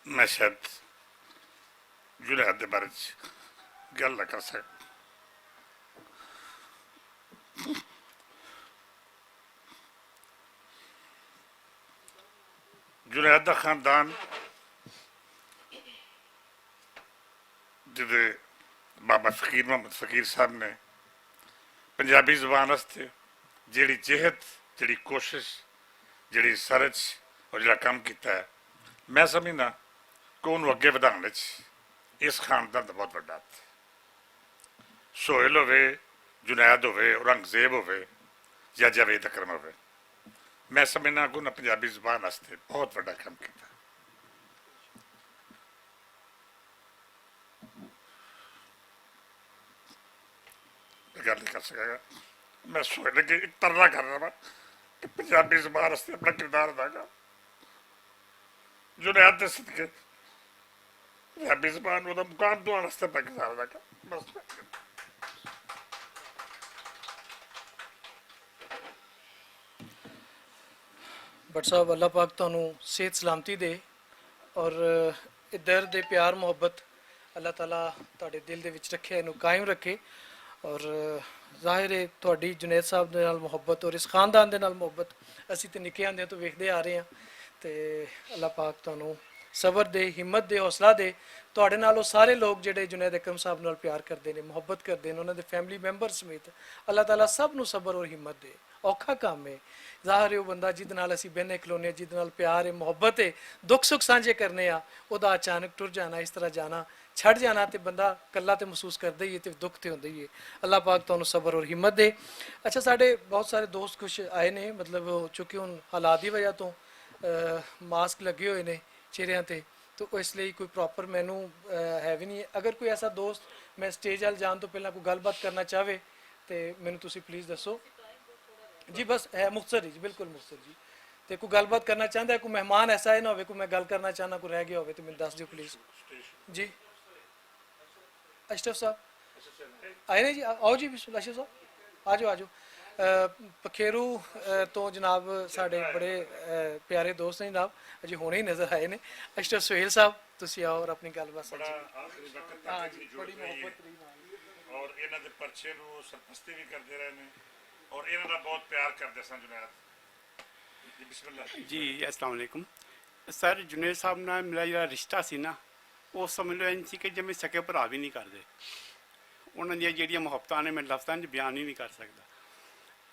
ਮੈਂ ਸ਼ਾਇਦ ਜੁਨੈਦ ਦੇ ਬਾਰੇ 'ਚ ਗੱਲ ਨਾ ਕਰ ਸਕਦਾ। ਜੁਨੈਦ ਦਾ ਖਾਨਦਾਨ ਜਿਹਦੇ ਬਾਬਾ ਫਕੀਰ ਮੁਹੰਮਦ ਫਕੀਰ ਸਾਹਿਬ ਨੇ ਪੰਜਾਬੀ ਜ਼ੁਬਾਨ ਵਾਸਤੇ ਜਿਹੜੀ ਜਿਹਤ, ਜਿਹੜੀ ਕੋਸ਼ਿਸ਼, ਜਿਹੜੀ ਸਰਚ ਔਰ ਜਿਹੜਾ ਕੰਮ ਕੀਤਾ ਹੈ, ਮੈਂ ਸਮਝਦਾ ਕਿ ਉਹਨੂੰ ਅੱਗੇ ਵਧਾਉਣ ਵਿੱਚ ਇਸ ਖਾਨਦਾਨ ਦਾ ਬਹੁਤ ਵੱਡਾ ਹੱਥ। ਸੋਹੇਲ ਹੋਵੇ, ਜੁਨੈਦ ਹੋਵੇ, ਔਰੰਗਜ਼ੇਬ ਹੋਵੇ ਜਾਂ ਜਾਵੇਦ ਅਕਰਮ ਹੋਵੇ, ਮੈਂ ਸਮਝਦਾ ਕਿ ਉਹਨਾਂ ਪੰਜਾਬੀ ਜ਼ੁਬਾਨ ਵਾਸਤੇ ਬਹੁਤ ਵੱਡਾ ਕੰਮ ਕੀਤਾ। ਗੱਲ ਨਹੀਂ ਕਰ ਸਕਾਂਗਾ। ਮੈਂ ਸੋਹੇਲ ਅੱਗੇ ਇੱਕ ਤਰਲਾ ਕਰ ਰਿਹਾ ਕਿ ਪੰਜਾਬੀ ਜ਼ੁਬਾਨ ਵਾਸਤੇ ਆਪਣਾ ਕਿਰਦਾਰ ਅਦਾਗਾ। ਜੁਨੈਦ ਦੇ ਸਦਕੇ ਪੰਜਾਬੀ ਜ਼ੁਬਾਨ ਨੂੰ ਉਹਦਾ ਮੁਕਾਮ ਦਿਵਾਉਣ ਵਾਸਤੇ ਆਪਣਾ ਕਿਰਦਾਰ ਅਦਾਗਾ। ਬਸ ਭੱਟ ਸਾਹਿਬ, ਅੱਲਾਹ ਪਾਕ ਤੁਹਾਨੂੰ ਸਿਹਤ ਸਲਾਮਤੀ ਦੇ ਔਰ ਇੱਧਰ ਦੇ ਪਿਆਰ ਮੁਹੱਬਤ ਅੱਲਾਹ ਤਾਲਾ ਤੁਹਾਡੇ ਦਿਲ ਦੇ ਵਿੱਚ ਰੱਖੇ, ਇਹਨੂੰ ਕਾਇਮ ਰੱਖੇ। ਔਰ ਜ਼ਾਹਿਰ ਹੈ ਤੁਹਾਡੀ ਜੁਨੈਦ ਸਾਹਿਬ ਦੇ ਨਾਲ ਮੁਹੱਬਤ ਔਰ ਇਸ ਖਾਨਦਾਨ ਦੇ ਨਾਲ ਮੁਹੱਬਤ ਅਸੀਂ ਤੇ ਨਿੱਕੇ ਹੁੰਦਿਆਂ ਤੋਂ ਵੇਖਦੇ ਆ ਰਹੇ ਹਾਂ। ਤੇ ਅੱਲਾਹ ਪਾਕ ਤੁਹਾਨੂੰ ਸਬਰ ਦੇ, ਹਿੰਮਤ ਦੇ, ਹੌਸਲਾ ਦੇ। ਤੁਹਾਡੇ ਨਾਲ ਉਹ ਸਾਰੇ ਲੋਕ ਜਿਹੜੇ ਜੁਨੈਦ ਅਕਰਮ ਸਾਹਿਬ ਨਾਲ ਪਿਆਰ ਕਰਦੇ ਨੇ, ਮੁਹੱਬਤ ਕਰਦੇ ਨੇ, ਉਹਨਾਂ ਦੇ ਫੈਮਿਲੀ ਮੈਂਬਰ ਸਮੇਤ ਅੱਲਾਹ ਤਾਲਾ ਸਭ ਨੂੰ ਸਬਰ ਔਰ ਹਿੰਮਤ ਦੇ। ਔਖਾ ਕੰਮ ਹੈ, ਜ਼ਾਹਿਰ ਹੈ ਉਹ ਬੰਦਾ ਜਿਹਦੇ ਨਾਲ ਅਸੀਂ ਬਹਿਨੇ ਖਲੋਨੇ, ਜਿਹਦੇ ਨਾਲ ਪਿਆਰ ਹੈ, ਮੁਹੱਬਤ ਹੈ, ਦੁੱਖ ਸੁੱਖ ਸਾਂਝੇ ਕਰਨੇ ਆ, ਉਹਦਾ ਅਚਾਨਕ ਟੁਰ ਜਾਣਾ, ਇਸ ਤਰ੍ਹਾਂ ਜਾਣਾ, ਛੱਡ ਜਾਣਾ, ਤੇ ਬੰਦਾ ਇਕੱਲਾ ਤੇ ਮਹਿਸੂਸ ਕਰਦਾ ਹੀ ਹੈ ਤੇ ਦੁੱਖ ਤੇ ਹੁੰਦਾ ਹੀ ਹੈ। ਅੱਲਾਹ ਪਾਕ ਤੁਹਾਨੂੰ ਸਬਰ ਔਰ ਹਿੰਮਤ ਦੇ। ਅੱਛਾ, ਸਾਡੇ ਬਹੁਤ ਸਾਰੇ ਦੋਸਤ ਕੁਛ ਆਏ ਨੇ, ਮਤਲਬ ਚੂँकि ਹੁਣ ਹਾਲਾਤ ਦੀ ਵਜ੍ਹਾ ਤੋਂ ਮਾਸਕ ਲੱਗੇ ਹੋਏ ਨੇ ਚਿਹਰਿਆਂ ਤੇ, तो इसलिए कोई प्रॉपर मैनू है भी नहीं है। अगर कोई ऐसा दोस्त मैं स्टेज वाल जान तो पहला कोई गलबात करना चाहे तो मैनू तुसी प्लीज़ दसो जी। बस है मुख्तसर जी, बिल्कुल मुख्तसर जी। तो कोई गलबात करना चाहता है, कोई मेहमान ऐसा है ना हो, कोई मैं गल करना चाहना कोई रह गया हो तो मैंने दस दियो प्लीज़ जी। अशरफ साहब आए ने जी, आओ जी, बिस्मिल्लाह अशरफ साहब आ जाओ, आ जाओ। पखेरू तो जनाब साढ़े बड़े प्यारे दोस्त ने जनाब, अजे हुणे ही नज़र आए ने। अशरफ सोहेल साहब तुसी आओ और अपनी गलबात साझी। हाँ जी, बड़ी मोहब्बत रही और इन्हां दे परचे नूं सरपस्ती भी करते रहे ने और इन्हां दा बहुत प्यार करदे सन जुनैद जी। बिस्मिल्लाह जी, अस्सलाम वालेकुम सर। जुनैद साहब नाल मेरा जिहड़ा रिश्ता सी ना, वो समझ लो इंज सी कि जिवें सके भरा भी नहीं करदे। उन्हां दियां जिहड़ियां मुहब्बतां ने मैं लफ्ज़ां च बयान ही नहीं कर सकदा।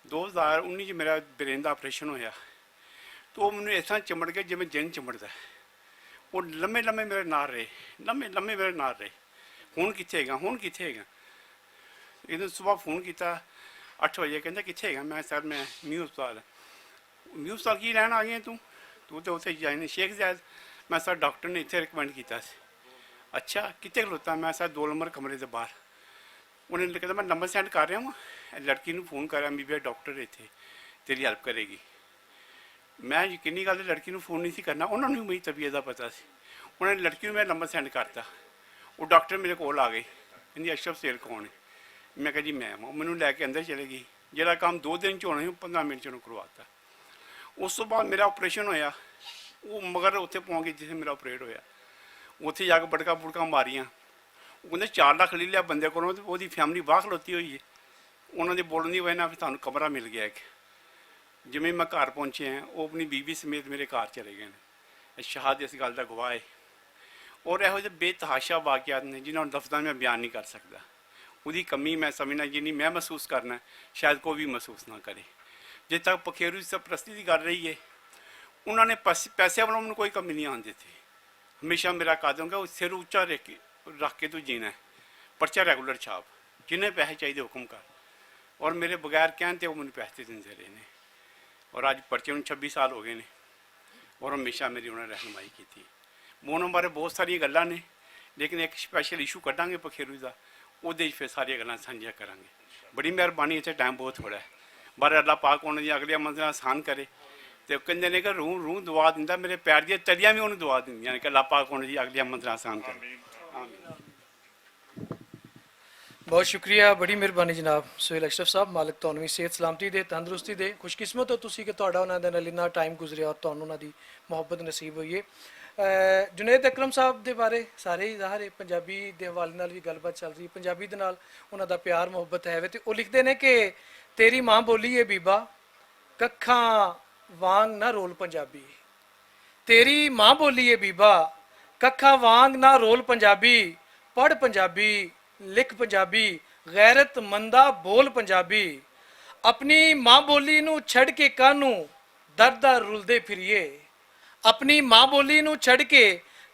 2019 च मेरा ब्रेन का ऑपरेशन होया तो मैंने इस तरह चिमड़ गया जिवें जिन चिमड़दा। वो लम्मे लम्मे मेरे नाल रहे, लम्मे लम्मे मेरे नाल रहे। हुण कित्थे हैगा, हुण कित्थे हैगा। इन्हें सुबह फोन किया 8 बजे, कहता कित्थे हैगा। मैं सर मैं न्यू हस्पताल, न्यू हस्पताल की लैन आ गया तू तो उत्थे जाए शेख ज़ैद। मैं सर डॉक्टर ने इत्थे रिकमेंड किया। अच्छा कित्थे खलोता। मैं सर 2 नंबर कमरे के बाहर। उन्हें कहता मैं नंबर सेंड कर रहा हूँ, लड़की ने फोन कर MBBS डॉक्टर इतने तेरी हेल्प करेगी। मैं यकीनी गल लड़की ने फोन नहीं सी करना, उन्होंने भी मेरी तबीयत का पता सी। उन्हें लड़की को मैं नंबर सेंड करता, वो डॉक्टर मेरे को आ गए, कहती अशरफ सेल कौन है। मैं कहा जी मैं मैनू लैके अंदर चले गई। जोड़ा काम 2 दिन च होना ही 15 मिनट च करवाता। उस तो बाद मेरा ऑपरेशन होया, वो मगर उत्थे पहुँच गए जिसे मेरा ऑपरेट होया। उत्थे जाके बड़का बुड़का मारियाँ। उन्हें 4 लाख ले लिया बंदे को, फैमिली बाहर खलोती हुई है। उन्होंने बोलने की वजह फिर सानू कमरा मिल गया एक। जिमें मैं घर पहुँचे हैं, वो अपनी बीवी समेत मेरे घर चले गए हैं। शाहद इस गल का गवाह है। और यहो ਜਿਹੇ बेतहाशा वाक़यात ने जिन्होंने लफ्ज़ां में बयान नहीं कर सकता। उसकी कमी मैं समझना जिन्नी मैं महसूस करना शायद कोई भी महसूस ना करे। जे तक पखेरू सरपरस्ती की गल रही है, उन्होंने पैसे वालों में कोई कमी नहीं आने देती। हमेशा मेरा कदम कि सिर उच्चा रख के तू जीना है। पर्चा रेगूलर छाप जिन्ने पैसे चाहिए हुक्म कर, और मेरे बगैर कहन तो वो मैंने पैसे देंदे रहे ने, और अज पर्चे में 26 साल हो गए ने, और हमेशा मेरी उन्होंने रहनुमाई की थी। मोनो बारे बहुत सारिया गल्लां ने, लेकिन एक स्पैशल इशू कड्डांगे पखेरू का, वो फिर सारिया गल्लां सांझियां करांगे। बड़ी मेहरबानी, इत्थे टाइम बहुत थोड़ा है, पर अल्लाह पाक उन्होंने अगलियां मंजिलां आसान करे। तो कहते हैं कि रूह रूह दुआ दिंदा, मेरे पैर दी तलियां भी उन्होंने दुआ दिंदियां कि अल्लाह पाक उन्होंने अगलियां मंजिलां आसान करे। बहुत शुक्रिया, बड़ी मेहरबानी जनाब सुहेल अशरफ साहब। मालिक ਤੁਹਾਨੂੰ ਵੀ ਸਿਹਤ ਸਲਾਮਤੀ ਦੇ, ਤੰਦਰੁਸਤੀ ਦੇ। ਖੁਸ਼ਕਿਸਮਤ ਹੋ ਤੁਸੀਂ ਕਿ ਤੁਹਾਡਾ ਉਹਨਾਂ ਦੇ ਨਾਲ ਇੰਨਾ ਟਾਈਮ ਗੁਜ਼ਰਿਆ ਔਰ ਤੁਹਾਨੂੰ ਉਹਨਾਂ ਦੀ ਮੁਹੱਬਤ ਨਸੀਬ ਹੋਈ ਹੈ। ਜੁਨੇਦ ਅਕਰਮ ਸਾਹਿਬ ਦੇ ਬਾਰੇ ਸਾਰੇ ਹੀ ਜ਼ਾਹਰ ਹੈ, ਪੰਜਾਬੀ ਦੇ ਹਵਾਲੇ ਨਾਲ ਵੀ ਗੱਲਬਾਤ ਚੱਲ ਰਹੀ ਹੈ, ਪੰਜਾਬੀ ਦੇ ਨਾਲ ਉਹਨਾਂ ਦਾ ਪਿਆਰ ਮੁਹੱਬਤ ਹੈ। ਤੇ ਉਹ ਲਿਖਦੇ ਨੇ ਕਿ ਤੇਰੀ ਮਾਂ ਬੋਲੀ ਏ ਬੀਬਾ, ਕੱਖਾਂ ਵਾਂਗ ਨਾ ਰੋਲ ਪੰਜਾਬੀ। ਤੇਰੀ ਮਾਂ ਬੋਲੀ ਏ ਬੀਬਾ, ਕੱਖਾਂ ਵਾਂਗ ਨਾ ਰੋਲ ਪੰਜਾਬੀ। ਪੜ੍ਹ ਪੰਜਾਬੀ, ਲਿਖ ਪੰਜਾਬੀ, ਗੈਰਤਮੰਦਾ ਬੋਲ ਪੰਜਾਬੀ। ਆਪਣੀ ਮਾਂ ਬੋਲੀ ਨੂੰ ਛੱਡ ਕੇ ਕਾਹਨੂੰ ਦਰ-ਦਰ ਰੁਲਦੇ ਫਿਰੀਏ। ਆਪਣੀ ਮਾਂ ਬੋਲੀ ਨੂੰ ਛੱਡ ਕੇ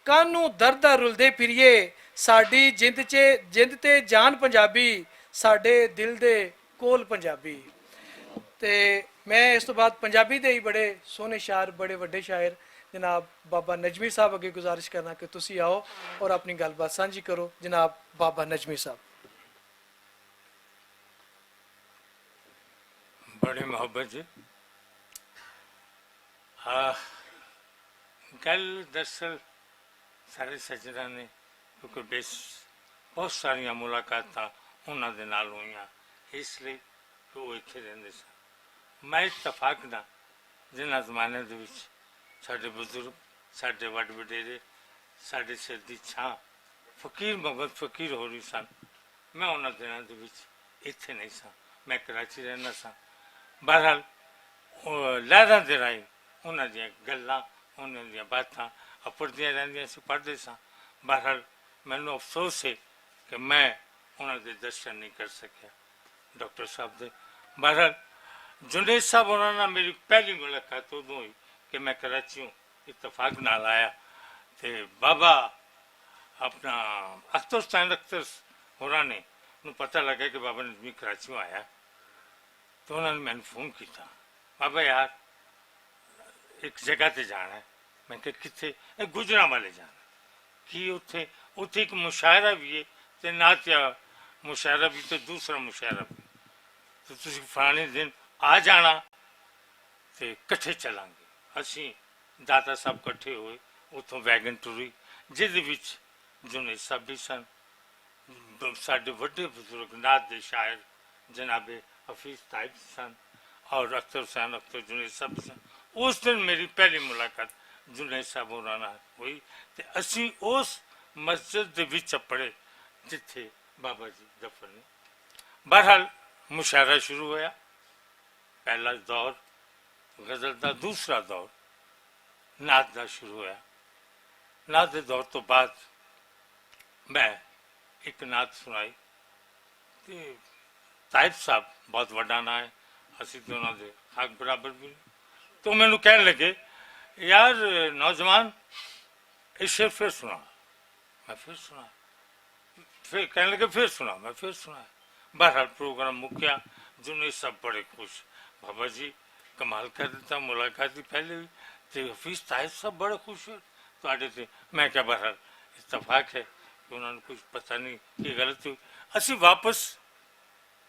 ਕਾਹਨੂੰ ਦਰ-ਦਰ ਰੁਲਦੇ ਫਿਰੀਏ। ਸਾਡੀ ਜਿੰਦ ਤੇ ਜਾਨ ਪੰਜਾਬੀ, ਸਾਡੇ ਦਿਲ ਦੇ ਕੋਲ ਪੰਜਾਬੀ। ਤੇ ਮੈਂ ਇਸ ਤੋਂ ਬਾਅਦ ਪੰਜਾਬੀ ਦੇ ਹੀ ਬੜੇ ਸੋਹਣੇ ਸ਼ਾਇਰ, ਬੜੇ ਵੱਡੇ ਸ਼ਾਇਰ जनाब बाबा नजमी साहब अगे गुजारिश करना कि तुसी आओ और अपनी गलबात साझी करो। जनाब बाबा नजमी साहब। बड़ी मोहब्बत जी। गल दरअसल सारे सज्जना ने, क्योंकि बेस बहुत सारिया मुलाकात उन्होंने नाल हुई, इसलिए कि वो इत्थे रहिंदे सन। मैं इतफाक ना जिन्हां जमाने दे विच साढ़े बुजुर्ग, साढ़े वड वडेरे, साढ़े सिर की छां फकीर मोहम्मद फकीर हो रही सन, मैं उन्होंने दिनों के इत्थे नहीं सा, मैं कराची रहना सा। बहरहाल लहरां दे राही उन्होंने दियां गल्लां, उन्होंने दियां बातां अपड़दियां रहिंदियां सी, पढ़दे सा। बहरहाल मैनूं अफसोस है कि मैं उन्होंने दर्शन नहीं कर सकिया डॉक्टर साहब दे। बहरहाल जुनेद साहब उन्होंने मेरी पहली मुलाकात उदों हुई कि मैं कराची इतफाक नाल आया, तो बाबा अपना अख्तर हुसैन अख्तर होरा ने पता लगा कि बाबा नजमी कराची आया, तो उन्होंने मैंने फ़ोन किया, बाबा यार एक जगह से जाना है। मैं कि कितने? गुजरा वाले जाना कि उत्थे उत्थे एक मुशायरा भी है, तो नात्या मुशायरा भी, तो दूसरा मुशायरा भी, तो तुम फलाने दिन आ जाना, तो कट्ठे चलांगे। असी दाता साहब कट्ठे हुए, उतों वैगन टुरी जिहदे विच जुनेद साहब भी सन, साडे वड्डे बुजुर्ग नात दे शायर जनाबे हफीज ताइब सन, और अख्तर हुसैन अख्तर जुनेद साहब सन। उस दिन मेरी पहली मुलाकात जुनेद साहब होरां नाल हुई, ते असी उस मस्जिद दे विच पढ़े जिथे बाबा जी दफन ने। बहरहाल मुशायरा शुरू होया, पहला दौर गज़ल का, दूसरा दौर नात का शुरू होया। नात के दौर तो बाद मैं एक नात सुनाई, तो ताइब साहब बहुत वड्डा ना है, असी तो उन्होंने हक बराबर भी नहीं। तो मैनू कहने लगे यार नौजवान ये शेर फिर सुना, मैं फिर सुना, फिर कहने लगे फिर सुना, मैं फिर सुना। बहरहाल प्रोग्राम मुक्या, जुनेद साहब बड़े खुश, बाबा जी कमाल कर दिता, मुलाकात ही पहले भी, तो हफीज ताहिब साहब बड़े खुश हुए तुहाडे ते। मैं क्या बहरहाल इतफाक है कि उन्होंने कुछ पता नहीं कि गलत हुई। असी वापस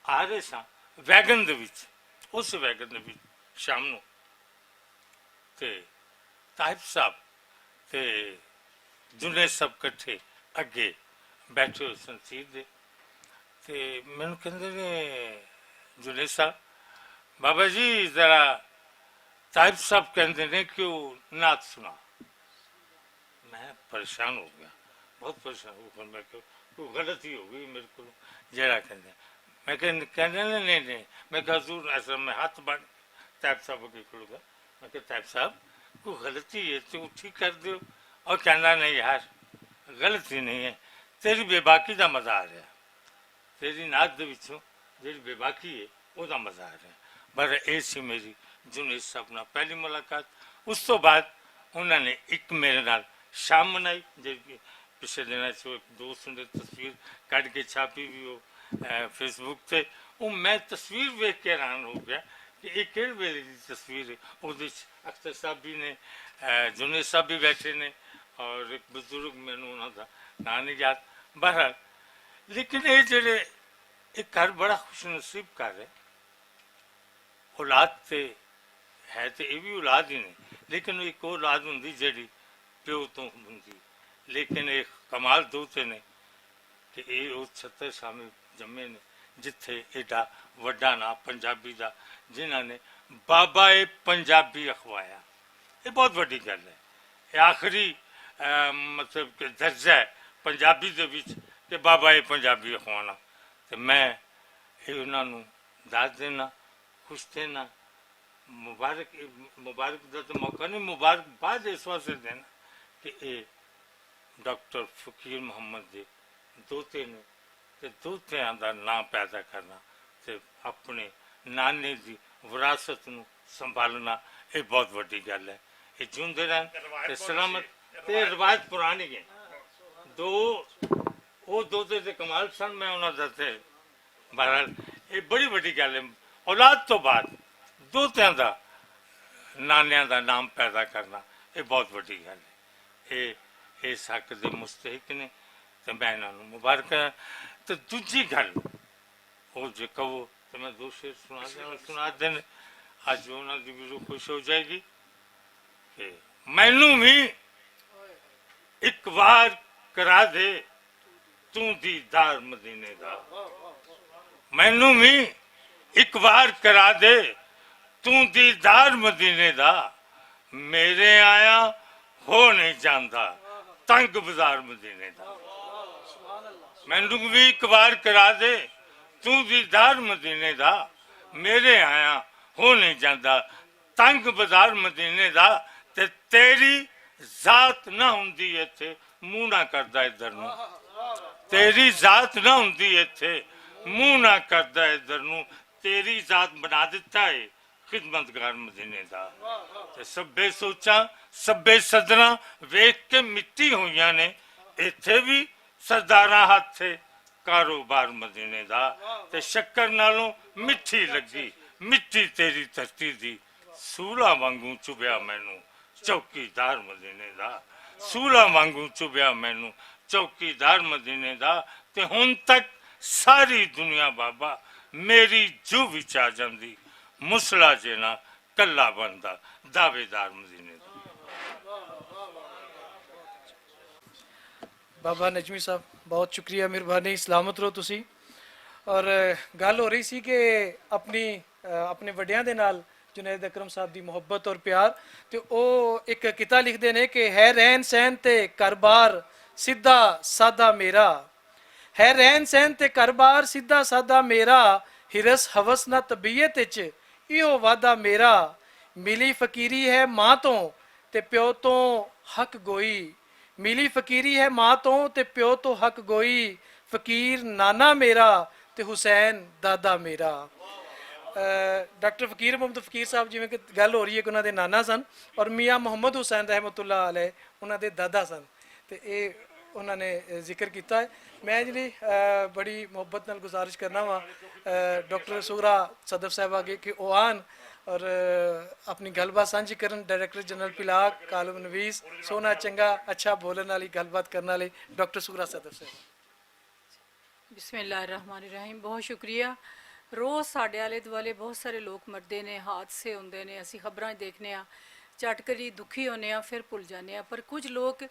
आ रहे सा वैगन दे विच, उस वैगन दे विच शाम नूं ते ताहिब साहब ते जुनेद साहब कट्ठे अगे बैठे हुए सन सीट दे, ते मैनूं कहंदे ने जुनेद साहब बाबा जी जरा ताहिब साहब कहते हैं कि वो नात सुना। मैं परेशान हो गया, बहुत परेशान हो गया। मैं कोई गलती हो गई मेरे को जरा कहते, मैं कहने नहीं, मैं कहा हजूर ऐसा, मैं हाथ बढ़ ताहिब साहब के खड़ूंगा, मैं कहा ताहिब साहब कोई गलती है तो ठीक कर दो। और कहना नहीं यार गलती नहीं है, तेरी बेबाकी का मजा आ रहा, तेरी नात दे विचों जेहड़ी बेबाकी है ਉਹਦਾ मजा आ रहा। पर ये सी मेरी जुनेद साहब नाल पहली मुलाकात। उस तो बाद उन्होंने एक मेरे नाल शाम मनाई, जी पिछले दिन एक दोस्त ने तस्वीर कट के छापी भी हो, ਫੇਸਬੁੱਕ ਤੇ, ਉਹ ਮੈਂ ਤਸਵੀਰ ਵੇਖ ਕੇ ਹੈਰਾਨ ਹੋ ਗਿਆ ਕਿ ਇਹ ਕਿਹੜੇ ਵੇਲੇ ਦੀ ਤਸਵੀਰ ਹੈ। ਉਹਦੇ 'ਚ ਅਖਤਰ ਸਾਹਿਬ ਵੀ ਨੇ, ਜੁਨੇਦ ਸਾਹਿਬ ਵੀ ਬੈਠੇ ਨੇ, ਔਰ ਇੱਕ ਬਜ਼ੁਰਗ, ਮੈਨੂੰ ਉਹਨਾਂ ਦਾ ਨਾਂ ਨਹੀਂ ਯਾਦ। ਬਹਰਹਾਲ, ਲੇਕਿਨ ਇਹ ਜਿਹੜੇ ਇਹ ਘਰ ਬੜਾ ਖੁਸ਼ਨਸੀਬ ਘਰ ਹੈ। ਔਲਾਦ ਤੇ ਹੈ ਤੇ ਇਹ ਵੀ ਔਲਾਦ ਹੀ ਨੇ, ਲੇਕਿਨ ਇੱਕ ਔਲਾਦ ਹੁੰਦੀ ਜਿਹੜੀ ਪਿਓ ਤੋਂ ਹੁੰਦੀ। ਲੇਕਿਨ ਇਹ ਕਮਾਲ ਦੋਤੇ ਨੇ ਕਿ ਇਹ ਉਹ ਛੱਤੇ ਸਾਹਮਣੇ ਜੰਮੇ ਨੇ ਜਿੱਥੇ ਏਡਾ ਵੱਡਾ ਨਾਂ ਪੰਜਾਬੀ ਦਾ, ਜਿਨ੍ਹਾਂ ਨੇ ਬਾਬਾ ਏ ਪੰਜਾਬੀ ਅਖਵਾਇਆ। ਇਹ ਬਹੁਤ ਵੱਡੀ ਗੱਲ ਹੈ। ਇਹ ਆਖਰੀ ਮਤਲਬ ਕਿ ਦਰਜਾ ਹੈ ਪੰਜਾਬੀ ਦੇ ਵਿੱਚ ਕਿ ਬਾਬਾ ਏ ਪੰਜਾਬੀ ਅਖਵਾਉਣਾ। ਤੇ ਮੈਂ ਇਹ ਉਹਨਾਂ ਨੂੰ ਦੱਸ ਦੇਣਾ, ਖੁਸ਼ ਦੇਣਾ, ਮੁਬਾਰਕ ਦਾ ਤਾਂ ਮੌਕਾ ਨਹੀਂ, ਮੁਬਾਰਕਬਾਦ ਇਸ ਵਾਸਤੇ ਦੇਣਾ ਕਿ ਇਹ ਡਾਕਟਰ ਫਕੀਰ ਮੁਹੰਮਦ ਦੇ ਦੋਤੇ ਨੇ, ਤੇ ਦੋਤਿਆਂ ਦਾ ਨਾਂ ਪੈਦਾ ਕਰਨਾ ਤੇ ਆਪਣੇ ਨਾਨੇ ਦੀ ਵਿਰਾਸਤ ਨੂੰ ਸੰਭਾਲਣਾ, ਇਹ ਬਹੁਤ ਵੱਡੀ ਗੱਲ ਹੈ। ਇਹ ਜਿਉਂਦੇ ਰਹਿਣ ਤੇ ਸਲਾਮਤ। ਤੇ ਰਵਾਇਤ ਪੁਰਾਣੀ ਹੈ। ਉਹ ਦੋਤੇ ਤੇ ਕਮਾਲ ਸਨ, ਮੈਂ ਉਹਨਾਂ ਦਾ ਤੇ ਬਹਰਹਾਲ ਇਹ ਬੜੀ ਵੱਡੀ ਗੱਲ ਹੈ। ਔਲਾਦ ਤੋਂ ਬਾਅਦ ਦੋਤਿਆਂ ਦਾ, ਨਾਨਿਆਂ ਦਾ ਨਾਮ ਪੈਦਾ ਕਰਨਾ, ਇਹ ਬਹੁਤ ਵੱਡੀ ਗੱਲ ਹੈ। ਇਹ ਇਸ ਹੱਕ ਦੇ ਮੁਸਤਹਿਕ ਨੇ ਤੇ ਮੈਂ ਇਹਨਾਂ ਨੂੰ ਮੁਬਾਰਕ। ਤੇ ਦੂਜੀ ਗੱਲ, ਉਹ ਜੇ ਕਹੋ ਤੇ ਮੈਂ ਦੋ ਸ਼ੇਰ ਸੁਣਾ ਦੇਣ, ਅੱਜ ਉਹਨਾਂ ਦੀ ਵੀ ਰੂਹ ਖੁਸ਼ ਹੋ ਜਾਏਗੀ ਕਿ ਮੈਨੂੰ ਵੀ ਇੱਕ ਵਾਰ ਕਰਾ ਦੇ ਤੂੰ ਦੀਦਾਰ ਮਦੀਨੇ ਦਾ, ਮੈਨੂੰ ਵੀ ਇੱਕ ਵਾਰ ਕਰਾ ਦੇ ਤੂੰ ਦੀਦਾਰ ਮਦੀਨੇ ਦਾ, ਮੇਰੇ ਆਇਆ ਹੋ ਨਹੀਂ ਜਾਂਦਾ ਤੰਗ ਬਾਜ਼ਾਰ ਮਦੀਨੇ ਦਾ। ਮੈਨੂੰ ਵੀ ਇੱਕ ਵਾਰ ਕਰਾ ਦੇ ਤੂੰ ਦੀਦਾਰ ਮਦੀਨੇ ਦਾ, ਮੇਰੇ ਆਇਆ ਹੋ ਨਹੀਂ ਜਾਂਦਾ ਤੰਗ ਬਾਜ਼ਾਰ ਮਦੀਨੇ ਦਾ। ਤੇ ਤੇਰੀ ਜ਼ਾਤ ਨਾ ਹੁੰਦੀ ਇੱਥੇ, ਮੂੰਹ ਨਾ ਕਰਦਾ ਇੱਧਰ ਨੂੰ, ਤੇਰੀ ਜ਼ਾਤ ਨਾ ਹੁੰਦੀ ਇੱਥੇ, ਮੂੰਹ ਨਾ ਕਰਦਾ ਇੱਧਰ ਨੂੰ, ਤੇਰੀ ਜ਼ਾਤ ਬਣਾ ਦਿੱਤਾ ਹੈ ਖਿਦਮਤਗਾਰ ਮਦੀਨੇ ਦਾ। ਤੇ ਸਭੇ ਸੋਚਾਂ, ਸਭੇ ਸਦਰਾਂ ਵੇਖ ਕੇ ਮਿੱਟੀ ਹੋਈਆਂ ਨੇ, ਇੱਥੇ ਵੀ ਸਰਦਾਰਾਂ ਹੱਥੇ ਕਾਰੋਬਾਰ ਮਦੀਨੇ ਦਾ। ਤੇ ਸ਼ੱਕਰ ਨਾਲੋਂ ਮਿੱਠੀ ਲੱਗੀ ਮਿੱਟੀ ਤੇਰੀ ਧਰਤੀ ਦੀ, ਸੂਲਾ ਵਾਂਗੂ ਚੁਭਿਆ ਮੈਨੂੰ ਚੌਕੀਦਾਰ ਮਦੀਨੇ ਦਾ, ਸੂਲਾ ਵਾਂਗੂ ਚੁਭਿਆ ਮੈਨੂੰ ਚੌਕੀਦਾਰ ਮਦੀਨੇ ਦਾ। ਤੇ ਹੁਣ ਤੱਕ ਸਾਰੀ ਦੁਨੀਆ ਬਾਬਾ ਮੇਰੀ ਜੂ ਵਿੱਚ ਆ ਜਾਂਦੀ, ਮੁਸਲਾ ਜੇਨਾ ਕੱਲਾ ਬੰਦਾ ਦਾਵੇਦਾਰ ਮਦੀਨੇ ਦਾ। ਬਾਬਾ ਨਜਮੀ ਸਾਹਿਬ, ਬਹੁਤ ਸ਼ੁਕਰੀਆ, ਮਿਹਰਬਾਨੀ, ਸਲਾਮਤ ਰਹੋ ਤੁਸੀਂ। ਔਰ ਗੱਲ ਹੋ ਰਹੀ ਸੀ ਕਿ ਆਪਣੇ ਵੱਡਿਆਂ ਦੇ ਨਾਲ ਜੁਨੈਦ ਅਕਰਮ ਸਾਹਿਬ ਦੀ ਮੁਹੱਬਤ ਔਰ ਪਿਆਰ, ਤੇ ਉਹ ਇੱਕ ਕਿਤਾ ਲਿਖਦੇ ਨੇ ਕਿ ਹੈ ਰਹਿਣ ਸਹਿਣ ਤੇ ਘਰ-ਬਾਰ ਸਿੱਧਾ ਸਾਦਾ ਮੇਰਾ, ਹੈ ਰਹਿਣ ਸਹਿਣ ਤੇ ਘਰ-ਬਾਰ ਸਿੱਧਾ ਸਾਦਾ ਮੇਰਾ, ਹਿਰਸ ਹਵਸ ਨਾ ਤਬੀਅਤ ਵਿੱਚ ਇਹੋ ਵਾਦਾ ਮੇਰਾ, ਮਿਲੀ ਫਕੀਰੀ ਹੈ ਮਾਂ ਤੋਂ ਤੇ ਪਿਓ ਤੋਂ ਹੱਕ ਗੋਈ, ਮਿਲੀ ਫਕੀਰੀ ਹੈ ਮਾਂ ਤੋਂ ਤੇ ਪਿਓ ਤੋਂ ਹੱਕ ਗੋਈ, ਫਕੀਰ ਨਾਨਾ ਮੇਰਾ ਤੇ ਹੁਸੈਨ ਦਾਦਾ ਮੇਰਾ। ਡਾਕਟਰ ਫਕੀਰ ਮੁਹੰਮਦ ਫਕੀਰ ਸਾਹਿਬ, ਜਿਵੇਂ ਕਿ ਗੱਲ ਹੋ ਰਹੀ ਹੈ ਕਿ ਉਹਨਾਂ ਦੇ ਨਾਨਾ ਸਨ, ਔਰ ਮੀਆਂ ਮੁਹੰਮਦ ਹੁਸੈਨ ਰਹਿਮਤੁल्लाह ਅਲੈਹ ਉਹਨਾਂ ਦੇ ਦਾਦਾ ਸਨ, ਤੇ ਇਹ ਉਹਨਾਂ ਨੇ ਜ਼ਿਕਰ ਕੀਤਾ ਹੈ। ਮੈਂ ਜਿਹੜੀ ਬੜੀ ਮੁਹੱਬਤ ਨਾਲ ਗੁਜ਼ਾਰਿਸ਼ ਕਰਨਾ ਵਾ ਡਾਕਟਰ ਸੁਗਰਾ ਸਦਫ ਸਾਹਿਬ ਅੱਗੇ ਕਿ ਉਹ ਆਉਣ ਔਰ ਆਪਣੀ ਗੱਲਬਾਤ ਸਾਂਝੀ ਕਰਨ। ਡਾਇਰੈਕਟਰ ਜਨਰਲ ਪਿਲਾਕ, ਕਾਲਮ ਨਵੀਸ, ਸੋਹਣਾ ਚੰਗਾ ਅੱਛਾ ਬੋਲਣ ਵਾਲੀ, ਗੱਲਬਾਤ ਕਰਨ ਵਾਲੇ ਡਾਕਟਰ ਸੁਗਰਾ ਸਦਫ ਸਾਹਿਬ। ਬਿਸਮਿਲ੍ਲਾਹਿਰਰਹਿਮਾਨਿਰਰਹੀਮ। ਬਹੁਤ ਸ਼ੁਕਰੀਆ। ਰੋਜ਼ ਸਾਡੇ ਆਲੇ ਦੁਆਲੇ ਬਹੁਤ ਸਾਰੇ ਲੋਕ ਮਰਦੇ ਨੇ, ਹਾਦਸੇ ਹੁੰਦੇ ਨੇ, ਅਸੀਂ ਖਬਰਾਂ ਦੇਖਦੇ ਹਾਂ, ਝਟ ਕਰੀ ਦੁਖੀ ਹੁੰਦੇ ਹਾਂ, ਫਿਰ ਭੁੱਲ ਜਾਂਦੇ ਹਾਂ। ਪਰ ਕੁਝ ਲੋਕ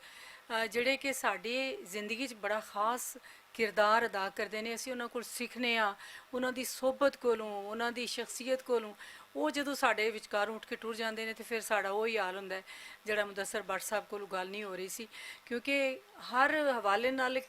ਜਿਹੜੇ ਕਿ ਸਾਡੀ ਜ਼ਿੰਦਗੀ 'ਚ ਬੜਾ ਖਾਸ ਕਿਰਦਾਰ ਅਦਾ ਕਰਦੇ ਨੇ, ਅਸੀਂ ਉਹਨਾਂ ਕੋਲ ਸਿੱਖਦੇ ਹਾਂ, ਉਹਨਾਂ ਦੀ ਸੋਹਬਤ ਕੋਲੋਂ, ਉਹਨਾਂ ਦੀ ਸ਼ਖਸੀਅਤ ਕੋਲੋਂ। ਉਹ ਜਦੋਂ ਸਾਡੇ ਵਿਚਕਾਰੋਂ ਉੱਠ ਕੇ ਟੁਰ ਜਾਂਦੇ ਨੇ ਤੇ ਫਿਰ ਸਾਡਾ ਉਹੀ ਹਾਲ ਹੁੰਦਾ ਹੈ ਜਿਹੜਾ ਮੁਦੱਸਰ ਭੱਟ ਸਾਹਿਬ ਕੋਲੋਂ ਗੱਲ ਨਹੀਂ ਹੋ ਰਹੀ ਸੀ। ਕਿਉਂਕਿ ਹਰ ਹਵਾਲੇ ਨਾਲ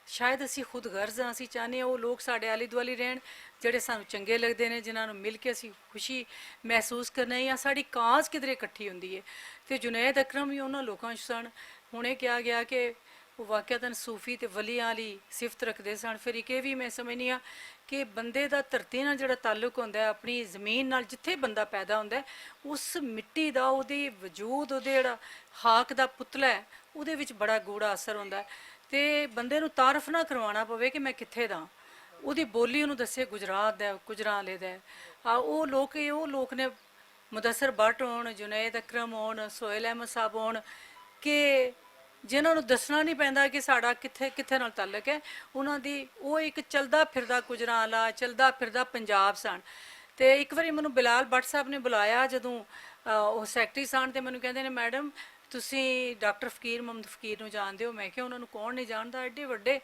ਸ਼ਾਇਦ ਅਸੀਂ ਖੁਦ ਗਰਜ਼ ਹਾਂ, ਅਸੀਂ ਚਾਹੁੰਦੇ ਹਾਂ ਉਹ ਲੋਕ ਸਾਡੇ ਆਲੇ ਦੁਆਲੇ ਰਹਿਣ ਜਿਹੜੇ ਸਾਨੂੰ ਚੰਗੇ ਲੱਗਦੇ ਨੇ, ਜਿਨ੍ਹਾਂ ਨੂੰ ਮਿਲ ਕੇ ਅਸੀਂ ਖੁਸ਼ੀ ਮਹਿਸੂਸ ਕਰਨਾ, ਜਾਂ ਸਾਡੀ ਕਾਜ਼ ਕਿਧਰੇ ਇਕੱਠੀ ਹੁੰਦੀ ਹੈ। ਤੇ ਜੁਨੈਦ ਅਕਰਮ ਵੀ ਉਹਨਾਂ ਲੋਕਾਂ 'ਚ ਸਨ। ਹੁਣੇ ਕਿਹਾ ਗਿਆ ਕਿ ਉਹ ਵਾਕਿਆਤਨ ਸੂਫੀ ਤੇ ਵਲੀਆਂ ਵਾਲੀ ਸਿਫਤ ਰੱਖਦੇ ਸਨ। ਫਿਰ ਇੱਕ ਇਹ ਵੀ ਮੈਂ ਸਮਝਦੀ ਹਾਂ ਕਿ ਬੰਦੇ ਦਾ ਧਰਤੀ ਨਾਲ ਜਿਹੜਾ ਤਾਲੁਕ ਹੁੰਦਾ, ਆਪਣੀ ਜ਼ਮੀਨ ਨਾਲ, ਜਿੱਥੇ ਬੰਦਾ ਪੈਦਾ ਹੁੰਦਾ, ਉਸ ਮਿੱਟੀ ਦਾ, ਉਹਦੇ ਵਜੂਦ, ਉਹਦੇ ਜਿਹੜਾ ਹਾਕ ਦਾ ਪੁਤਲਾ ਹੈ, ਉਹਦੇ ਵਿੱਚ ਬੜਾ ਗੂੜਾ ਅਸਰ ਹੁੰਦਾ। ਤੇ ਬੰਦੇ ਨੂੰ ਤਾਰਫ ਨਾ ਕਰਵਾਉਣਾ ਪਵੇ ਕਿ ਮੈਂ ਕਿੱਥੇ ਦਾ, ਉਹਦੀ ਬੋਲੀ ਉਹਨੂੰ ਦੱਸੇ ਗੁਜਰਾਤ ਦਾ ਗੁਜਰਾਂਵਾਲੇ ਦਾ ਆ। ਉਹ ਲੋਕ ਨੇ ਮੁਦੱਸਰ ਭੱਟ ਹੋਣ, ਜੁਨੈਦ ਅਕਰਮ ਹੋਣ, ਸੋਹੇਲ ਅਹਿਮਦ ਸਾਹਿਬ ਹੋਣ, ਕਿ ਜਿਨ੍ਹਾਂ ਨੂੰ ਦੱਸਣਾ ਨਹੀਂ ਪੈਂਦਾ ਕਿ ਸਾਡਾ ਕਿੱਥੇ ਕਿੱਥੇ ਨਾਲ ਤਾਲੁਕ ਹੈ। ਉਹਨਾਂ ਦੀ ਉਹ ਇੱਕ ਚਲਦਾ ਫਿਰਦਾ ਗੁਜਰਾਂਵਾਲਾ, ਚਲਦਾ ਫਿਰਦਾ ਪੰਜਾਬ ਸਨ। ਤੇ ਇੱਕ ਵਾਰੀ ਮੈਨੂੰ ਬਿਲਾਲ ਭੱਟ ਸਾਹਿਬ ਨੇ ਬੁਲਾਇਆ ਜਦੋਂ ਉਹ ਸੈਕਟਰੀ ਸਨ, ਤੇ ਮੈਨੂੰ ਕਹਿੰਦੇ ਨੇ ਮੈਡਮ ਤੁਸੀਂ ਡਾਕਟਰ ਫਕੀਰ ਮੁਹੰਮਦ ਫਕੀਰ ਨੂੰ ਜਾਣਦੇ ਹੋ? ਮੈਂ ਕਿਹਾ ਉਹਨਾਂ ਨੂੰ ਕੌਣ ਨਹੀਂ ਜਾਣਦਾ, ਐਡੇ ਵੱਡੇ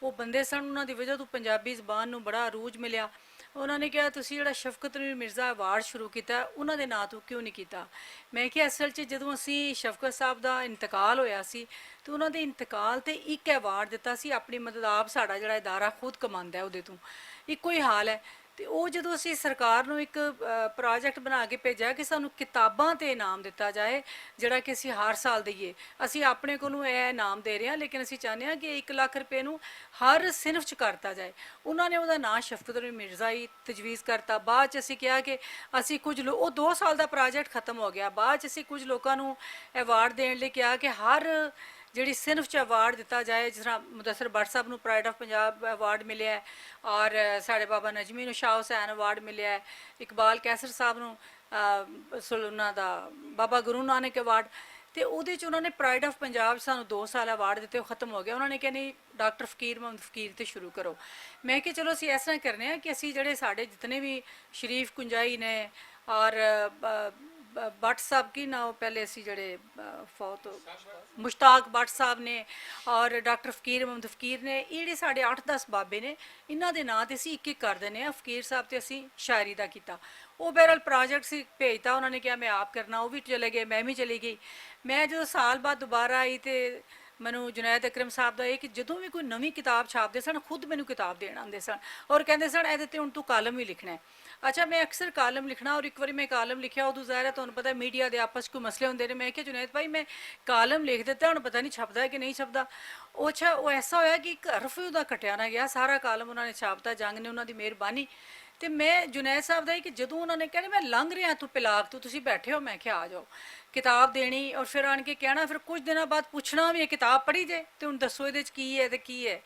ਉਹ ਬੰਦੇ ਸਨ, ਉਹਨਾਂ ਦੀ ਵਜ੍ਹਾ ਤੋਂ ਪੰਜਾਬੀ ਜ਼ਬਾਨ ਨੂੰ ਬੜਾ ਅਰੂਜ ਮਿਲਿਆ। ਉਹਨਾਂ ਨੇ ਕਿਹਾ ਤੁਸੀਂ ਜਿਹੜਾ ਸ਼ਫਕਤ ਨੂਰ ਮਿਰਜ਼ਾ ਅਵਾਰਡ ਸ਼ੁਰੂ ਕੀਤਾ ਉਹਨਾਂ ਦੇ ਨਾਂ ਤੋਂ ਕਿਉਂ ਨਹੀਂ ਕੀਤਾ? ਮੈਂ ਕਿਹਾ ਅਸਲ 'ਚ ਜਦੋਂ ਅਸੀਂ ਸ਼ਫਕਤ ਸਾਹਿਬ ਦਾ ਇੰਤਕਾਲ ਹੋਇਆ ਸੀ ਤਾਂ ਉਹਨਾਂ ਦੇ ਇੰਤਕਾਲ ਤੇ ਇੱਕ ਅਵਾਰਡ ਦਿੱਤਾ ਸੀ, ਆਪਣੀ ਮਦਦ ਆਪ ਸਾਡਾ ਜਿਹੜਾ ਇਦਾਰਾ ਖੁਦ ਕਮਾਉਂਦਾ ਉਹਦੇ ਤੋਂ, ਇੱਕੋ ਹੀ ਹਾਲ ਹੈ। ਤੇ ਉਹ ਜਦੋਂ ਅਸੀਂ ਸਰਕਾਰ ਨੂੰ ਇੱਕ ਪ੍ਰੋਜੈਕਟ ਬਣਾ ਕੇ ਭੇਜਿਆ ਕਿ ਸਾਨੂੰ ਕਿਤਾਬਾਂ ਤੇ ਇਨਾਮ ਦਿੱਤਾ ਜਾਏ, ਜਿਹੜਾ ਕਿ ਅਸੀਂ ਹਰ ਸਾਲ ਦਈਏ। ਅਸੀਂ ਆਪਣੇ ਕੋਲੋਂ ਇਹ ਇਨਾਮ ਦੇ ਰਹੇ ਹਾਂ, ਲੇਕਿਨ ਅਸੀਂ ਚਾਹੁੰਦੇ ਹਾਂ ਕਿ 1 ਲੱਖ ਰੁਪਏ ਨੂੰ ਹਰ ਸਿਨਫ 'ਚ ਕਰਤਾ ਜਾਏ। ਉਹਨਾਂ ਨੇ ਉਹਦਾ ਨਾਂ ਸ਼ਫਕਤ ਨੂਰ ਮਿਰਜ਼ਾ ਹੀ ਤਜਵੀਜ਼ ਕਰਤਾ। ਬਾਅਦ 'ਚ ਅਸੀਂ ਕਿਹਾ ਕਿ ਅਸੀਂ ਉਹ 2 ਸਾਲ ਦਾ ਪ੍ਰੋਜੈਕਟ ਖਤਮ ਹੋ ਗਿਆ। ਬਾਅਦ 'ਚ ਅਸੀਂ ਕੁਝ ਲੋਕਾਂ ਨੂੰ ਅਵਾਰਡ ਦੇਣ ਲਈ ਕਿਹਾ ਕਿ ਹਰ ਜਿਹੜੀ ਸਿਨਫ 'ਚ ਅਵਾਰਡ ਦਿੱਤਾ ਜਾਏ। ਜਿਸ ਤਰ੍ਹਾਂ ਮੁਦੱਸਰ ਭੱਟ ਸਾਹਿਬ ਨੂੰ ਪ੍ਰਾਈਡ ਆਫ ਪੰਜਾਬ ਅਵਾਰਡ ਮਿਲਿਆ ਹੈ, ਔਰ ਸਾਡੇ ਬਾਬਾ ਨਜਮੀ ਨੂੰ ਸ਼ਾਹ ਹੁਸੈਨ ਅਵਾਰਡ ਮਿਲਿਆ ਹੈ, ਇਕਬਾਲ ਕੈਸਰ ਸਾਹਿਬ ਨੂੰ ਉਹਨਾਂ ਦਾ ਬਾਬਾ ਗੁਰੂ ਨਾਨਕ ਅਵਾਰਡ। ਤੇ ਉਹਦੇ 'ਚ ਉਹਨਾਂ ਨੇ ਪ੍ਰਾਈਡ ਆਫ ਪੰਜਾਬ ਸਾਨੂੰ 2 ਸਾਲ ਅਵਾਰਡ ਦਿੱਤੇ, ਉਹ ਖਤਮ ਹੋ ਗਿਆ। ਉਹਨਾਂ ਨੇ ਕਿਹਾ ਨਹੀਂ ਡਾਕਟਰ ਫਕੀਰ ਮੁਹੰਮਦ ਫਕੀਰ ਤੇ ਸ਼ੁਰੂ ਕਰੋ। ਮੈਂ ਕਿਹਾ ਚਲੋ ਅਸੀਂ ਇਸ ਤਰ੍ਹਾਂ ਕਰਨੇ ਆ ਕਿ ਅਸੀਂ ਜਿਹੜੇ ਸਾਡੇ ਜਿਤਨੇ ਵੀ ਸ਼ਰੀਫ ਕੁੰਜਾਈ ਨੇ ਔਰ भट्ट साहब की ना पहले असी जड़े फौत मुश्ताक भट्ट साहब ने और डॉक्टर फकीर मुहम्मद फकीर ने, ये साढ़े 8-10 बाबे ने, इन्हों के नाँ से एक एक कर देने। फकीर साहब तो असी शायरी का किया। वो बहरहाल प्रोजेक्ट से भेजता, उन्होंने कहा मैं आप करना, वो भी चले गए, मैं भी चली गई। मैं जो साल बाद दोबारा आई तो मैनू जुनैद अकरम साहब का कि जो भी कोई नवी किताब छापते सन खुद मैनू किताब देन आते सन और कहते सन ये हुण तू कालम ही लिखना है। अच्छा मैं अक्सर कालम लिखना, और एक बार मैं कालम लिखा उदों ज़ाहिर है तुहानूं पता मीडिया के आपस कोई मसले होंदे ने। मैं क्या जुनैद भाई मैं कालम लिख दिता, हुण पता नहीं छपदा है कि नहीं छपदा। अच्छा वो ऐसा होया कि एक हरफ उहदा कटिया ना गया, सारा कालम उन्होंने छापता, जंग ने उन्होंने मेहरबानी। तो मैं जुनैद साहब का कि जो उन्होंने कहना मैं लंघ रहा तू पिलाग तू तुसीं बैठे हो, मैं क्या आ जाओ, किताब देनी और फिर आन के कहना, फिर कुछ दिनों बाद पूछना भी किताब पढ़ी जे तो हुण दसो इहदे च की है ते की है।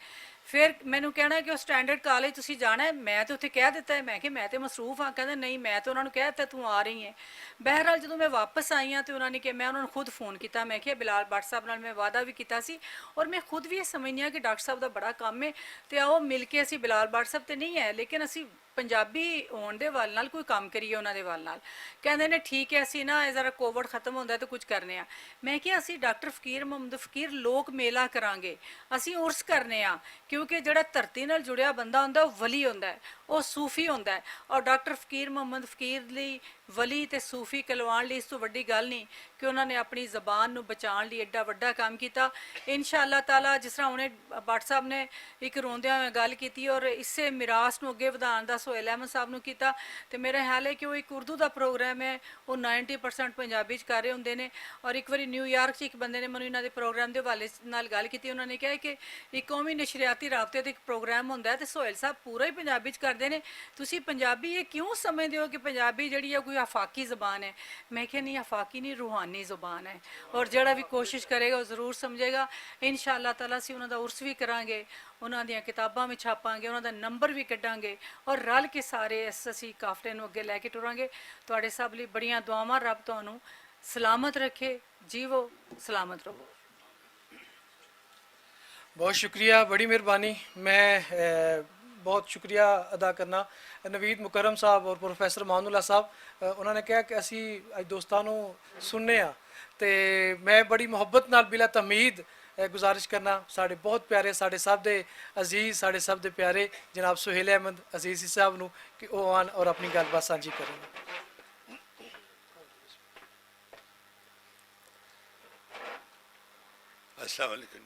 फिर मैनू कहना कि स्टैंडर्ड कॉलेज तुसीं जाना है, मैं तो उत्थे कह दिता है, मैं कि मैं तो मसरूफ हाँ, कहते नहीं मैं तो उन्होंने कह दिता तू आ रही है। बहरहाल जो मैं वापस आई हाँ तो उन्होंने कहा, मैं उन्होंने खुद फोन किया, मैं क्या बिलाल भट्ट साहब नाल मैं वादा भी किया सी और मैं खुद भी ये समझनी हाँ कि डॉक्टर साहब का बड़ा काम है, तो आओ मिल के असी बिलाल भट्ट साहब तो नहीं है लेकिन असी पंजाबी होने के वाल नाल कोई काम करिए उन्होंने वाल नाल। कहते ने ठीक है असी ना जरा कोविड खत्म होता तो कुछ करने आ। मैं क्या असी डॉक्टर फकीर मुहम्मद फकीर लोक मेला करांगे, असी उर्स करने आ, क्योंकि जिहड़ा धरती नाल जुड़िया बंदा हुंदा वली हुंदा है, वो सूफी हुंदा है। और डॉक्टर फकीर मुहम्मद फकीर लई वली ते सूफी कहलवाण लई इस तो वड्डी गल नहीं कि उन्होंने अपनी जबान नूं बचाउण लई एड्डा वड्डा काम किया। इंशाअल्लाह ताला जिस तरह उन्हें भट्ट साहब ने एक रोंदियां होए गल की और इसे मिरास नूं अगे वधाउण दा सोहेल अहमद साहब नूं कीता, ते मेरा ख्याल है कि वो एक उर्दू का प्रोग्राम है वो 90% पंजाबी च कर रहे होंदे ने। और एक बारी न्यूयॉर्क च एक बंदे ने मैनूं इन्हां दे प्रोग्राम के हवाले नाल गल की, उन्होंने कहा कि एक कौमी नशरियाती राबते का एक प्रोग्राम होंदा है तो सोहेल साहब पूरा ही पंजाबी च करते हैं, तुसीं पंजाबी ये क्यों समझते हो कि पंजाबी जिहड़ी है कोई आफाकी ज़बान है। मैं क्या नहीं, आफाकी नहीं रूहानी ज़बान है और जिहड़ा भी कोशिश करेगा वो ज़रूर समझेगा। इंशाअल्लाह ताला असीं उन्हां दा उर्स भी करांगे, उन्हां दियां किताबां भी छापांगे, उन्हां दा नंबर भी कड्डांगे और रल के सारे इस असीं काफले नूं अगे लैके टुरांगे। तुहाडे सब लई बड़ियां दुआवां, रब तुहानूं सलामत रखे, जीवो सलामत रहो। बहुत शुक्रिया, बड़ी मेहरबानी। मैं बहुत शुक्रिया अदा करना नवीद मुकरम साहब और प्रोफैसर मानुल्लाह साहब, उन्होंने कहा कि असी अज दोस्तां नूं सुनने आ ते मैं बड़ी मुहब्बत नाल बिला तमीद गुजारिश करना साढ़े बहुत प्यारे साढ़े सब दे अजीज़ साढ़े सब दे प्यारे जनाब सोहेल अहमद अजीज़ी साहब नूं कि वो आन और अपनी गलबात सांझी करें। अस्सलाम वालेकुम।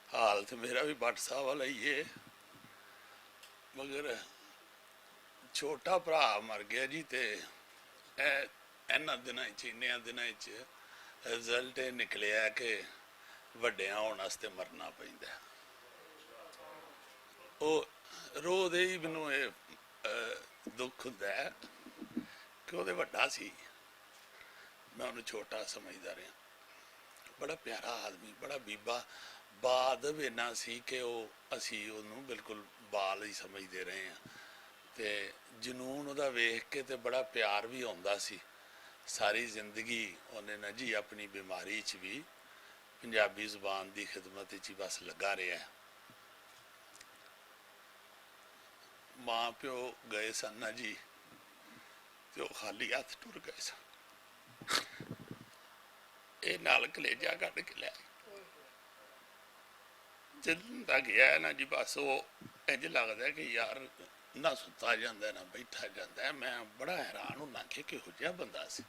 हाल तो मेरा भी भट्ट साहब वाला ही है, मगर छोटा भरा मर गया जी, तो इन्होंने दिनों इन्निया दिनों रिजल्ट निकलिया कि वड्डिया होने वास्ते मरना पैंदा। वो रो दे ही मैनू दुख होंदा है कि वो वड्डा सी, मैं उन्हें छोटा समझदा रहा। बड़ा प्यारा आदमी, बड़ा बीबा, ਬਾਦਬ ਇੰਨਾ ਸੀ ਕਿ ਉਹ ਅਸੀਂ ਉਹਨੂੰ ਬਿਲਕੁਲ ਬਾਲ ਹੀ ਸਮਝਦੇ ਰਹੇ ਹਾਂ। ਤੇ ਜਨੂਨ ਉਹਦਾ ਵੇਖ ਕੇ ਤੇ ਬੜਾ ਪਿਆਰ ਵੀ ਆਉਂਦਾ ਸੀ। ਸਾਰੀ ਜ਼ਿੰਦਗੀ ਉਹਨੇ ਨਾ ਜੀ ਆਪਣੀ ਬਿਮਾਰੀ 'ਚ ਵੀ ਪੰਜਾਬੀ ਜ਼ੁਬਾਨ ਦੀ ਖਿਦਮਤ 'ਚ ਹੀ ਬਸ ਲੱਗਾ ਰਿਹਾ। ਮਾਂ ਪਿਓ ਗਏ ਸਨ ਨਾ ਜੀ, ਤੇ ਉਹ ਖਾਲੀ ਹੱਥ ਟੁਰ ਗਏ ਸਨ। ਇਹ ਨਾਲ ਕਲੇਜਾ ਕੱਢ ਕੇ ਲੈ ਜਦੋਂ ਦਾ ਗਿਆ ਨਾ ਜੀ, ਬਸ ਉਹ ਇੰਝ ਲੱਗਦਾ ਕਿ ਯਾਰ ਨਾ ਸੁੱਤਾ ਜਾਂਦਾ ਨਾ ਬੈਠਾ ਜਾਂਦਾ। ਮੈਂ ਬੜਾ ਹੈਰਾਨ ਹੁੰਦਾ ਕਿ ਕਿਹੋ ਜਿਹਾ ਬੰਦਾ ਸੀ,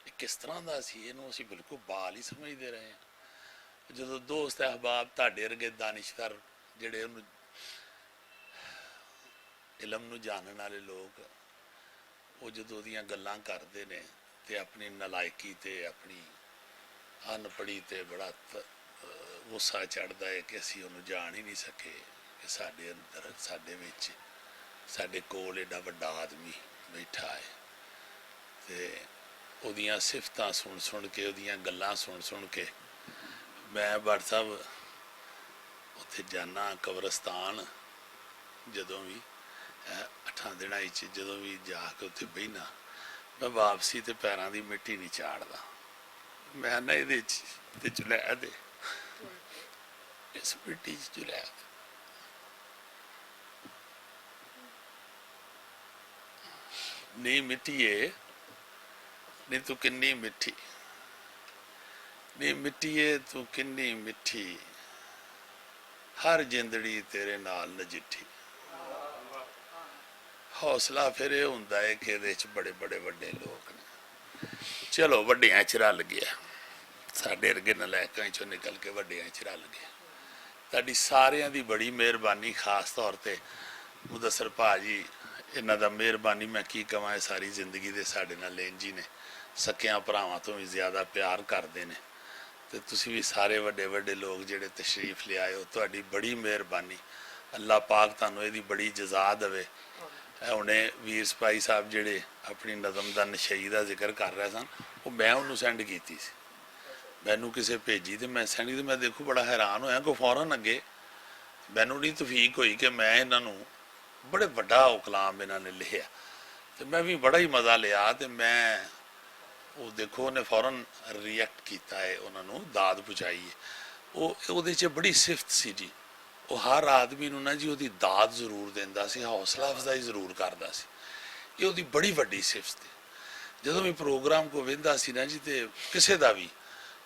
ਇਹ ਕਿਸ ਤਰ੍ਹਾਂ ਦਾ ਸੀ। ਇਹਨੂੰ ਅਸੀਂ ਬਿਲਕੁਲ ਬਾਲ ਹੀ ਸਮਝਦੇ ਰਹੇ ਹਾਂ। ਜਦੋਂ ਦੋਸਤ ਅਹਿਬਾਬ ਤੁਹਾਡੇ ਵਰਗੇ ਦਾਨਿਸ਼ਵਰ ਜਿਹੜੇ ਉਹਨੂੰ ਇਲਮ ਨੂੰ ਜਾਣਨ ਵਾਲੇ ਲੋਕ, ਉਹ ਜਦੋਂ ਉਹਦੀਆਂ ਗੱਲਾਂ ਕਰਦੇ ਨੇ ਤੇ ਆਪਣੀ ਨਲਾਇਕੀ ਤੇ ਆਪਣੀ ਅਨਪੜ੍ਹੀ ਤੇ ਬੜਾ ਗੁੱਸਾ ਚੜ੍ਹਦਾ ਹੈ ਕਿ ਅਸੀਂ ਉਹਨੂੰ ਜਾਣ ਹੀ ਨਹੀਂ ਸਕੇ, ਕਿ ਸਾਡੇ ਅੰਦਰ ਸਾਡੇ ਵਿੱਚ ਸਾਡੇ ਕੋਲ ਏਡਾ ਵੱਡਾ ਆਦਮੀ ਬੈਠਾ ਹੈ। ਤੇ ਉਹਦੀਆਂ ਸਿਫਤਾਂ ਸੁਣ ਸੁਣ ਕੇ, ਉਹਦੀਆਂ ਗੱਲਾਂ ਸੁਣ ਸੁਣ ਕੇ ਮੈਂ ਭੱਟ ਸਾਹਿਬ ਉੱਥੇ ਜਾਣਾ ਕਬਰਸਤਾਨ, ਜਦੋਂ ਵੀ 8 ਦਿਨਾਂ ਵਿੱਚ ਜਦੋਂ ਵੀ ਜਾ ਕੇ ਉੱਥੇ ਬਹਿਣਾ, ਮੈਂ ਵਾਪਸੀ ਤੇ ਪੈਰਾਂ ਦੀ ਮਿੱਟੀ ਨਹੀਂ ਝਾੜਦਾ। ਮੈਂ ਨਾ ਇਹਦੇ 'ਚ ਤੇ ਚੁਲੈ ਦੇ ਇਸ ਮਿੱਟੀ 'ਚ ਚੁਲੈ ਨੀ ਮਿੱਟੀਏ ਨੀ ਤੂੰ ਕਿੰਨੀ ਮਿੱਠੀ, ਨੀ ਮਿੱਟੀਏ ਤੂੰ ਕਿੰਨੀ ਮਿੱਠੀ, ਹਰ ਜਿੰਦੜੀ ਤੇਰੇ ਨਾਲ ਨਜਿੱਠੀ। ਹੌਸਲਾ ਫਿਰ ਇਹ ਹੁੰਦਾ ਹੈ ਕਿ ਇਹਦੇ 'ਚ ਬੜੇ ਬੜੇ ਵੱਡੇ ਲੋਕ ਨੇ। ਚਲੋ ਵੱਡਿਆਂ 'ਚ ਰਲ ਗਿਆ, ਸਾਡੇ ਵਰਗੇ ਨਲਾਇਕਾਂ 'ਚੋਂ ਨਿਕਲ ਕੇ ਵੱਡਿਆਂ 'ਚ ਰਲ ਗਿਆ। ਤੁਹਾਡੀ ਸਾਰਿਆਂ ਦੀ ਬੜੀ ਮਿਹਰਬਾਨੀ, ਖਾਸ ਤੌਰ 'ਤੇ ਮੁਦੱਸਰ ਭਾਜੀ, ਇਹਨਾਂ ਦਾ ਮਿਹਰਬਾਨੀ ਮੈਂ ਕੀ ਕਵਾਂ। ਇਹ ਸਾਰੀ ਜ਼ਿੰਦਗੀ ਦੇ ਸਾਡੇ ਨਾਲ ਇੰਝ ਹੀ ਨੇ, ਸਕਿਆਂ ਭਰਾਵਾਂ ਤੋਂ ਵੀ ਜ਼ਿਆਦਾ ਪਿਆਰ ਕਰਦੇ ਨੇ। ਤੇ ਤੁਸੀਂ ਵੀ ਸਾਰੇ ਵੱਡੇ ਵੱਡੇ ਲੋਕ ਜਿਹੜੇ ਤਸ਼ਰੀਫ ਲਿਆਏ ਹੋ, ਤੁਹਾਡੀ ਬੜੀ ਮਿਹਰਬਾਨੀ। ਅੱਲਾਹ ਪਾਕ ਤੁਹਾਨੂੰ ਇਹਦੀ ਬੜੀ ਜਜ਼ਾ ਦੇਵੇ। ਹੁਣੇ ਵੀਰ ਸਿਪਾਹੀ ਸਾਹਿਬ ਜਿਹੜੇ ਆਪਣੀ ਨਜ਼ਮ ਦਾ ਨਸ਼ਈ ਦਾ ਜ਼ਿਕਰ ਕਰ ਰਹੇ ਸਨ, ਉਹ ਮੈਂ ਉਹਨੂੰ ਸੈਂਡ ਕੀਤੀ ਸੀ, ਮੈਨੂੰ ਕਿਸੇ ਭੇਜੀ ਤੇ ਮੈਂ ਸੈਂਡ ਕੀਤੀ। ਮੈਂ ਦੇਖੋ ਬੜਾ ਹੈਰਾਨ ਹੋਇਆ ਕਿ ਫੌਰਨ ਅੱਗੇ ਮੈਨੂੰ ਨਹੀਂ ਤੌਫੀਕ ਹੋਈ ਕਿ ਮੈਂ ਇਹਨਾਂ ਨੂੰ ਬੜੇ ਵੱਡਾ ਉਹ ਕਲਾਮ ਇਹਨਾਂ ਨੇ ਲਿਖਿਆ, ਤੇ ਮੈਂ ਵੀ ਬੜਾ ਹੀ ਮਜ਼ਾ ਲਿਆ। ਤੇ ਮੈਂ ਉਹ ਦੇਖੋ ਉਹਨੇ ਫੌਰਨ ਰਿਐਕਟ ਕੀਤਾ ਹੈ, ਉਹਨਾਂ ਨੂੰ ਦਾਦ ਪਹੁੰਚਾਈ ਹੈ। ਉਹਦੇ 'ਚ ਬੜੀ ਸਿਫਤ ਸੀ ਜੀ। ਉਹ ਹਰ ਆਦਮੀ ਨੂੰ ਨਾ ਜੀ ਉਹਦੀ ਦਾਦ ਜ਼ਰੂਰ ਦਿੰਦਾ ਸੀ, ਹੌਸਲਾ ਅਫਜ਼ਾਈ ਜ਼ਰੂਰ ਕਰਦਾ ਸੀ। ਇਹ ਉਹਦੀ ਬੜੀ ਵੱਡੀ ਸਿਫਤ ਹੈ। ਜਦੋਂ ਵੀ ਪ੍ਰੋਗਰਾਮ ਕੋ ਵਹਿੰਦਾ ਸੀ ਨਾ ਜੀ, ਤੇ ਕਿਸੇ ਦਾ ਵੀ,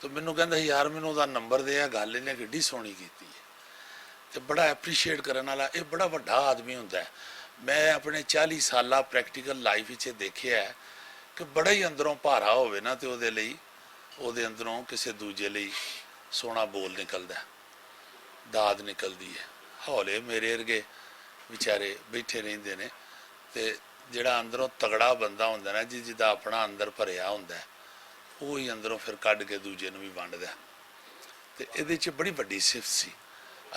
ਤਾਂ ਮੈਨੂੰ ਕਹਿੰਦਾ ਯਾਰ ਮੈਨੂੰ ਉਹਦਾ ਨੰਬਰ ਦੇ, ਆ ਗੱਲ ਇਹਨੇ ਕਿੱਡੀ ਸੋਹਣੀ ਕੀਤੀ ਹੈ। ਤੇ ਬੜਾ ਐਪਰੀਸ਼ੀਏਟ ਕਰਨ ਵਾਲਾ ਇਹ ਬੜਾ ਵੱਡਾ ਆਦਮੀ ਹੁੰਦਾ ਹੈ। ਮੈਂ ਆਪਣੇ 40 ਸਾਲਾ ਪ੍ਰੈਕਟੀਕਲ ਲਾਈਫ ਵਿੱਚ ਦੇਖਿਆ ਹੈ ਕਿ ਬੜਾ ਹੀ ਅੰਦਰੋਂ ਭਾਰਾ ਹੋਵੇ ਨਾ, ਤੇ ਉਹਦੇ ਲਈ ਉਹਦੇ ਅੰਦਰੋਂ ਕਿਸੇ ਦੂਜੇ ਲਈ ਸੋਹਣਾ ਬੋਲ ਨਿਕਲਦਾ, ਦਾਦ ਨਿਕਲਦੀ ਹੈ। ਹੌਲੇ ਮੇਰੇ ਵਰਗੇ ਵਿਚਾਰੇ ਬੈਠੇ ਰਹਿੰਦੇ ਨੇ, ਤੇ ਜਿਹੜਾ ਅੰਦਰੋਂ ਤਗੜਾ ਬੰਦਾ ਹੁੰਦਾ ਨਾ ਜੀ, ਜਿਹਦਾ ਆਪਣਾ ਅੰਦਰ ਭਰਿਆ ਹੁੰਦਾ, ਉਹ ਹੀ ਅੰਦਰੋਂ ਫਿਰ ਕੱਢ ਕੇ ਦੂਜੇ ਨੂੰ ਵੀ ਵੰਡਦਾ। ਤੇ ਇਹਦੇ 'ਚ ਬੜੀ ਵੱਡੀ ਸਿਫਤ ਸੀ।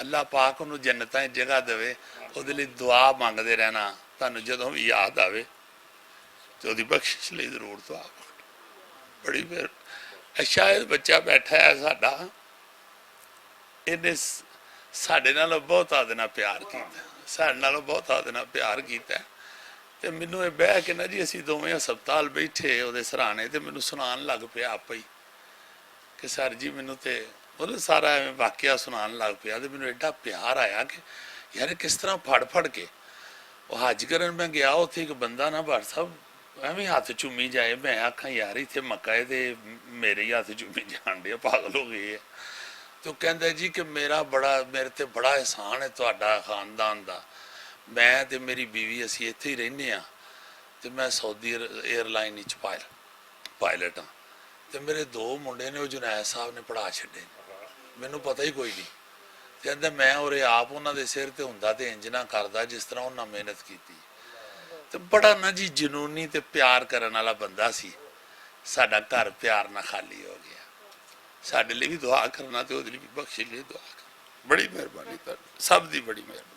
ਅੱਲਾਹ ਪਾਕ ਉਹਨੂੰ ਜੰਨਤਾਂ 'ਚ ਜਗ੍ਹਾ ਦੇਵੇ। ਉਹਦੇ ਲਈ ਦੁਆ ਮੰਗਦੇ ਰਹਿਣਾ, ਤੁਹਾਨੂੰ ਜਦੋਂ ਵੀ ਯਾਦ ਆਵੇ ਤੇ ਉਹਦੀ ਬਖਸ਼ਿਸ਼ ਲਈ ਜ਼ਰੂਰ ਦੁਆ ਬੜੀ। ਫਿਰ ਸ਼ਾਇਦ ਬੱਚਾ ਬੈਠਾ ਹੈ ਸਾਡਾ, ਇਹਨੇ ਸਾਡੇ ਨਾਲੋਂ ਬਹੁਤ ਉਹਦੇ ਨਾਲ ਪਿਆਰ ਕੀਤਾ, ਸਾਡੇ ਨਾਲੋਂ ਬਹੁਤ ਉਹਦੇ ਨਾਲ ਪਿਆਰ ਕੀਤਾ। ਤੇ ਮੈਨੂੰ ਇਹ ਬਹਿ ਕੇ ਨਾ ਜੀ, ਅਸੀਂ ਦੋਵੇਂ ਹਸਪਤਾਲ ਬੈਠੇ ਉਹਦੇ ਸਰਾਣੇ, ਤੇ ਮੈਨੂੰ ਸੁਣਾਉਣ ਲੱਗ ਪਿਆ ਆਪੇ ਹੀ ਕਿ ਸਰ ਜੀ ਮੈਨੂੰ ਤੇ ਉਹਨੇ ਸਾਰਾ ਐਵੇਂ ਵਾਕਿਆ ਸੁਣਾਉਣ ਲੱਗ ਪਿਆ। ਤੇ ਮੈਨੂੰ ਐਡਾ ਪਿਆਰ ਆਇਆ ਕਿ ਯਾਰ ਕਿਸ ਤਰ੍ਹਾਂ ਫੜ ਫੜ ਕੇ ਉਹ ਹੱਜ ਕਰਨ ਮੈਂ ਗਿਆ। ਉੱਥੇ ਇੱਕ ਬੰਦਾ ਨਾ ਭੱਟ ਸਾਹਿਬ ਐਵੇਂ ਹੱਥ ਚੁੰਮੀ ਜਾਏ, ਮੈਂ ਆਖਾਂ ਯਾਰ ਇੱਥੇ ਮੱਕਾ ਹੈ ਤੇ ਮੇਰੇ ਹੀ ਹੱਥ ਚੁੰਮੀ ਜਾਣ ਡੇ, ਪਾਗਲ ਹੋ ਗਏ ਹੈ। ਤੇ ਉਹ ਕਹਿੰਦਾ ਜੀ ਕਿ ਮੇਰੇ ਤੇ ਬੜਾ ਅਹਿਸਾਨ ਹੈ ਤੁਹਾਡਾ ਖਾਨਦਾਨ ਦਾ। ਮੈਂ ਤੇ ਮੇਰੀ ਬੀਵੀ ਅਸੀਂ ਇੱਥੇ ਹੀ ਰਹਿੰਦੇ ਹਾਂ, ਤੇ ਮੈਂ ਸਾਊਦੀ ਏਅਰਲਾਈਨ ਵਿੱਚ ਪਾਇਲਟ ਹਾਂ। ਤੇ ਮੇਰੇ 2 ਮੁੰਡੇ ਨੇ, ਉਹ ਜੁਨੈਦ ਸਾਹਿਬ ਨੇ ਪੜ੍ਹਾ ਛੱਡੇ, ਮੈਨੂੰ ਪਤਾ ਹੀ ਕੋਈ ਨਹੀਂ। ਤੇ ਕਹਿੰਦਾ ਮੈਂ ਉਰੇ ਆਪ ਉਹਨਾਂ ਦੇ ਸਿਰ ਤੇ ਹੁੰਦਾ ਤੇ ਇੰਜ ਨਾ ਕਰਦਾ ਜਿਸ ਤਰ੍ਹਾਂ ਉਹਨਾਂ ਮਿਹਨਤ ਕੀਤੀ। ਤੇ ਬੜਾ ਨਾ ਜੀ ਜਨੂਨੀ ਤੇ ਪਿਆਰ ਕਰਨ ਵਾਲਾ ਬੰਦਾ ਸੀ। ਸਾਡਾ ਘਰ ਪਿਆਰ ਨਾਲ ਖਾਲੀ ਹੋ ਗਿਆ। ਸਾਡੇ ਲਈ ਵੀ ਦੁਆ ਕਰਨਾ ਤੇ ਉਹਦੇ ਲਈ ਵੀ ਬਖਸ਼ਿਸ਼ ਲਈ ਦੁਆ ਕਰਨਾ। ਬੜੀ ਮਿਹਰਬਾਨੀ ਤੁਹਾਡੀ, ਸਭ ਦੀ ਬੜੀ ਮਿਹਰਬਾਨੀ।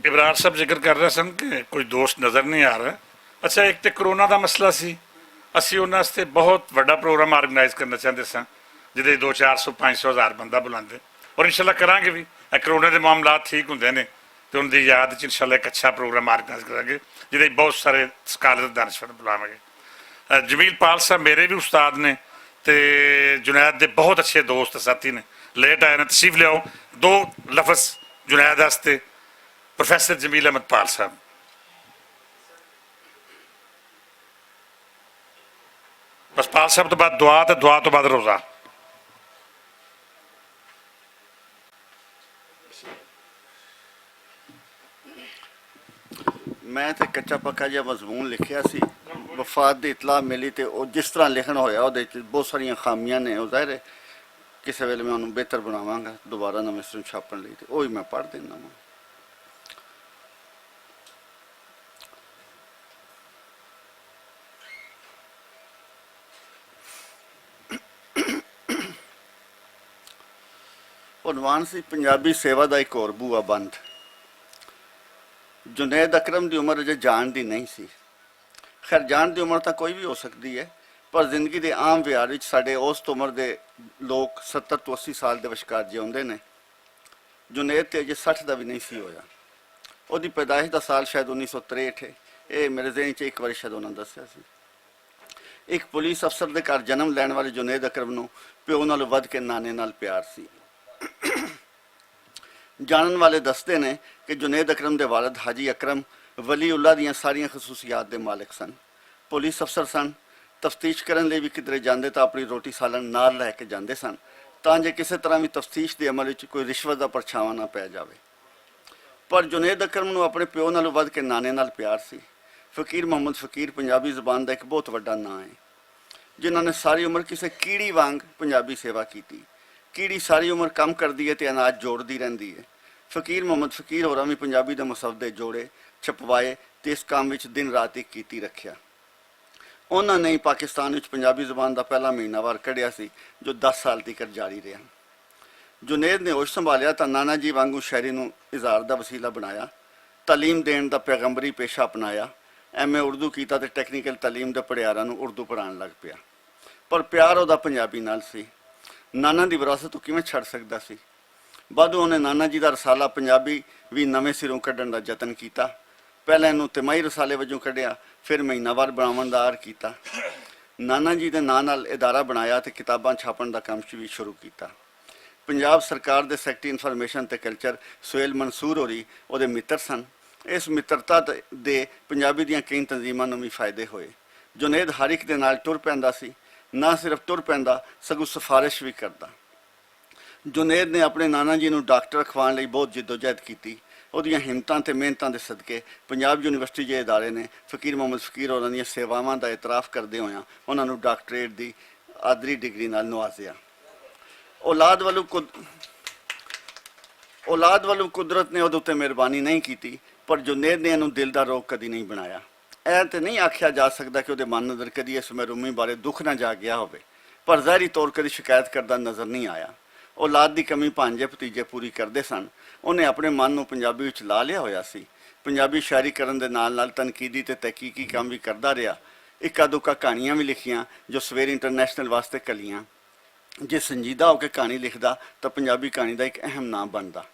ਇਬਰਾਰ ਸਾਹਿਬ ਜ਼ਿਕਰ ਕਰ ਰਹੇ ਸਨ ਕਿ ਕੋਈ ਦੋਸਤ ਨਜ਼ਰ ਨਹੀਂ ਆ ਰਿਹਾ। ਅੱਛਾ, ਇੱਕ ਤੇ ਕਰੋਨਾ ਦਾ ਮਸਲਾ ਸੀ, ਅਸੀਂ ਉਹਨਾਂ ਵਾਸਤੇ ਬਹੁਤ ਵੱਡਾ ਪ੍ਰੋਗਰਾਮ ਆਰਗੇਨਾਈਜ਼ ਕਰਨਾ ਚਾਹੁੰਦੇ ਸਾਂ। ਜਿਹਦੇ 200-400 500,000 ਬੰਦਾ ਬੁਲਾਉਂਦੇ ਔਰ ਇਨਸ਼ਾਅੱਲਾ ਕਰਾਂਗੇ ਵੀ। ਇਹ ਕਰੋਨਾ ਦੇ ਮਾਮਲਾਤ ਠੀਕ ਹੁੰਦੇ ਨੇ ਤੇ ਉਹਨਾਂ ਦੀ ਯਾਦ 'ਚ ਇਨਸ਼ਾਅੱਲਾ ਇੱਕ ਅੱਛਾ ਪ੍ਰੋਗਰਾਮ ਆਰਗੇਨਾਈਜ਼ ਕਰਾਂਗੇ ਜਿਹਦੇ ਬਹੁਤ ਸਾਰੇ ਸਕਾਲਰ ਦਾਨਸ਼ਵਰ ਬੁਲਾਵਾਂਗੇ। ਜਮੀਲ ਪਾਲ ਸਾਹਿਬ ਮੇਰੇ ਵੀ ਉਸਤਾਦ ਨੇ ਤੇ ਜੁਨੈਦ ਦੇ ਬਹੁਤ ਅੱਛੇ ਦੋਸਤ ਸਾਥੀ ਨੇ, ਲੇਟ ਆਏ ਨੇ, ਤਸ਼ਰੀਫ ਲਿਆਓ। 2 ਲਫ਼ਜ਼ ਜੁਨੈਦ ਵਾਸਤੇ। ਪ੍ਰੋਫੈਸਰ ਜਮੀਲ ਅਹਿਮਦ ਪਾਲ ਸਾਹਿਬ। ਬਸ ਪਾਲ ਸਾਹਿਬ ਤੋਂ ਬਾਅਦ ਦੁਆ ਤੇ ਦੁਆ ਤੋਂ ਬਾਅਦ ਰੋਜ਼ਾ। ਮੈਂ ਤੇ ਕੱਚਾ ਪੱਕਾ ਜਿਹਾ ਮਜ਼ਮੂਨ ਲਿਖਿਆ ਸੀ, ਵਫਾਤ ਦੀ ਇਤਲਾਹ ਮਿਲੀ ਤੇ ਉਹ ਜਿਸ ਤਰ੍ਹਾਂ ਲਿਖਣ ਹੋਇਆ ਉਹਦੇ 'ਚ ਬਹੁਤ ਸਾਰੀਆਂ ਖਾਮੀਆਂ ਨੇ। ਉਹ ਜ਼ਾਹਿਰ ਹੈ ਕਿਸੇ ਵੇਲੇ ਮੈਂ ਉਹਨੂੰ ਬਿਹਤਰ ਬਣਾਵਾਂਗਾ ਦੁਬਾਰਾ ਨਵੇਂ ਸਿਰੋਂ ਛਾਪਣ ਲਈ, ਤੇ ਉਹ ਹੀ ਮੈਂ ਪੜ੍ਹ ਦਿੰਦਾ ਵਾਂ। ਉਨਵਾਨ ਸੀ ਪੰਜਾਬੀ ਸੇਵਾ ਦਾ ਇੱਕ ਹੋਰ ਬੂਆ ਬੰਦ। ਜੁਨੈਦ ਅਕਰਮ ਦੀ ਉਮਰ ਅਜੇ ਜਾਣ ਦੀ ਨਹੀਂ ਸੀ। ਖੈਰ ਜਾਣ ਦੀ ਉਮਰ ਤਾਂ ਕੋਈ ਵੀ ਹੋ ਸਕਦੀ ਹੈ, ਪਰ ਜ਼ਿੰਦਗੀ ਦੇ ਆਮ ਵਿਹਾਰ ਵਿੱਚ ਸਾਡੇ ਉਸ ਉਮਰ ਦੇ ਲੋਕ 70 ਤੋਂ 80 ਸਾਲ ਦੇ ਵਿਚਕਾਰ ਜਿਉਂਦੇ ਨੇ। ਜੁਨੈਦ ਤੇ ਅਜੇ 60 ਦਾ ਵੀ ਨਹੀਂ ਸੀ ਹੋਇਆ। ਉਹਦੀ ਪੈਦਾਇਸ਼ ਦਾ ਸਾਲ ਸ਼ਾਇਦ 1963 ਹੈ। ਇਹ ਮੇਰੇ ਜ਼ਿਹਨ 'ਚ ਇੱਕ ਵਾਰੀ ਸ਼ਾਇਦ ਉਹਨਾਂ ਦੱਸਿਆ ਸੀ। ਇੱਕ ਪੁਲਿਸ ਅਫਸਰ ਦੇ ਘਰ ਜਨਮ ਲੈਣ ਵਾਲੇ ਜੁਨੈਦ ਅਕਰਮ ਨੂੰ ਪਿਓ ਨਾਲੋਂ ਵੱਧ ਕੇ ਨਾਨੇ ਨਾਲ ਪਿਆਰ ਸੀ। ਜਾਣਨ ਵਾਲੇ ਦੱਸਦੇ ਨੇ ਕਿ ਜੁਨੈਦ ਅਕਰਮ ਦੇ ਵਾਲਿਦ ਹਾਜੀ ਅਕਰਮ ਵਲੀਉੱਲਾ ਦੀਆਂ ਸਾਰੀਆਂ ਖਸੂਸੀਆਤ ਦੇ ਮਾਲਕ ਸਨ। ਪੁਲਿਸ ਅਫਸਰ ਸਨ। ਤਫਤੀਸ਼ ਕਰਨ ਲਈ ਵੀ ਕਿਧਰੇ ਜਾਂਦੇ ਤਾਂ ਆਪਣੀ ਰੋਟੀ ਸਾਲਣ ਨਾਲ ਲੈ ਕੇ ਜਾਂਦੇ ਸਨ, ਤਾਂ ਜੇ ਕਿਸੇ ਤਰ੍ਹਾਂ ਵੀ ਤਫਤੀਸ਼ ਦੇ ਅਮਲ ਵਿੱਚ ਕੋਈ ਰਿਸ਼ਵਤ ਦਾ ਪਰਛਾਵਾਂ ਨਾ ਪੈ ਜਾਵੇ। ਪਰ ਜੁਨੈਦ ਅਕਰਮ ਨੂੰ ਆਪਣੇ ਪਿਓ ਨਾਲੋਂ ਵੱਧ ਕੇ ਨਾਨੇ ਨਾਲ ਪਿਆਰ ਸੀ। ਫਕੀਰ ਮੁਹੰਮਦ ਫਕੀਰ ਪੰਜਾਬੀ ਜ਼ਬਾਨ ਦਾ ਇੱਕ ਬਹੁਤ ਵੱਡਾ ਨਾਂ ਹੈ, ਜਿਨ੍ਹਾਂ ਨੇ ਸਾਰੀ ਉਮਰ ਕਿਸੇ ਕੀੜੀ ਵਾਂਗ ਪੰਜਾਬੀ ਸੇਵਾ ਕੀਤੀ। ਕੀੜੀ ਸਾਰੀ ਉਮਰ ਕੰਮ ਕਰਦੀ ਹੈ ਤੇ ਅਨਾਜ ਜੋੜਦੀ ਰਹਿੰਦੀ ਹੈ। ਫਕੀਰ ਮੁਹੰਮਦ ਫਕੀਰ ਹੋਰਾਂ ਵੀ ਪੰਜਾਬੀ ਦੇ ਮੁਸੱਵਦੇ ਜੋੜੇ, ਛਪਵਾਏ ਤੇ ਇਸ ਕੰਮ ਵਿੱਚ ਦਿਨ ਰਾਤ ਇੱਕ ਕੀਤੀ ਰੱਖਿਆ। ਉਹਨਾਂ ਨੇ ਪਾਕਿਸਤਾਨ ਵਿੱਚ ਪੰਜਾਬੀ ਜ਼ਬਾਨ ਦਾ ਪਹਿਲਾ ਮਹੀਨਾਵਾਰ ਕੱਢਿਆ ਸੀ, ਜੋ 10 ਸਾਲ ਤੱਕ ਜਾਰੀ ਰਿਹਾ। ਜੁਨੈਦ ਨੇ ਹੋਸ਼ ਸੰਭਾਲਿਆ ਤਾਂ ਨਾਨਾ ਜੀ ਵਾਂਗੂ ਸ਼ਾਇਰੀ ਨੂੰ ਇਜ਼ਹਾਰ ਦਾ ਵਸੀਲਾ ਬਣਾਇਆ, ਤਾਲੀਮ ਦੇਣ ਦਾ ਪੈਗੰਬਰੀ ਪੇਸ਼ਾ ਅਪਣਾਇਆ। MA ਉਰਦੂ ਕੀਤਾ ਤੇ ਟੈਕਨੀਕਲ ਤਾਲੀਮ ਦੇ ਪੜਿਆਰਾਂ ਨੂੰ ਉਰਦੂ ਪੜ੍ਹਾਉਣ ਲੱਗ ਪਿਆ। ਪਰ ਪਿਆਰ ਉਹਦਾ ਪੰਜਾਬੀ ਨਾਲ ਸੀ। ਨਾਨਾ ਦੀ ਵਿਰਾਸਤ ਉਹ ਕਿਵੇਂ ਛੱਡ ਸਕਦਾ ਸੀ। ਬਾਅਦ ਉਹਨੇ ਨਾਨਾ ਜੀ ਦਾ ਰਸਾਲਾ ਪੰਜਾਬੀ ਵੀ ਨਵੇਂ ਸਿਰੋਂ ਕੱਢਣ ਦਾ ਯਤਨ ਕੀਤਾ। ਪਹਿਲਾਂ ਇਹਨੂੰ ਤਿਮਾਹੀ ਰਸਾਲੇ ਵਜੋਂ ਕੱਢਿਆ, ਫਿਰ ਮਹੀਨਾਵਾਰ ਬਣਾਉਣ ਦਾ ਆਰ ਕੀਤਾ। ਨਾਨਾ ਜੀ ਦੇ ਨਾਂ ਨਾਲ ਇਦਾਰਾ ਬਣਾਇਆ ਤੇ ਕਿਤਾਬਾਂ ਛਾਪਣ ਦਾ ਕੰਮ ਵੀ ਸ਼ੁਰੂ ਕੀਤਾ। ਪੰਜਾਬ ਸਰਕਾਰ ਦੇ ਸੈਕਟਰੀ ਇਨਫੋਰਮੇਸ਼ਨ ਤੇ ਕਲਚਰ ਸੁਹੇਲ ਮਨਸੂਰ ਹੋਰੀ ਉਹਦੇ ਮਿੱਤਰ ਸਨ। ਇਸ ਮਿੱਤਰਤਾ ਦੇ ਪੰਜਾਬੀ ਦੀਆਂ ਕਈ ਤਨਜ਼ੀਮਾਂ ਨੂੰ ਵੀ ਫਾਇਦੇ ਹੋਏ। ਜੁਨੈਦ ਹਰ ਇੱਕ ਦੇ ਨਾਲ ਟੁਰ ਪੈਂਦਾ ਸੀ, ਨਾ ਸਿਰਫ ਟੁਰ ਪੈਂਦਾ ਸਗੋਂ ਸਿਫਾਰਿਸ਼ ਵੀ ਕਰਦਾ। ਜੁਨੈਦ ਨੇ ਆਪਣੇ ਨਾਨਾ ਜੀ ਨੂੰ ਡਾਕਟਰ ਅਖਵਾਉਣ ਲਈ ਬਹੁਤ ਜਿੱਦੋਜਹਿਦ ਕੀਤੀ। ਉਹਦੀਆਂ ਹਿੰਮਤਾਂ ਤੇ ਮਿਹਨਤਾਂ ਦੇ ਸਦਕੇ ਪੰਜਾਬ ਯੂਨੀਵਰਸਿਟੀ ਦੇ ਇਦਾਰੇ ਨੇ ਫਕੀਰ ਮੁਹੰਮਦ ਫਕੀਰ ਹੋਰਾਂ ਦੀਆਂ ਸੇਵਾਵਾਂ ਦਾ ਇਤਰਾਫ ਕਰਦੇ ਹੋਇਆਂ ਉਹਨਾਂ ਨੂੰ ਡਾਕਟਰੇਟ ਦੀ ਆਦਰੀ ਡਿਗਰੀ ਨਾਲ ਨਵਾਜ਼ਿਆ। ਔਲਾਦ ਵੱਲੋਂ ਕੁਦਰਤ ਨੇ ਉਹਦੇ ਉੱਤੇ ਮਿਹਰਬਾਨੀ ਨਹੀਂ ਕੀਤੀ, ਪਰ ਜੁਨੈਦ ਨੇ ਇਹਨੂੰ ਦਿਲ ਦਾ ਰੋਗ ਕਦੀ ਨਹੀਂ ਬਣਾਇਆ। ਇਹ ਤੇ ਨਹੀਂ ਆਖਿਆ ਜਾ ਸਕਦਾ ਕਿ ਉਹਦੇ ਮਨ ਅੰਦਰ ਕਦੀ ਇਸ ਮਹਿਰੂਮੀ ਬਾਰੇ ਦੁੱਖ ਨਾ ਜਾਗਿਆ ਹੋਵੇ, ਪਰ ਜ਼ਾਹਿਰੀ ਤੌਰ ਕਦੀ ਸ਼ਿਕਾਇਤ ਕਰਦਾ ਨਜ਼ਰ ਨਹੀਂ ਆਇਆ। ਔਲਾਦ ਦੀ ਕਮੀ ਭਾਂਜੇ ਭਤੀਜੇ ਪੂਰੀ ਕਰਦੇ ਸਨ। ਉਹਨੇ ਆਪਣੇ ਮਨ ਨੂੰ ਪੰਜਾਬੀ ਵਿੱਚ ਲਾ ਲਿਆ ਹੋਇਆ ਸੀ। ਪੰਜਾਬੀ ਸ਼ਾਇਰੀ ਕਰਨ ਦੇ ਨਾਲ ਨਾਲ ਤਨਕੀਦੀ ਤੇ ਤਹਿਕੀਕੀ ਕੰਮ ਵੀ ਕਰਦਾ ਰਿਹਾ। ਇੱਕਾ ਦੁੱਕਾ ਕਹਾਣੀਆਂ ਵੀ ਲਿਖੀਆਂ ਜੋ ਸਵੇਰ ਇੰਟਰਨੈਸ਼ਨਲ ਵਾਸਤੇ ਕਲੀਆਂ। ਜੇ ਸੰਜੀਦਾ ਹੋ ਕੇ ਕਹਾਣੀ ਲਿਖਦਾ ਤਾਂ ਪੰਜਾਬੀ ਕਹਾਣੀ ਦਾ ਇੱਕ ਅਹਿਮ ਨਾਮ ਬਣਦਾ।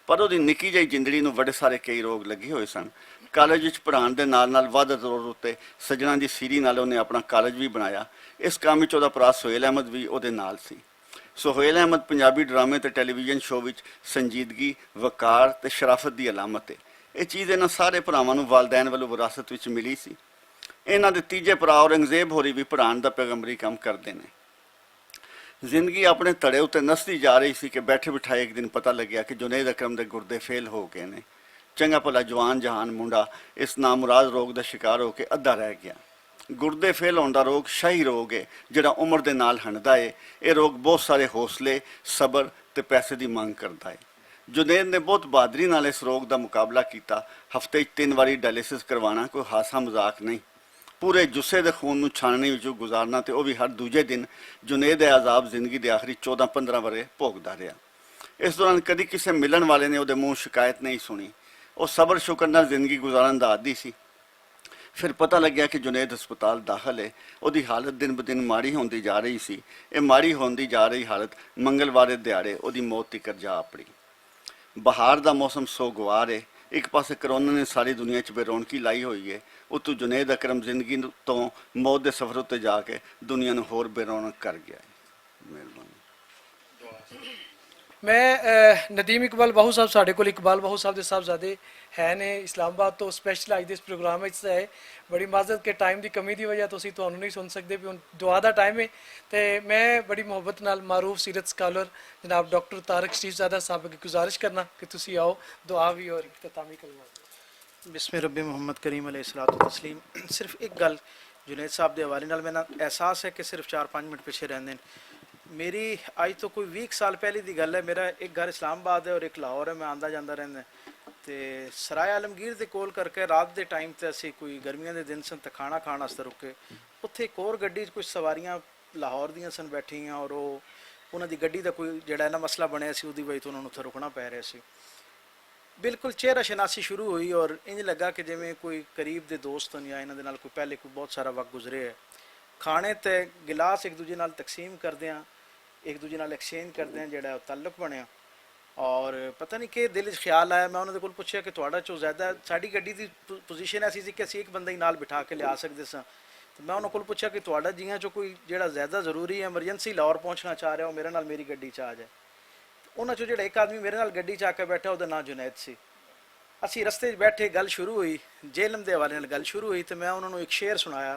ਪਰ ਉਹਦੀ ਨਿੱਕੀ ਜਿਹੀ ਜ਼ਿੰਦਗੀ ਨੂੰ ਬੜੇ ਸਾਰੇ ਕਈ ਰੋਗ ਲੱਗੇ ਹੋਏ ਸਨ। ਕਾਲਜ ਵਿੱਚ ਪੜ੍ਹਾਉਣ ਦੇ ਨਾਲ ਨਾਲ ਵੱਧ ਤੌਰ ਉੱਤੇ ਸੱਜਣਾ ਦੀ ਸੀਰੀ ਨਾਲ ਉਹਨੇ ਆਪਣਾ ਕਾਲਜ ਵੀ ਬਣਾਇਆ। ਇਸ ਕੰਮ ਵਿੱਚ ਉਹਦਾ ਭਰਾ ਸੁਹੇਲ ਅਹਿਮਦ ਵੀ ਉਹਦੇ ਨਾਲ ਸੀ। ਸੁਹੇਲ ਅਹਿਮਦ ਪੰਜਾਬੀ ਡਰਾਮੇ ਤੇ ਟੈਲੀਵਿਜ਼ਨ ਸ਼ੋਅ ਵਿੱਚ ਸੰਜੀਦਗੀ, ਵਕਾਰ ਤੇ ਸ਼ਰਾਫਤ ਦੀ ਅਲਾਮਤ ਹੈ। ਇਹ ਚੀਜ਼ ਇਹਨਾਂ ਸਾਰੇ ਭਰਾਵਾਂ ਨੂੰ ਵਾਲਦੈਨ ਵੱਲੋਂ ਵਿਰਾਸਤ ਵਿੱਚ ਮਿਲੀ ਸੀ। ਇਹਨਾਂ ਦੇ ਤੀਜੇ ਭਰਾ ਔਰੰਗਜ਼ੇਬ ਹੋਰੀ ਵੀ ਪੜ੍ਹਾਉਣ ਦਾ ਪੈਗੰਬਰੀ ਕੰਮ ਕਰਦੇ ਨੇ। ਜ਼ਿੰਦਗੀ ਆਪਣੇ ਧੜੇ ਉੱਤੇ ਨਸਦੀ ਜਾ ਰਹੀ ਸੀ ਕਿ ਬੈਠੇ ਬਿਠਾਏ ਇੱਕ ਦਿਨ ਪਤਾ ਲੱਗਿਆ ਕਿ ਜੁਨੈਦ ਅਕਰਮ ਦੇ ਗੁਰਦੇ ਫੇਲ ਹੋ ਗਏ ਨੇ। ਚੰਗਾ ਭਲਾ ਜਵਾਨ ਜਹਾਨ ਮੁੰਡਾ ਇਸ ਨਾਮੁਰਾਦ ਰੋਗ ਦਾ ਸ਼ਿਕਾਰ ਹੋ ਕੇ ਅੱਧਾ ਰਹਿ ਗਿਆ। ਗੁਰਦੇ ਫੇਲ ਹੋਣ ਦਾ ਰੋਗ ਸ਼ਾਹੀ ਰੋਗ ਹੈ ਜਿਹੜਾ ਉਮਰ ਦੇ ਨਾਲ ਹੰਢਦਾ ਹੈ। ਇਹ ਰੋਗ ਬਹੁਤ ਸਾਰੇ ਹੌਸਲੇ, ਸਬਰ ਤੇ ਪੈਸੇ ਦੀ ਮੰਗ ਕਰਦਾ ਹੈ। ਜੁਨੈਦ ਨੇ ਬਹੁਤ ਬਹਾਦਰੀ ਨਾਲ ਇਸ ਰੋਗ ਦਾ ਮੁਕਾਬਲਾ ਕੀਤਾ। ਹਫ਼ਤੇ 'ਚ 3 ਵਾਰੀ ਡਾਇਲਿਸਿਸ ਕਰਵਾਉਣਾ ਕੋਈ ਹਾਸਾ ਮਜ਼ਾਕ ਨਹੀਂ। ਪੂਰੇ ਜੁੱਸੇ ਦੇ ਖੂਨ ਨੂੰ ਛਾਣਨੀ ਵਿੱਚੋਂ ਗੁਜ਼ਾਰਨਾ ਤੇ ਉਹ ਵੀ ਹਰ ਦੂਜੇ ਦਿਨ। ਜੁਨੈਦ ਇਹ ਆਜ਼ਾਬ ਜ਼ਿੰਦਗੀ ਦੇ ਆਖਰੀ 14-15 ਵਰ੍ਹੇ ਭੋਗਦਾ ਰਿਹਾ। ਇਸ ਦੌਰਾਨ ਕਦੀ ਕਿਸੇ ਮਿਲਣ ਵਾਲੇ ਨੇ ਉਹਦੇ ਮੂੰਹ ਸ਼ਿਕਾਇਤ ਨਹੀਂ ਸੁਣੀ। ਉਹ ਸਬਰ ਸ਼ੁਕਰ ਨਾਲ ਜ਼ਿੰਦਗੀ ਗੁਜ਼ਾਰਨ ਦਾ ਆਦੀ ਸੀ। ਫਿਰ ਪਤਾ ਲੱਗਿਆ ਕਿ ਜੁਨੇਦ ਹਸਪਤਾਲ ਦਾਖਲ ਹੈ। ਉਹਦੀ ਹਾਲਤ ਦਿਨ ਬ ਦਿਨ ਮਾੜੀ ਹੁੰਦੀ ਜਾ ਰਹੀ ਸੀ। ਇਹ ਮਾੜੀ ਹੁੰਦੀ ਜਾ ਰਹੀ ਹਾਲਤ ਮੰਗਲਵਾਰ ਦੇ ਦਿਹਾੜੇ ਉਹਦੀ ਮੌਤ ਤੀਕਰ ਜਾ ਆਪੜੀ। ਬਹਾਰ ਦਾ ਮੌਸਮ ਸੋਗਵਾਰ ਹੈ। ਇੱਕ ਪਾਸੇ ਕਰੋਨਾ ਨੇ ਸਾਰੀ ਦੁਨੀਆ 'ਚ ਬੇਰੌਣਕੀ ਲਾਈ ਹੋਈ ਹੈ, ਉੱਤੋਂ ਜੁਨੇਦ ਅਕਰਮ ਜ਼ਿੰਦਗੀ ਤੋਂ ਮੌਤ ਦੇ ਸਫ਼ਰ ਉੱਤੇ ਜਾ ਕੇ ਦੁਨੀਆ ਨੂੰ ਹੋਰ ਬੇਰੌਣਕ ਕਰ ਗਿਆ ਹੈ। ਮਿਹਰਬਾਨੀ। ਮੈਂ ਨਦੀਮ ਇਕਬਾਲ ਬਾਹੂ ਸਾਹਿਬ, ਸਾਡੇ ਕੋਲ ਇਕਬਾਲ ਬਾਹੂ ਸਾਹਿਬ ਦੇ ਸਾਹਿਬਜ਼ਾਦੇ ਹੈ ਨੇ ਇਸਲਾਮਾਬਾਦ ਤੋਂ। ਸਪੈਸ਼ਲ ਅੱਜ ਦੇ ਇਸ ਪ੍ਰੋਗਰਾਮ ਵਿੱਚ ਹੈ, ਬੜੀ ਮਾਜ਼ਰਤ ਕਿ ਟਾਈਮ ਦੀ ਕਮੀ ਦੀ ਵਜ੍ਹਾ ਤੁਸੀਂ ਤੁਹਾਨੂੰ ਨਹੀਂ ਸੁਣ ਸਕਦੇ ਵੀ ਹੁਣ ਦੁਆ ਦਾ ਟਾਈਮ ਹੈ। ਤੇ ਮੈਂ ਬੜੀ ਮੁਹੱਬਤ ਨਾਲ ਮਾਰੂਫ ਸੀਰਤ ਸਕਾਲਰ ਜਨਾਬ ਡਾਕਟਰ ਤਾਰਕ ਸ਼ਰੀਫਜ਼ਾਦਾ ਸਾਹਿਬ की गुजारिश करना कि तुसी आओ दुआ भी और इख्तितामी कलमा। बिस्मिल्लाह रब्बि मोहम्मद करीम अलैहिस्सलातु तस्लीम। सिर्फ एक गल जुनैद साहब के हवाले नाल मैनू एहसास है कि सिर्फ 4-5 मिनट पिछे रहंदे ने। मेरी अज तो कोई 20 साल पहले की गल है। मेरा एक घर इस्लामाबाद है और एक लाहौर है। मैं आंदा जांदा रहिंदा ते सराय आलमगीर के कोल करके रात के टाइम ते असीं कोई गर्मियां के दिन सन ते खाना खाण वास्ते रुके। उत्थे एक होर गड्डी कुछ सवारियां लाहौर दियां सन बैठियां और उन्हां दी गड्डी दा कोई जिहड़ा ना मसला बनिया सी, उहदी वजह तो उन्हां नूं उत्थे रुकना पै रिहा सी। बिल्कुल चेहरा शनासी शुरू हुई और इंज लगा कि जिवें कोई करीब दे दोस्त या इन्हां दे नाल कोई पहले कोई बहुत सारा वक्त गुजरे है। खाने ते गिलास एक दूजे नाल तकसीम करदियां, एक दूजे नाल एक्सचेंज करदियां जिहड़ा ताल्लुक बनिया। और पता नहीं कि दिल च ख्याल आया, मैं उन्होंने कोल पुछया कि तुहाडा चो ज़्यादा साडी गड्डी दी पोजीशन ऐसी सी कि असीं एक बंदा ही नाल बिठा के लिया सकदे सां। तो मैं उन्होंने कोल पुछया कि तुहाडा जियां चो कोई जिहड़ा ज़्यादा ज़रूरी है एमरजेंसी लाहौर पहुँचना चाह रहा, वो मेरे नाल मेरी गड्डी च आ जाए। उन्हां चो जिहड़ा एक आदमी मेरे नाल गड्डी च आके बैठा, उहदा नाम जुनैद सी। असीं रस्ते च बैठे, गल शुरू हुई, जेलम दे हवाले नाल गल शुरू हुई। तो मैं उन्होंने एक शेर सुनाया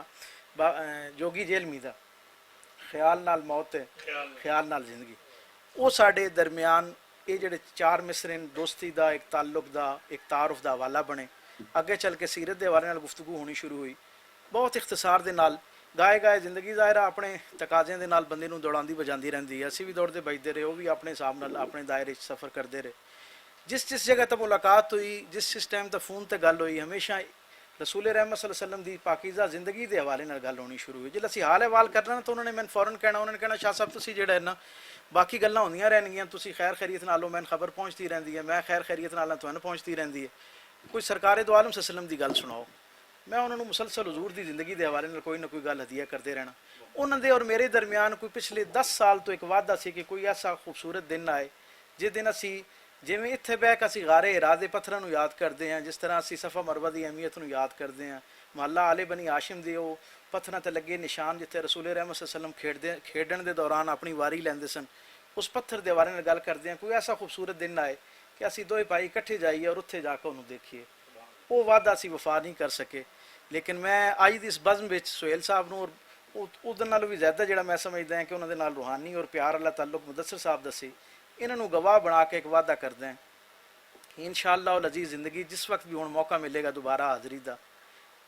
जोगी जेलमी दा, ख्याल नाल मौत है ख्याल नाल जिंदगी। वो साडे दरमियान ये जिहड़े 4 मिसरे दोस्ती का, एक ताल्लुक का, एक तारुफ का हवाला बने। अगे चल के सीरत के हवाले नाल गुफ्तगू होनी शुरू हुई, बहुत इख्तिसार दे नाल। गाए गाए जिंदगी ज़ाहिर अपने तकाज़ियां दे नाल बंदे नूं दौड़ांदी बजांदी रहिंदी है। असीं भी दौड़ते बजते रहे, वो भी अपने हिसाब नाल अपने दायरे च सफ़र करते रहे। जिस जिस जगह तक मुलाकात हुई, जिस टाइम तक फ़ोन ते गल हुई, हमेशा रसूल रहमत सल्लल्लाहु अलैहि वसल्लम की पाकीज़ा जिंदगी के हवाले नाल गल होनी शुरू हुई। जिसले असीं हाल हवाल करना तो उन्होंने मैंने फौरन कहना, उन्होंने कहना शाह साहब तुसीं जिहड़ा है ना बाकी गल्लां होंदियां रहणगियां, तुसीं खैर खैरियत नालों मैंने खबर पहुँचती रहिंदी है, मैं खैर खैरियत नाल तुहानूं पहुँचती रहिंदी है। कोई सरकार दो आलम सल्लम की गल सुनाओ। मैं उन्होंने मुसलसल हजूर की जिंदगी के हवाले नाल कोई ना कोई गल हदिया करते रहना। उन्होंने और मेरे दरमियान कोई पिछले 10 साल तो एक वादा सी कि कोई ऐसा खूबसूरत दिन आए जिस दिन असी जिवें इत्थे बह के असीं गारे हिरा दे पत्थरां नूं याद करते हैं, जिस तरह असीं सफ़ा मरवा की अहमियत नूं याद करते हैं, महला आले बनी हाशिम दे वो पत्थरां ते लगे निशान जिथे रसूल रहमत सल्लम खेडण दे दौरान अपनी वारी लैंदे सन, उस पत्थर के बारे में गल करते हैं। कोई ऐसा खूबसूरत दिन आए कि असी दोए भाई इकट्ठे जाइए और उत्थे जाकर उन्होंने देखिए। वो वादा असी वफा नहीं कर सके। लेकिन मैं अज की इस बज़म में सुहेल साहब नूं और उहदे नालों भी ज़्यादा जिहड़ा मैं समझदा है कि उन्होंने नाल रूहानी और प्यार वाला ताल्लुक मुदस्सिर साहब दसी, इन्हों गवाह बना के एक वादा करते हैं कि इंशाअल्लाह अज़ीज़ ज़िंदगी जिस वक्त भी हुण मौका मिलेगा दोबारा हाज़री का,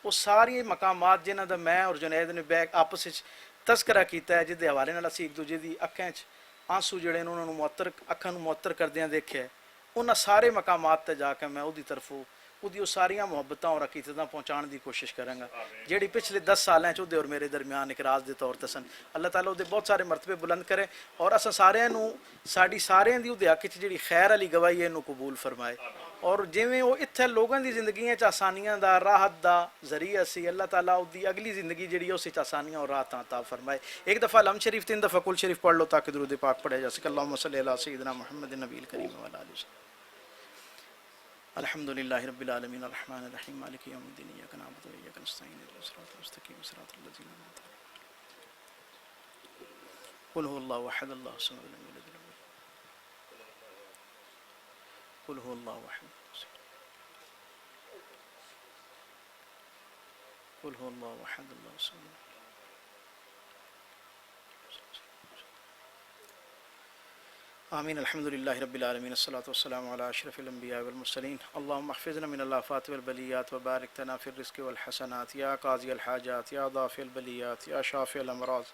वो सारे मकामात जिन्हां दा मैं और जुनैद ने बैग आपस में तस्करा किया है, जिसके हवाले नाल असीं एक दूजे की अखां च आंसू जिहड़े ने उन्होंने मुअत्तर अखां नूं मुअत्तर करदियां देखिया। उन्हां सारे मकामात ते जाके मैं उहदी तरफों उहदी सारियां मुहब्बतां और अकीदतां पहुँचाने की कोशिश करांगा जिहड़ी पिछले 10 साल च उहदे और मेरे दरमियान एक राज के तौर ते सन। अल्लाह ताला उहदे बहुत सारे मरतबे बुलंद करे और असां सारियां नूं साडी सारियां दी उहदे हक च जिहड़ी खैर वाली गवाही है इहनूं कबूल फरमाए। और जिवें वो इत्थे लोगों की जिंदगियां च आसानियां दा राहत दा जरिया सी, अल्लाह ताला उहदी अगली जिंदगी जिहड़ी है उस च आसानियां और राहत अता फरमाए। एक दफ़ा लम शरीफ 3 दफ़ा कुल शरीफ पढ़ लो ताकि दुरूद पाक पढ़ा जा सके। अल्लाहुम्मा सल्लि अला सय्यिदिना मुहम्मद नबील करीम व अला आलिहि अल्हम्दुलिल्लाहि रब्बिल आलमीन अर्रहमानिर रहीम मालिकि यौमिद्दीन इय्याका नअबुदु व इय्याका नस्तईन इहदिनास सिरातल मुस्तकीम सिरातल लज़ीना अनअमता अलैहिम क़ुल हुवल्लाहु अहद अल्लाहुस समद लम यलिद वलम यूलद क़ुल हुवल्लाहु अहद क़ुल हुवल्लाहु अहद अल्लाहुस समद आमीन। अल्हम्दुलिल्लाहि रब्बिल आलमीन अस्सलातु वस्सलामु अला अशरफिल अंबिया वल मुरसलीन। अल्लाहुम्मा अहफ़िज़ना मिनल आफ़ात वल बलियात व बारिक लना फ़िर रिज़्क़ि वल हसनात या क़ाज़ियल हाजात या दाफ़िल बलियात या शाफ़िल अमराज़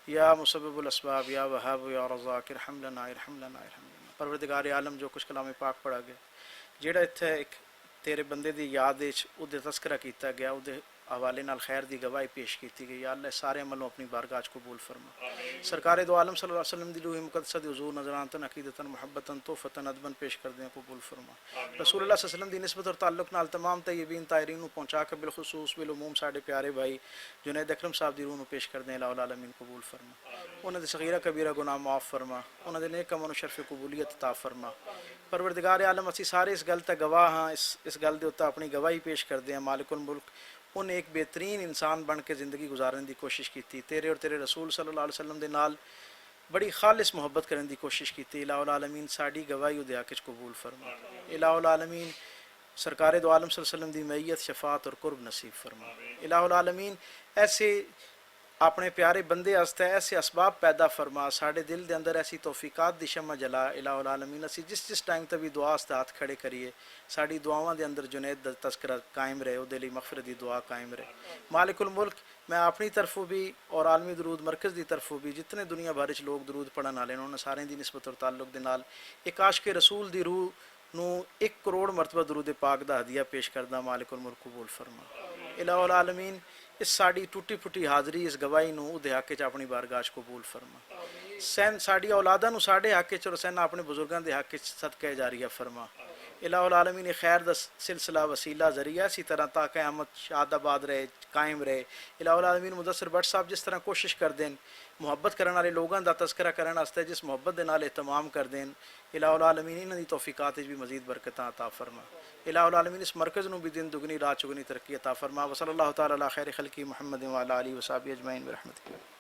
या मुसब्बिबुल असबाब या वहाब या रज़ाक़ इरहम लना इरहम लना इरहम लना। परवरदिगार आलम जो कुछ कलाम पाक पढ़ा गया, जेड़ा इत्थे एक तेरे बंदे दी याद विच उहदे तस्करा किया गया, उहदे हवाले नाल खैर दी गवाही पेश की गई। या अल्लाह सारे अमलों अपनी बारगाह च कबूल फरमा। सरकार दो आलम सल्लल्लाहु अलैहि वसल्लम दी रूह मुक़द्दसा दी हुज़ूर नज़रानतन अक़ीदतन मुहब्बतन तोहफ़तन अदबन पेश कर दें, कबूल फरमा। रसूलुल्लाह सल्लल्लाहु अलैहि वसल्लम दी निस्बत और ताल्लुक़ नाल तमाम तय्यबीन ताहिरीन नूं पहुँचा के बिलखुसूस बिलउमूम साडे प्यारे भाई जुनैद अकरम साहब दी रूह नूं पेश कर दें, इलाहुल आलमीन कबूल फरमा। उन्हां दे सगीरा कबीरा गुनाह माफ़ फरमा, उन्हां दे नेक अमल नूं शर्फ़ कबूलियत अता फरमा। परवरदिगार आलम असीं सारे इस गल ते गवाह हाँ, इस गल दे उत्ते अपनी गवाही पेश करदे हैं। मालिकुल मुल्क उन्हें एक बेहतरीन इंसान बन के ज़िंदगी गुजारने की कोशिश की, तेरे और तेरे रसूल सल्लल्लाहु अलैहि वसल्लम दे नाल बड़ी खालिस मुहब्बत करने की कोशिश की। इलाहुल आलमीन साड़ी गवाही उहदे हक़ च कबूल फरमा। इलाहुल आलमीन सरकार दो आलम सल्लल्लाहु अलैहि वसल्लम दी मैयत शफात और कुर्ब नसीब फरमा। इलाहुल आलमीन ऐसे अपने प्यारे बंदे आस्ते ऐसे असबाब पैदा फरमा, साढ़े दिल के अंदर ऐसी तौफीकात दी शम्मा जला। इलाहुल आलमीन असी जिस टाइम तक भी दुआ आस्ते हाथ खड़े करिए, साड़ी दुआवां दे अंदर जुनैद दा तस्करा कायम रहे, उहदे लई मगफिरत दी दुआ कायम रहे। मालिकुल मुल्क मैं अपनी तरफों भी और आलमी दरूद मरकज़ की तरफों भी जितने दुनिया भर च लोग दरूद पढ़न वाले उन्होंने सारे की निस्बत और ताल्लुक दे नाल एक आशिक़े रसूल दी रूह नूं 1 करोड़ मरतबा दरूद पाक दा हदिया पेश करदा। मालिकुल मुल्क कबूल फरमा। इलाहुल आलमीन इस साड़ी टुटी फुटी हाज़री इस गवाही नूं उहदे हक़ च अपनी बारगाह च कबूल फरमा। सैन साड़ी औलादा नूं साडे हक़ च और सैन अपने बुजुर्गां दे हक़ च सदका जारिया फरमा। इलाहुल आलमीन खैर दा सिलसिला वसीला जरिया इसी तरह ता क़यामत शादाबाद रहे, कायम रहे। इलाहुल आलमीन मुदस्सिर भट्ट साहब जिस तरह कोशिश कर दें मुहब्बत करने वाले लोगों का तस्करा करने वास्ते जिस मुहब्बत के नाल एहतमाम कर दें, इलाहुल आलमीन इन्हां दी तौफीकात भी मज़ीद बरकतां अता फरमा। इलाहुल आलमीन इस मरकज़ नूं भी दिन दुगनी रात चुगनी तरक्की अता फरमा। व सल्लल्लाहु तआला अला खैर खल्क़ी मुहम्मद व अला आलिहि व सहबिहि अजमईन बिरहमतिक।